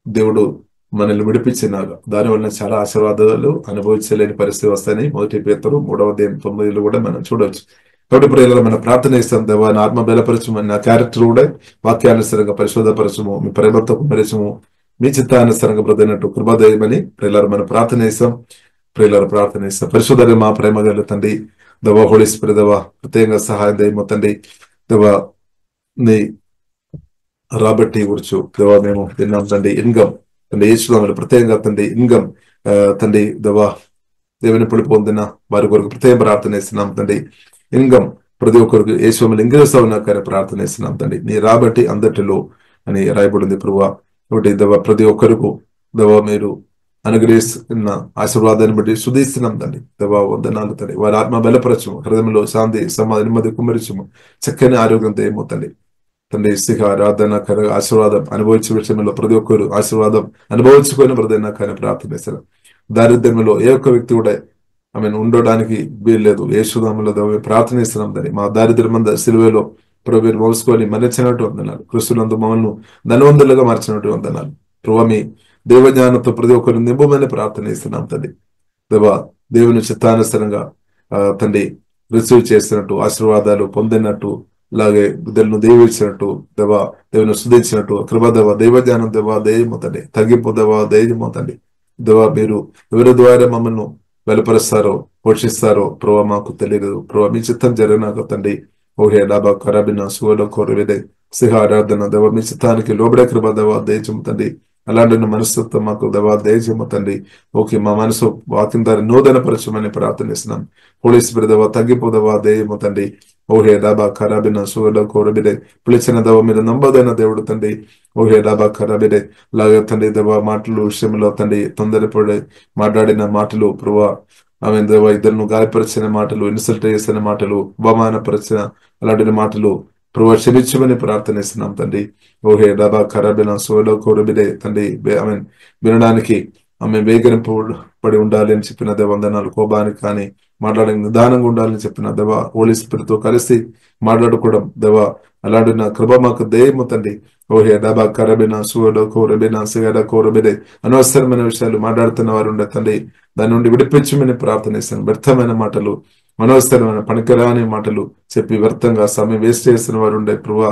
దేవుడు మనల్ని విడిపించినాక దానివల్ల చాలా ఆశీర్వాదాలు అనుభవించలేని పరిస్థితి వస్తాయని 1 పేతురు 3:9 కూడా మనం చూడవచ్చు. కాబట్టి ప్రియులారా మనం ప్రార్థన చేస్తాం. దేవా నా ఆత్మ బలపరచము, నా క్యారెక్టర్ కూడా వాక్యానుసరంగా పరిశోధపరచము, మీ ప్రేమతో కుమరచము, మీ చిత్తానుసరంగా బ్రతికినట్టు కృపాదయమని ప్రియులారా మనం ప్రార్థన చేస్తాం. ప్రియులారా ప్రార్థన చేస్తాం. పరిశోధన మా ప్రేమ గల తండ్రి, దేవా హోలీ స్పిరిట్ దేవా ప్రత్యేకంగా సహాయం దయమో తండ్రి. దేవా నీ రాబట్టి గురించి దేవా మేము తిన్నాం తండ్రి. ఇన్కమ్ తండ్రి యేసునామములో ప్రత్యేకంగా తండ్రి ఇన్కమ్ తండ్రి దేవా దేవుని పిలుపు పొందిన వారి కొరకు ప్రత్యేక ప్రార్థన చేస్తున్నాం తండ్రి. ఇన్కమ్ ప్రతి ఒక్కరికి యేసునామములో ఇంగ్రేసావునాకనే ప్రార్థన చేస్తున్నాం తండ్రి. నీ రాబట్టి అందటిలో అని రాయబడింది ప్రభువా. ఒకటి దేవా ప్రతి ఒక్కరికి దేవా మీరు అనుగ్రహిస్తున్న ఆశీర్వాదాన్ని బట్టి శుద్ధిస్తున్నాం తండ్రి. దేవా వందనాలు తండ్రి. వారి ఆత్మ బలపరచము, హృదయంలో శాంతి సమాధి నెమ్మది కుమ్మరించము, చక్కని ఆరోగ్యంతో ఏమో తండ్రి. తండ్రి స్థిక ఆరాధన ఆశీర్వాదం అనుభవించే విషయంలో ప్రతి ఒక్కరు ఆశీర్వాదం అనుభవించుకొని ప్రతి కానీ ప్రార్థన. దారిద్ర్యంలో ఏ ఒక్క వ్యక్తి కూడా ఉండడానికి వీల్లేదు. యేసునామములో ప్రార్థనిస్తున్నాం తండ్రి. మా దారిద్ర్యమంద సిలువలో ప్రభు మోసుకొని మరణించినట్టు వందనాలు. క్రీస్తునందు మమ్మల్ని ధనవంతులుగా మార్చినట్టు వందనాలు. ప్రభు మీ దేవజ్ఞానంతో ప్రతి ఒక్కరు నింపమని ప్రార్థనిస్తున్నాం తండ్రి. దేవా దేవుని చిత్తానుసరంగా తండ్రి రిసీవ్ చేసినట్టు ఆశీర్వాదాలు పొందినట్టు, అలాగే బిడ్డలను దీవించినట్టు, దేవా దేవుని శుద్ధించినట్టు కృప దేవా దైవజ్ఞానం దేవా దయము తండ్రి, తగ్గింపు దేవా దయము తండ్రి. దేవా మీరు ఎవరి ద్వారా మమ్మల్ని బలపరుస్తారో పోషిస్తారో ప్రభావ మాకు తెలియదు. ప్రభావ మీ చిత్తం జరిగినాక తండ్రి. ఓహే డాబా ఖరాబిన సువలో కోరవిదే సిహ ఆరాధన దేవ మీ చిత్తానికి లోబడే కృప దేవా దయచము తండ్రి. అలాంటి మనస్తత్వం మాకు దేవా దయచము తండ్రి. ఓకే మా మనసు వాక్యం ద్వారా నూతన పరచమని ప్రార్థనిస్తున్నాం. పోలీస్ దేవా తగ్గిపోదవా దయము తండ్రి. ఓహే డాబా ఖరాబిన సువలో కోరబిడే పిలిచిన దేవ మీరు నమ్మదైన దేవుడు తండ్రి. ఓహే డాబా ఖరాబిడే అలాగే తండ్రి దేవా మాటలు విషయంలో తండ్రి తొందరపడి మాట్లాడిన మాటలు ప్రభా ఆమె దేవ ఇద్దరును గాయపరిచిన మాటలు, ఇన్సల్ట్ చేసిన మాటలు, అవమానపరిచిన అలాంటి మాటలు ప్రభు క్షమించమని ప్రార్థనిస్తున్నాం తండ్రి. ఓహే డాబా ఖరాబిన సోలో కోరబిడే తండ్రి. ఆమె వినడానికి ఆమె వేగనపడి ఉండాలి అని చెప్పిన దేవ వందనాలు. కోపానికి కానీ మాట్లాడే నిదానంగా ఉండాలని చెప్పిన దేవ హోలీ స్పిరిట్తో కలిసి మాట్లాడుకోవడం దేవ అలాంటి నా కృప మాకు దయము తండ్రి. ఓహే డాబా ఖరాబిన సోలో కోరబిన సిగడ కోరబిడే అనవసరమైన విషయాలు మాట్లాడుతున్న వారు ఉండే తండ్రి. దాని నుండి విడిపించమని ప్రార్థనిస్తాను. వ్యర్థమైన మాటలు, అనవసరమైన పనికిరాని మాటలు చెప్పి వ్యర్థంగా సమయం వేస్ట్ చేస్తున్న వారు ఉండే ప్రభా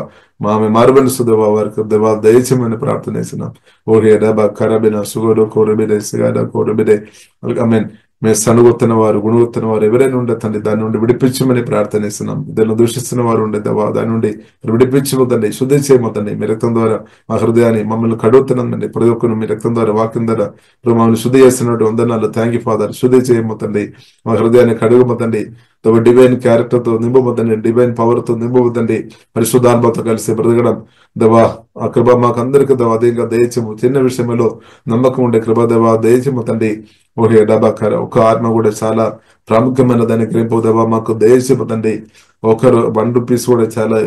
ఆమె మారుమనసు దేవా వారికి దేవా దయచేయమని ప్రార్థనిస్తున్నాం. ఓహే డాబా ఖరాబిన సుగోలో కోరబిడే సిగడ కోరబిడే ఆమెన్. మేము సనుగొత్తున్న వారు గుణగొత్తున్న వారు ఎవరైనా ఉండే తండ్రి దాని నుండి విడిపించమని ప్రార్థనిస్తున్నాం. ఇద్దరు దూషిస్తున్న వారు ఉండే దేవా దాని నుండి విడిపించమతండి, శుద్ధి చేయమతండి. మీ రక్తం ద్వారా మా హృదయాన్ని మమ్మల్ని కడుగుతున్నాండి. ప్రతి ఒక్కరు మీ రక్తం ద్వారా వాక్యం ద్వారా మమ్మల్ని శుద్ధి చేస్తున్నట్టు వందనాలు. Thank you father. శుద్ధి చేయమతండి, మా హృదయాన్ని కడుగుమతండి. డివైన్ క్యారెక్టర్ తో నింపబోతండి, డివైన్ పవర్ తో నింపబోతండి. పరిశుద్ధాత్మతో కలిసి బ్రతకడం దేవా ఆ కృప మాకు అందరికీ దేవా అదేగా దయచము. చిన్న విషయంలో నమ్మకం ఉండే కృప దేవా దయచము తండ్రి. ఓహే డబాకర ఒక ఆత్మ కూడా చాలా ప్రాముఖ్యమైన దాన్ని గ్రహింపదేవా మాకు దయచేము తండ్రి. ఒకరు 1 రూపీస్ కూడా చాలా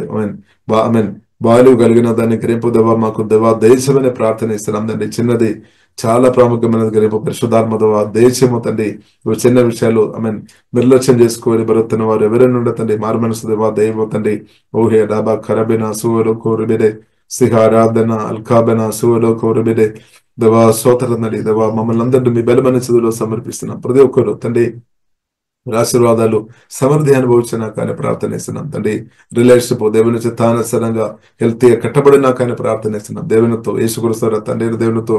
వాల్యూ కలిగిన దాన్ని గ్రహింపదేవా మాకు దేవా దయచేమని ప్రార్థన ఇస్తున్నాం తండ్రి. చిన్నది చాలా ప్రాముఖ్యమైనది గ్రహింపు పరిశుద్ధాత్మ దేవా దయచేము తండ్రి. చిన్న విషయాలు నిర్లక్ష్యం చేసుకోవాలి బరుతున్న వారు ఎవరైనా ఉండతండి. మారు మనసు దేవా దయము తండ్రి. ఓహే డాబా ఖరబిన సువలో కోరుబిడే సిహారాధన అల్కాబెన సువలో కోరుబిడే దేవా సోతరందడి దేవా మమ్మల్ని అందరినీ మీ బలమైన చదువులో సమర్పిస్తున్నాం. ప్రతి ఒక్కరు తండ్రి ఆశీర్వాదాలు సమృద్ధి అనుభవించినా కానీ ప్రార్థనిస్తున్నాం తండ్రి. రిలేషన్షిప్ దేవుని చిత్తానుసారంగా హెల్తీగా కట్టబడినా కానీ ప్రార్థనిస్తున్నాం. దేవునితో యేసుక్రీస్తు తండ్రి దేవునితో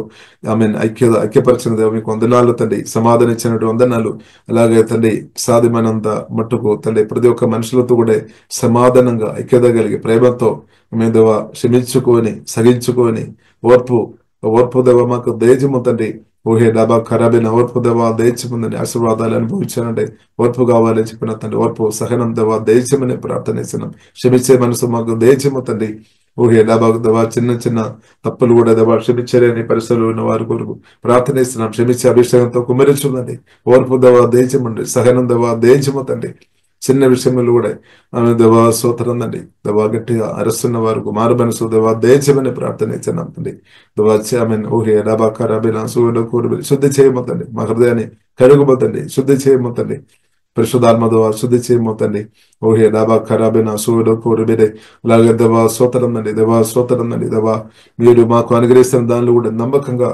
ఐక్యపరిచిన దేవ మీకు వందనాలు తండ్రి. సమాధానం ఇచ్చినట్టు వందనాలు. అలాగే తండ్రి సాధ్యమైనంత మట్టుకు తండ్రి ప్రతి ఒక్క మనుషులతో కూడా సమాధానంగా ఐక్యత కలిగి ప్రేమతో మేము దేవ క్షమించుకొని సగించుకొని ఓర్పు దేవ మాకు దయచేము తండ్రి. ఓహే డాబా ఖరాబిన ఓర్పు దేవా దయచేముందని ఆశీర్వాదాలు అనుభవించానంటే ఓర్పు కావాలని చెప్పిన తండ్రి. ఓర్పు సహనం దేవా దయచేమని ప్రార్థనిస్తున్నాం. క్షమించే మనసు మాకు దయచేము తండ్రి. ఓహే డాబా దేవా చిన్న చిన్న తప్పులు కూడా దేవా క్షమించలేని పరిస్థితులు ఉన్న వారి కొరకు ప్రార్థనిస్తున్నాం. క్షమించే అభిషేకంతో కుమరించుందండి. ఓర్పు దేవా దయచేమండి. సహనం దేవా దయచేము తండ్రి. చిన్న విషయంలో కూడా ఆమె దేవా సోతరందండి. దేవా గట్టిగా అరుస్తున్న వారికి మారు మనసు దేవా దయచేమని ప్రార్థనిస్తున్నాం తండ్రి. దేవా ఓహే డాబా ఖరాబిన సువలో కోరుబిడి శుద్ధి చేయమతండి. మా హృదయాన్ని కడుగుమతండి, శుద్ధి చేయమతండి. పరిశుద్ధాత్మ దేవా శుద్ధి చేయమతండి. ఓహే డాబా ఖరాబిన సువలో కోరుబిడే అలాగే దేవా సోతరందండి. దేవా సోతరందండి. దేవా మీరు మాకు అనుగ్రహిస్తున్న దానిలో కూడా నమ్మకంగా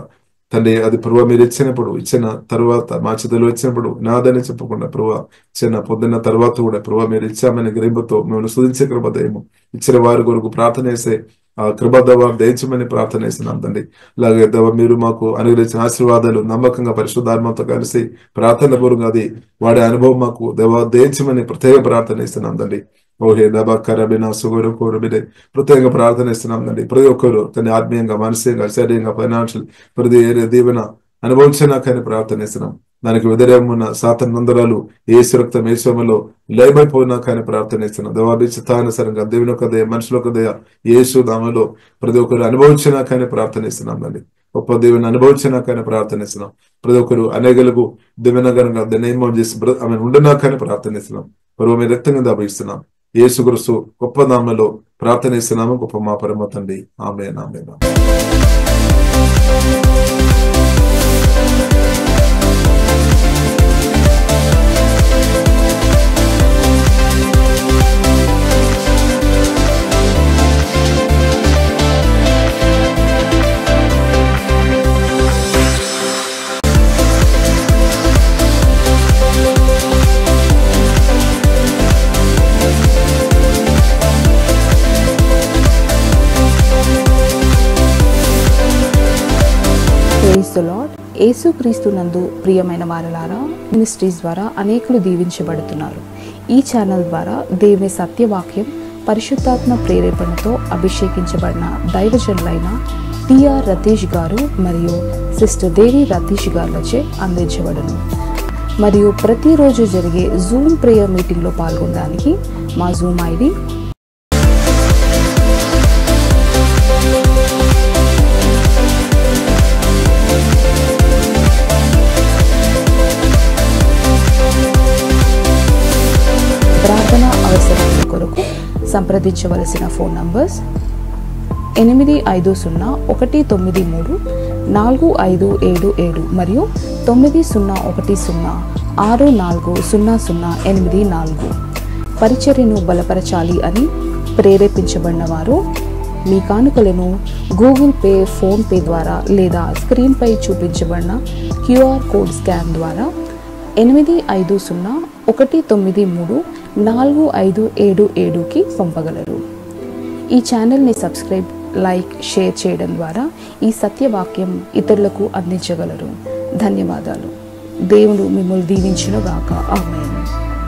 తండ్రి అది ప్రభావ మీరు ఇచ్చిన తర్వాత మా చేతిలో ఇచ్చినప్పుడు నాదని చెప్పకుండా ప్రభావ ఇచ్చిన పొద్దున్న తర్వాత కూడా ప్రభావ మీరు ఇచ్చామని గ్రహింపుతో మేము స్తుతించే కృపదయము ఇచ్చిన వారి కొరకు ప్రార్థన చేసే ఆ కృపదవ దయచమని ప్రార్థన చేస్తున్నాం తండ్రి. అలాగే దేవ మీరు మాకు అనుగ్రహించిన ఆశీర్వాదాలు నమ్మకంగా పరిశుద్ధాత్మతో కలిసి ప్రార్థన పూర్వకంగా అది వాడే అనుభవం మాకు దేవ దయచమని ప్రత్యేక ప్రార్థన చేస్తున్నాం తండ్రి. ఓహే డాబా ఖరాబిన సుగోరు కోరుబిడే ప్రత్యేకంగా ప్రార్థన ఇస్తున్నాం తండ్రి. ప్రతి ఒక్కరు తన ఆత్మీయంగా మానసికంగా శారీరంగా ఫైనాన్షియల్ ప్రతి దీవెన అనుభవించినాకని ప్రార్థన ఇస్తున్నాం. దానికి వ్యతిరేకమున్న సాతాను నందరాలు యేసు రక్తం యేసులో లయమైపోయినా కానీ ప్రార్థన ఇస్తున్నాం. దేవాది చిత్తానుసారంగా దేవుని యొక్క దయ మనుషుల యొక్క దయ యేసు నామములో ప్రతి ఒక్కరు అనుభవించినా కానీ ప్రార్థన ఇస్తున్నాం అండి. గొప్ప దేవుని అనుభవించినాకని ప్రార్థనిస్తున్నాం. ప్రతి ఒక్కరు అనేకలకు దివ్యనగరంగా నిర్మం చేసి ఆమె ఉండనాకని ప్రార్థనిస్తున్నాం. ప్రభు మీ రక్తంగా దాపిస్తున్నాం. యేసుక్రీస్తు గొప్ప నామములో ప్రార్థనిస్తున్నాము గొప్ప మా పరమ తండ్రి. Amen amen. Praise the lord. యేసుక్రీస్తు నందు ప్రియమైన వారలారా, మినిస్ట్రీస్ ద్వారా అనేకులు దీవించబడుతున్నారు. ఈ ఛానల్ ద్వారా దేవుని సత్యవాక్యం పరిశుద్ధాత్మ ప్రేరేపణతో అభిషేకించబడిన దైవజనులైన టిఆర్ రతీష్ గారు మరియు సిస్టర్ దేవి రతీష్ గారులచే అందించబడును. మరియు ప్రతిరోజు జరిగే జూమ్ ప్రేయర్ మీటింగ్లో పాల్గొనడానికి మా జూమ్ ఐడి ప్రార్థన అవసరాల కొరకు సంప్రదించవలసిన ఫోన్ నంబర్స్ 8501934577 మరియు 9010640084. పరిచర్యను బలపరచాలి అని ప్రేరేపించబడిన వారు మీ కానుకలను గూగుల్ పే, ఫోన్ పే ద్వారా లేదా స్క్రీన్పై చూపించబడిన క్యూఆర్ కోడ్ స్కాన్ ద్వారా 8501934577కి పంపగలరు. ఈ ఛానల్ని సబ్స్క్రైబ్, లైక్, షేర్ చేయడం ద్వారా ఈ సత్యవాక్యం ఇతరులకు అందించగలరు. ధన్యవాదాలు. దేవుడు మిమ్మల్ని దీవించును గాక. ఆమేన్.